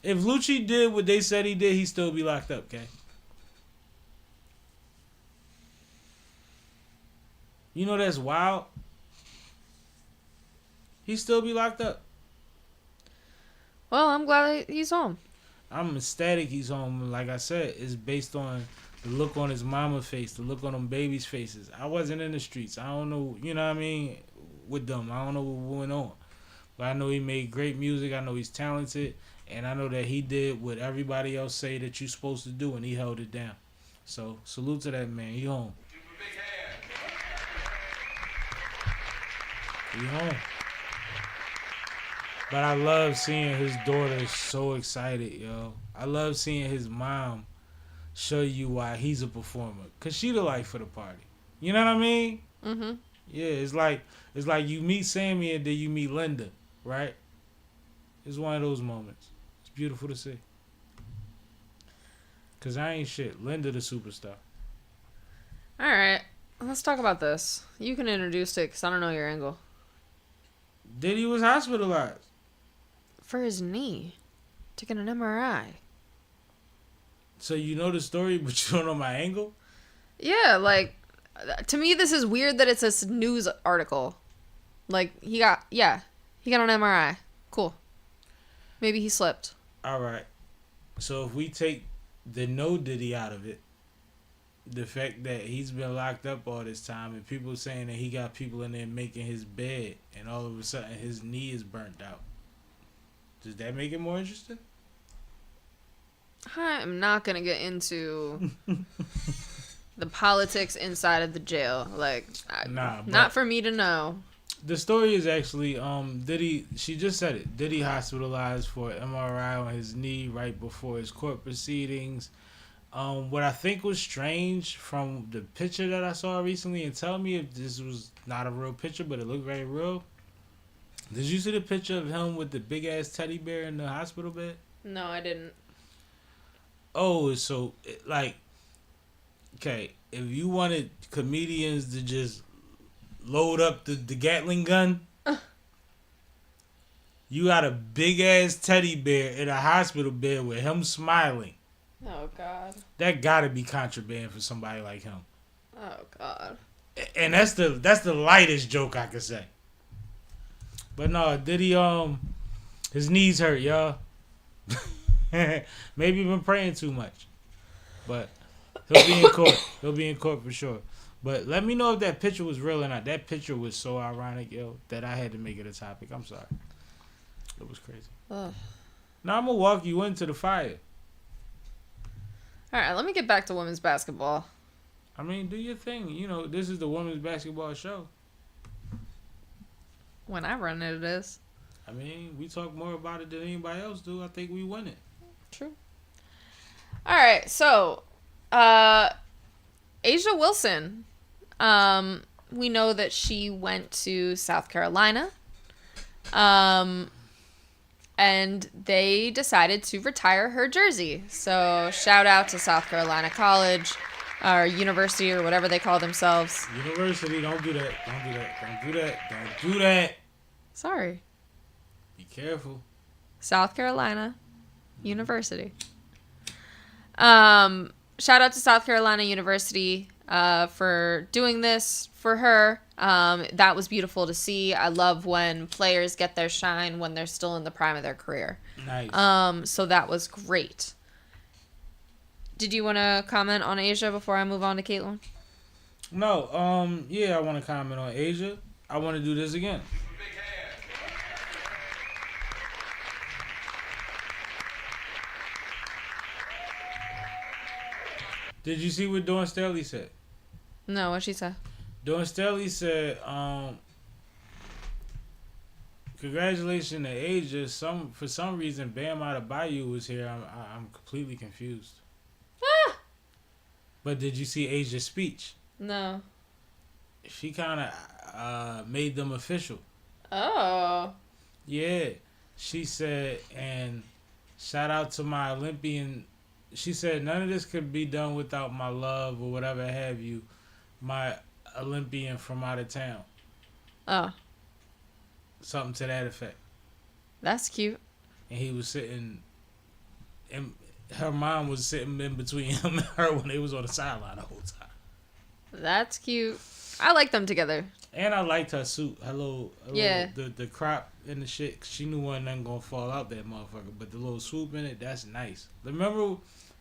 [SPEAKER 1] If Lucci did what they said he did, he'd still be locked up, okay? You know that's wild? He'd still be locked up.
[SPEAKER 2] Well, I'm glad he's home.
[SPEAKER 1] I'm ecstatic he's home. Like I said, it's based on the look on his mama's face, the look on them babies' faces. I wasn't in the streets. I don't know, you know what I mean, with them. I don't know what went on. But I know he made great music. I know he's talented. And I know that he did what everybody else say that you're supposed to do, and he held it down. So, salute to that man. He home. He home. But I love seeing his daughter so excited, yo. I love seeing his mom show you why he's a performer. Because she the life of the party. You know what I mean?
[SPEAKER 2] Mm-hmm.
[SPEAKER 1] Yeah, it's like you meet Sammy and then you meet Linda, right? It's one of those moments. It's beautiful to see. Because I ain't shit. Linda the superstar.
[SPEAKER 2] All right. Let's talk about this. You can introduce it because I don't know your angle.
[SPEAKER 1] Diddy was hospitalized.
[SPEAKER 2] For his knee. Taking an MRI.
[SPEAKER 1] So you know the story, but you don't know my angle?
[SPEAKER 2] Yeah, like, to me, this is weird that it's a news article. Like, he got an MRI. Cool. Maybe he slipped.
[SPEAKER 1] All right. So if we take the no Diddy out of it, the fact that he's been locked up all this time and people saying that he got people in there making his bed and all of a sudden his knee is burnt out. Does that make it more interesting?
[SPEAKER 2] I'm not going to get into the politics inside of the jail. Like,
[SPEAKER 1] Nah,
[SPEAKER 2] not for me to know.
[SPEAKER 1] The story is actually Diddy. She just said it. Diddy hospitalized for MRI on his knee right before his court proceedings. What I think was strange from the picture that I saw recently, and tell me if this was not a real picture, but it looked very real. Did you see the picture of him with the big ass teddy bear in the hospital bed?
[SPEAKER 2] No, I didn't.
[SPEAKER 1] Oh, so like, okay, if you wanted comedians to just load up the Gatling gun, you got a big ass teddy bear in a hospital bed with him smiling.
[SPEAKER 2] Oh God.
[SPEAKER 1] That gotta be contraband for somebody like him.
[SPEAKER 2] Oh God.
[SPEAKER 1] And that's the lightest joke I could say. But no, Diddy his knees hurt, y'all. Maybe been praying too much. But he'll be in court. He'll be in court for sure. But let me know if that picture was real or not. That picture was so ironic, yo, that I had to make it a topic. I'm sorry. It was crazy.
[SPEAKER 2] Ugh.
[SPEAKER 1] Now I'm gonna walk you into the fire.
[SPEAKER 2] All right, let me get back to women's basketball.
[SPEAKER 1] I mean, do your thing. You know, this is the women's basketball show.
[SPEAKER 2] When I run it, it is.
[SPEAKER 1] I mean, we talk more about it than anybody else do. I think we win it.
[SPEAKER 2] True. All right, so A'ja Wilson. We know that she went to South Carolina. And they decided to retire her jersey. So shout out to South Carolina College or university or whatever they call themselves.
[SPEAKER 1] University, don't do that. Don't do that. Don't do that. Don't do that.
[SPEAKER 2] Sorry.
[SPEAKER 1] Be careful.
[SPEAKER 2] South Carolina University. Shout out to South Carolina University for doing this for her. That was beautiful to see. I love when players get their shine when they're still in the prime of their career.
[SPEAKER 1] Nice.
[SPEAKER 2] So that was great. Did you want to comment on A'ja before I move on to Caitlin?
[SPEAKER 1] No, yeah, I want to comment on A'ja. I want to do this again. Did you see what Dawn Staley said?
[SPEAKER 2] No, what'd she say?
[SPEAKER 1] Dawn Staley said, congratulations to A'ja. For some reason, Bam Adebayo was here. I'm completely confused.
[SPEAKER 2] Ah!
[SPEAKER 1] But did you see A'ja's speech?
[SPEAKER 2] No.
[SPEAKER 1] She kind of made them official.
[SPEAKER 2] Oh.
[SPEAKER 1] Yeah. She said, and shout out to my Olympian. She said, none of this could be done without my love or whatever have you, my Olympian from out of town.
[SPEAKER 2] Oh.
[SPEAKER 1] Something to that effect.
[SPEAKER 2] That's cute.
[SPEAKER 1] And he was sitting, and her mom was sitting in between him and her when they was on the sideline the whole time.
[SPEAKER 2] That's cute. I like them together.
[SPEAKER 1] And I liked her suit.
[SPEAKER 2] Yeah.
[SPEAKER 1] The crop and the shit. She knew wasn't gonna fall out that motherfucker. But the little swoop in it, that's nice. Remember,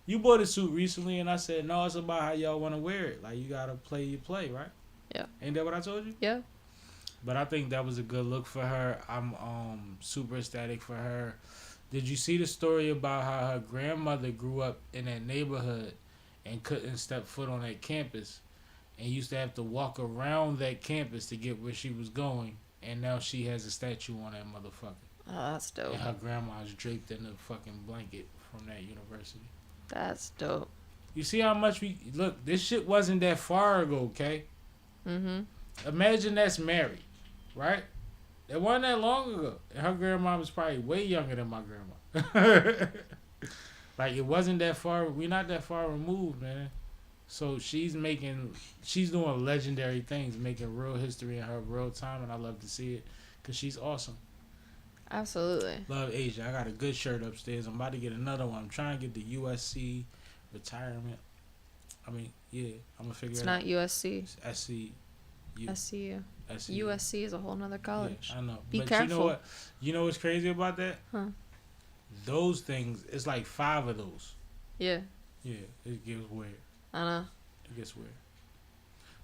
[SPEAKER 1] you bought a suit recently, and I said, no, it's about how y'all want to wear it. Like, you gotta play your play, right?
[SPEAKER 2] Yeah.
[SPEAKER 1] Ain't that what I told you?
[SPEAKER 2] Yeah.
[SPEAKER 1] But I think that was a good look for her. I'm super ecstatic for her. Did you see the story about how her grandmother grew up in that neighborhood and couldn't step foot on that campus and used to have to walk around that campus to get where she was going, and now she has a statue on that motherfucker.
[SPEAKER 2] Oh, that's dope.
[SPEAKER 1] And her grandma's draped in a fucking blanket from that university.
[SPEAKER 2] That's dope.
[SPEAKER 1] You see how much we... Look, this shit wasn't that far ago, okay?
[SPEAKER 2] Mm-hmm.
[SPEAKER 1] Imagine that's Mary, right? It wasn't that long ago. And her grandma was probably way younger than my grandma. Like, it wasn't that far. We're not that far removed, man. So she's doing legendary things, making real history in her real time, and I love to see it because she's awesome.
[SPEAKER 2] Absolutely.
[SPEAKER 1] Love A'ja. I got a good shirt upstairs. I'm about to get another one. I'm trying to get the USC retirement. I mean, yeah, I'm going to figure
[SPEAKER 2] It's
[SPEAKER 1] it
[SPEAKER 2] not
[SPEAKER 1] out.
[SPEAKER 2] USC.
[SPEAKER 1] It's SCU.
[SPEAKER 2] SCU.
[SPEAKER 1] SCU.
[SPEAKER 2] USC is a whole nother college.
[SPEAKER 1] Yeah, I know.
[SPEAKER 2] Be
[SPEAKER 1] But
[SPEAKER 2] careful.
[SPEAKER 1] you know what? You know what's crazy about that?
[SPEAKER 2] Huh.
[SPEAKER 1] Those things, it's like 5 of those.
[SPEAKER 2] Yeah.
[SPEAKER 1] Yeah, it gets weird.
[SPEAKER 2] I know.
[SPEAKER 1] It gets weird.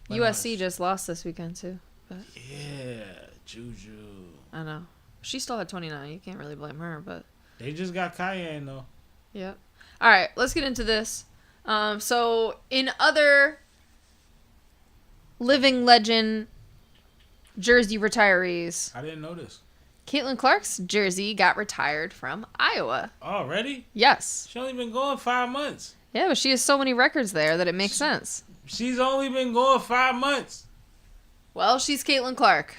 [SPEAKER 1] But
[SPEAKER 2] USC
[SPEAKER 1] no,
[SPEAKER 2] just lost this weekend, too. But
[SPEAKER 1] yeah, Juju.
[SPEAKER 2] I know. She still had 29. You can't really blame her, but...
[SPEAKER 1] They just got Cayenne, though.
[SPEAKER 2] Yep. All right, let's get into this. So, in other living legend jersey retirees.
[SPEAKER 1] I didn't know this.
[SPEAKER 2] Caitlin Clark's jersey got retired from Iowa.
[SPEAKER 1] Already?
[SPEAKER 2] Yes.
[SPEAKER 1] She only been going 5 months.
[SPEAKER 2] Yeah, but she has so many records there that it makes sense.
[SPEAKER 1] She's only been going 5 months.
[SPEAKER 2] Well, she's Caitlin Clark.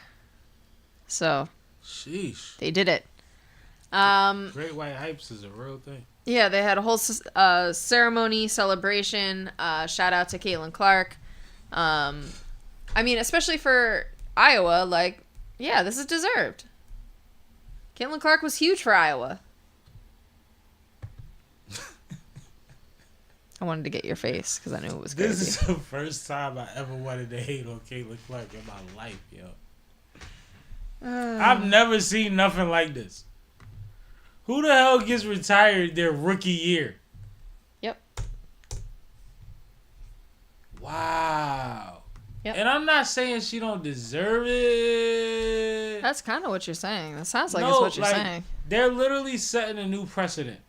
[SPEAKER 2] So,
[SPEAKER 1] Sheesh.
[SPEAKER 2] they did it.
[SPEAKER 1] Great White Hypes is a real thing.
[SPEAKER 2] Yeah, they had a whole ceremony, celebration. Shout out to Caitlin Clark. I mean, especially for Iowa, like, yeah, this is deserved. Caitlin Clark was huge for Iowa. I wanted to get your face because I knew it was crazy.
[SPEAKER 1] This is the first time I ever wanted to hate on Caitlin Clark in my life, yo. I've never seen nothing like this. Who the hell gets retired their rookie year?
[SPEAKER 2] Yep.
[SPEAKER 1] Wow.
[SPEAKER 2] Yep.
[SPEAKER 1] And I'm not saying she don't deserve it.
[SPEAKER 2] That's kind of what you're saying. That sounds like
[SPEAKER 1] No,
[SPEAKER 2] it's what you're
[SPEAKER 1] like,
[SPEAKER 2] saying.
[SPEAKER 1] They're literally setting a new precedent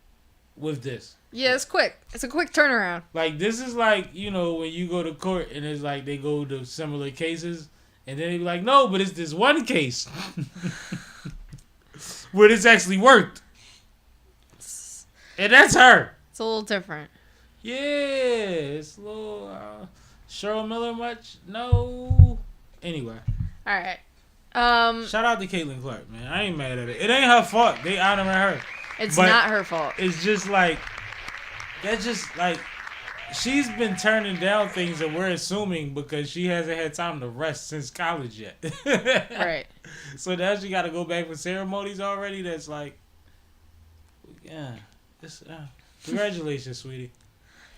[SPEAKER 1] with this.
[SPEAKER 2] Yeah, it's quick. It's a quick turnaround.
[SPEAKER 1] Like, this is like, you know, when you go to court and it's like they go to similar cases and then they be like, no, but it's this one case where this actually worked. And that's her.
[SPEAKER 2] It's a little different.
[SPEAKER 1] Yeah, it's a little... Cheryl Miller much? No. Anyway.
[SPEAKER 2] All right.
[SPEAKER 1] Shout out to Caitlin Clark, man. I ain't mad at it. It ain't her fault. They honoring her.
[SPEAKER 2] It's
[SPEAKER 1] But
[SPEAKER 2] not her fault.
[SPEAKER 1] It's just like... That's just like... She's been turning down things that we're assuming because she hasn't had time to rest since college yet.
[SPEAKER 2] Right.
[SPEAKER 1] So now she got to go back for ceremonies already. That's like... Yeah. Congratulations, sweetie.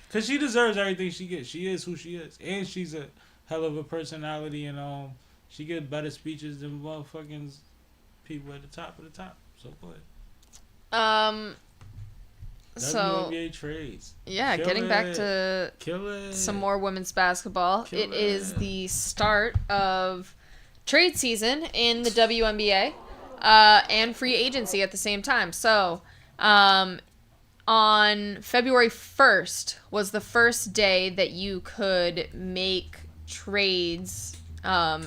[SPEAKER 1] Because she deserves everything she gets. She is who she is. And she's a hell of a personality. And she gets better speeches than motherfucking people at the top of the top. So go ahead.
[SPEAKER 2] So
[SPEAKER 1] WNBA trades.
[SPEAKER 2] yeah,
[SPEAKER 1] Kill
[SPEAKER 2] getting back
[SPEAKER 1] it.
[SPEAKER 2] to
[SPEAKER 1] Kill it.
[SPEAKER 2] some more women's basketball.
[SPEAKER 1] Kill
[SPEAKER 2] It is
[SPEAKER 1] it.
[SPEAKER 2] the start of trade season in the WNBA and free agency at the same time. So on February 1st was the first day that you could make trades sign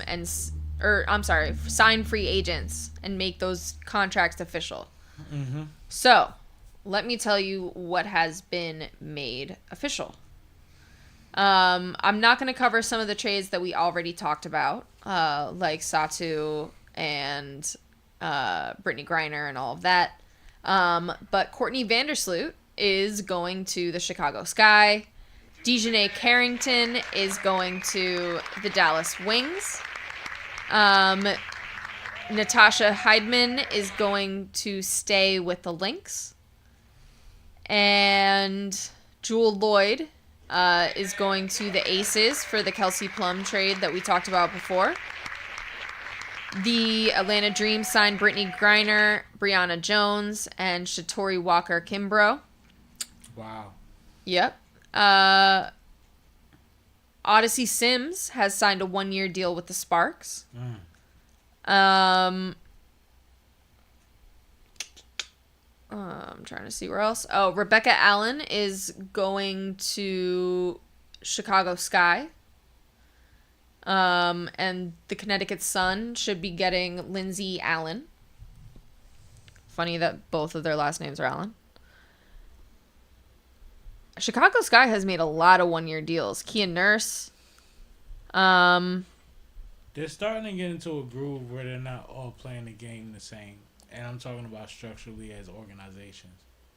[SPEAKER 2] free agents and make those contracts official.
[SPEAKER 1] Mm-hmm.
[SPEAKER 2] So, let me tell you what has been made official. I'm not going to cover some of the trades that we already talked about, like Satu and Brittany Griner and all of that. But Courtney Vandersloot is going to the Chicago Sky. Dejanay Carrington is going to the Dallas Wings. Natasha Heidman is going to stay with the Lynx. And Jewel Lloyd is going to the Aces for the Kelsey Plum trade that we talked about before. The Atlanta Dream signed Brittany Griner, Brianna Jones, and Shatori Walker-Kimbrough.
[SPEAKER 1] Wow.
[SPEAKER 2] Yep. Odyssey Sims has signed a 1-year deal with the Sparks. I'm trying to see where else. Oh, Rebecca Allen is going to Chicago Sky. And the Connecticut Sun should be getting Lindsay Allen. Funny that both of their last names are Allen. Chicago Sky has made a lot of 1-year deals. Kia Nurse.
[SPEAKER 1] They're starting to get into a groove where they're not all playing the game the same. And I'm talking about structurally as organizations.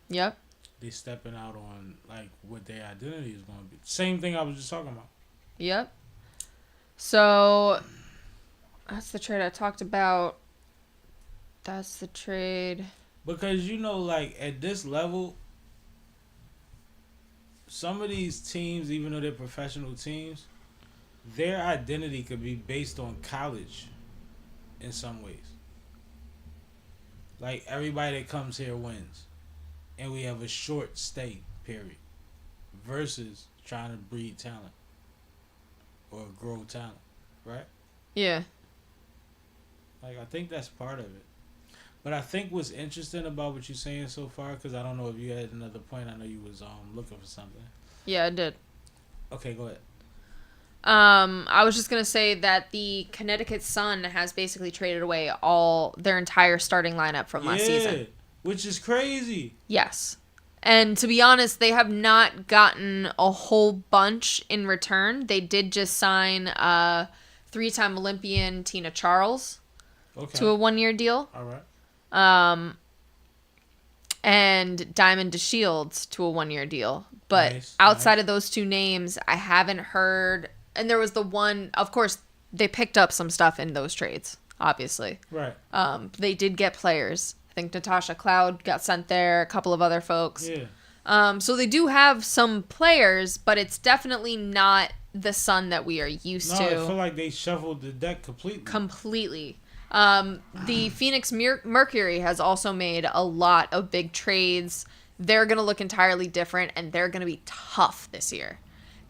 [SPEAKER 2] Yep.
[SPEAKER 1] They're stepping out on like what their identity is going to be. Same thing I was just talking about.
[SPEAKER 2] Yep. So, that's the trade I talked about. That's the trade.
[SPEAKER 1] Because, you know, like, at this level, some of these teams, even though they're professional teams, their identity could be based on college in some ways. Like, everybody that comes here wins. And we have a short stay period. Versus trying to breed talent. Or grow talent. Right?
[SPEAKER 2] Yeah.
[SPEAKER 1] Like, I think that's part of it. But I think what's interesting about what you're saying so far, because I don't know if you had another point. I know you was looking for something.
[SPEAKER 2] Yeah, I did.
[SPEAKER 1] Okay, go ahead.
[SPEAKER 2] I was just going to say that the Connecticut Sun has basically traded away their entire starting lineup from last season.
[SPEAKER 1] Which is crazy.
[SPEAKER 2] Yes. And to be honest, they have not gotten a whole bunch in return. They did just sign 3-time Olympian Tina Charles to a 1-year deal.
[SPEAKER 1] All right.
[SPEAKER 2] And Diamond DeShields to a 1-year deal. But outside of those two names, I haven't heard. And there was the one, of course, they picked up some stuff in those trades, obviously.
[SPEAKER 1] Right.
[SPEAKER 2] They did get players. I think Natasha Cloud got sent there, a couple of other folks.
[SPEAKER 1] Yeah.
[SPEAKER 2] So they do have some players, but it's definitely not the Sun that we are used to.
[SPEAKER 1] I feel like they shuffled the deck completely.
[SPEAKER 2] The Phoenix Mercury has also made a lot of big trades. They're going to look entirely different, and they're going to be tough this year.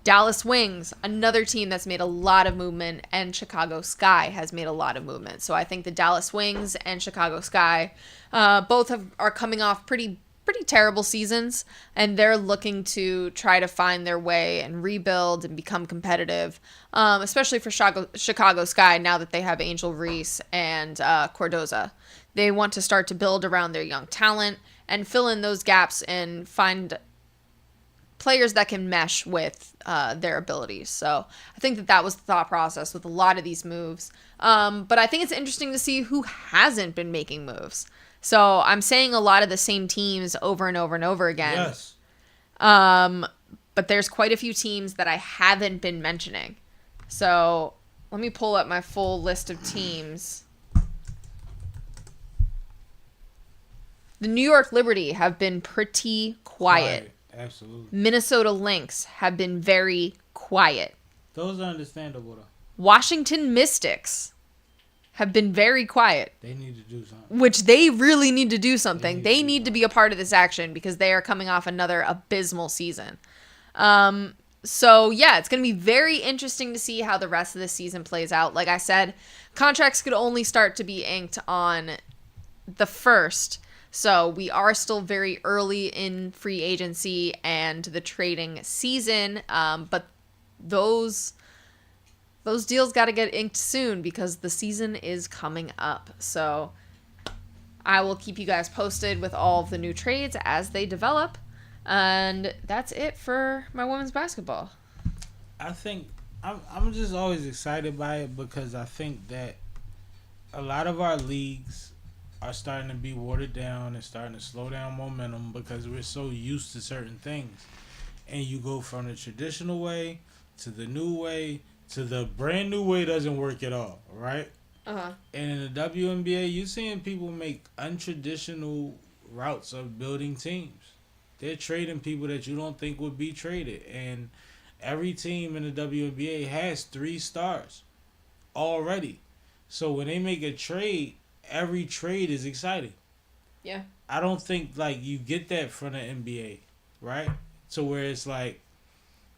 [SPEAKER 2] Dallas Wings, another team that's made a lot of movement, and Chicago Sky has made a lot of movement. So I think the Dallas Wings and Chicago Sky both are coming off pretty terrible seasons, and they're looking to try to find their way and rebuild and become competitive, especially for Chicago Sky now that they have Angel Reese and Cordoza. They want to start to build around their young talent and fill in those gaps and find players that can mesh with their abilities. So I think that was the thought process with a lot of these moves. But I think it's interesting to see who hasn't been making moves. So I'm saying a lot of the same teams over and over and over again.
[SPEAKER 1] Yes.
[SPEAKER 2] But there's quite a few teams that I haven't been mentioning. So let me pull up my full list of teams. The New York Liberty have been pretty quiet.
[SPEAKER 1] Absolutely.
[SPEAKER 2] Minnesota Lynx have been very quiet.
[SPEAKER 1] Those are understandable, though.
[SPEAKER 2] Washington Mystics have been very quiet.
[SPEAKER 1] They need to do something.
[SPEAKER 2] Which they really need to do something. They need to be a part of this action because they are coming off another abysmal season. So, yeah, it's going to be very interesting to see how the rest of the season plays out. Like I said, contracts could only start to be inked on the 1st. So we are still very early in free agency and the trading season, but those deals got to get inked soon because the season is coming up. So I will keep you guys posted with all of the new trades as they develop, and that's it for my women's basketball.
[SPEAKER 1] I think I'm just always excited by it because I think that a lot of our leagues are starting to be watered down and starting to slow down momentum because we're so used to certain things. And you go from the traditional way to the new way to the brand new way doesn't work at all, right?
[SPEAKER 2] Uh-huh.
[SPEAKER 1] And in the WNBA, you're seeing people make untraditional routes of building teams. They're trading people that you don't think would be traded. And every team in the WNBA has 3 stars already. So when they make a trade, every trade is exciting.
[SPEAKER 2] Yeah.
[SPEAKER 1] I don't think like you get that from the NBA, right? So where it's like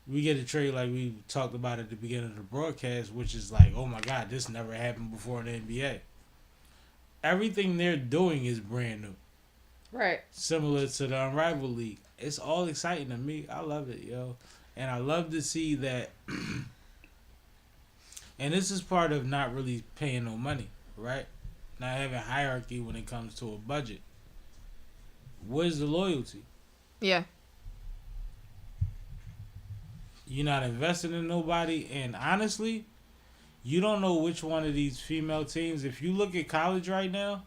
[SPEAKER 1] we get a trade like we talked about at the beginning of the broadcast, which is like, oh my God, this never happened before in the NBA. Everything they're doing is brand new.
[SPEAKER 2] Right.
[SPEAKER 1] Similar to the Unrivaled League. It's all exciting to me. I love it, yo. And I love to see that. And this is part of not really paying no money, right? Not having hierarchy when it comes to a budget. Where's the loyalty?
[SPEAKER 2] Yeah.
[SPEAKER 1] You're not investing in nobody, and honestly, you don't know which one of these female teams. If you look at college right now,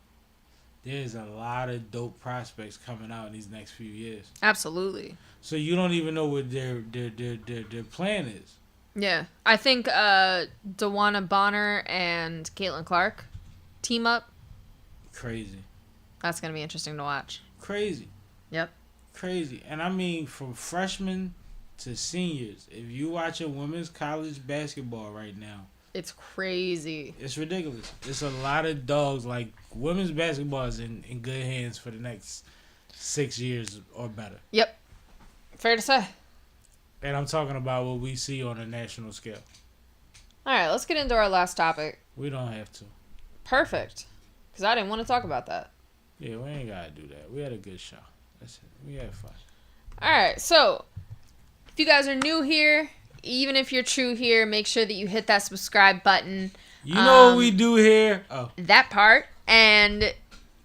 [SPEAKER 1] there's a lot of dope prospects coming out in these next few years.
[SPEAKER 2] Absolutely.
[SPEAKER 1] So you don't even know what their plan is.
[SPEAKER 2] Yeah. I think DeWanna Bonner and Caitlin Clark team up.
[SPEAKER 1] Crazy.
[SPEAKER 2] That's going to be interesting to watch.
[SPEAKER 1] Crazy.
[SPEAKER 2] Yep.
[SPEAKER 1] Crazy. And I mean, from freshmen to seniors, if you watching women's college basketball right now,
[SPEAKER 2] it's crazy.
[SPEAKER 1] It's ridiculous. It's a lot of dogs. Like, women's basketball is in good hands for the next 6 years or better.
[SPEAKER 2] Yep. Fair to say.
[SPEAKER 1] And I'm talking about what we see on a national scale.
[SPEAKER 2] All right, let's get into our last topic.
[SPEAKER 1] We don't have to.
[SPEAKER 2] Perfect. Because I didn't want to talk about that.
[SPEAKER 1] Yeah, we ain't got to do that. We had a good show. That's it. We had fun.
[SPEAKER 2] All right, so if you guys are new here, even if you're true here, make sure that you hit that subscribe button.
[SPEAKER 1] You know what we do here? Oh.
[SPEAKER 2] That part. And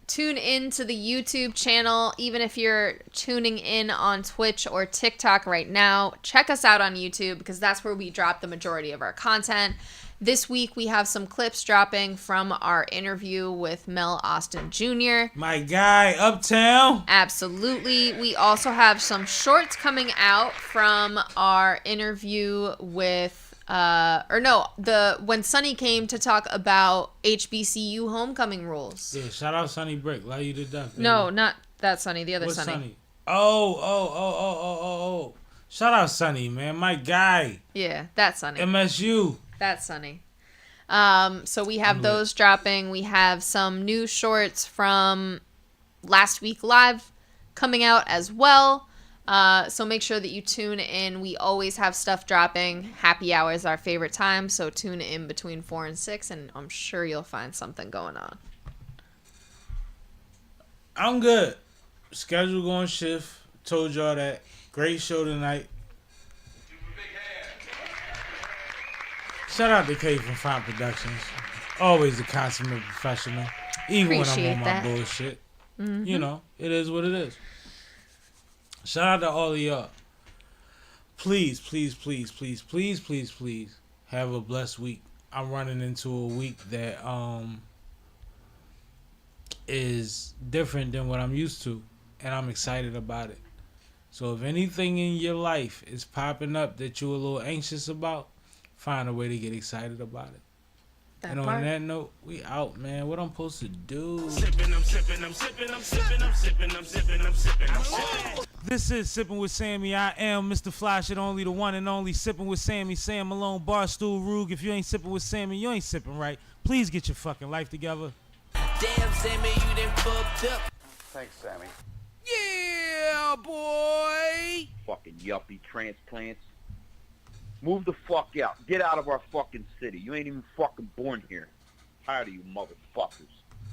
[SPEAKER 2] tune in to the YouTube channel. Even if you're tuning in on Twitch or TikTok right now, check us out on YouTube because that's where we drop the majority of our content. This week, we have some clips dropping from our interview with Mel Austin Jr.
[SPEAKER 1] My guy, Uptown.
[SPEAKER 2] Absolutely. We also have some shorts coming out from our interview with, when Sonny came to talk about HBCU homecoming rules.
[SPEAKER 1] Yeah, shout out Sonny Brick. Love you to death. Baby.
[SPEAKER 2] No, not that Sonny. The other
[SPEAKER 1] What's
[SPEAKER 2] Sonny.
[SPEAKER 1] Oh. Shout out Sonny, man. My guy.
[SPEAKER 2] Yeah, that Sonny.
[SPEAKER 1] MSU.
[SPEAKER 2] That's Sonny. So we have those dropping. We have some new shorts from last week live coming out as well. So make sure that you tune in. We always have stuff dropping. Happy hour is our favorite time. So tune in between 4 and 6 and I'm sure you'll find something going on.
[SPEAKER 1] I'm good. Schedule going shift. Told y'all that. Great show tonight. Shout out to K from Fine Productions. Always a consummate professional. Even
[SPEAKER 2] Appreciate
[SPEAKER 1] when I'm on
[SPEAKER 2] that.
[SPEAKER 1] my bullshit. You know, it is what it is. Shout out to all of y'all. Please have a blessed week. I'm running into a week that is different than what I'm used to. And I'm excited about it. So if anything in your life is popping up that you're a little anxious about, find a way to get excited about it. And on that note, we out, man. What I'm supposed to do? This is Sippin' with Sammy. I am Mr. Fly Shit Only, the one and only Sippin' with Sammy. Sam Malone, Barstool Rug. If you ain't sippin' with Sammy, you ain't sippin' right. Please get your fucking life together.
[SPEAKER 3] Damn, Sammy, you done fucked up.
[SPEAKER 4] Thanks, Sammy.
[SPEAKER 3] Yeah, boy.
[SPEAKER 4] Fucking yuppie transplants. Move the fuck out. Get out of our fucking city. You ain't even fucking born here. Tired of you motherfuckers.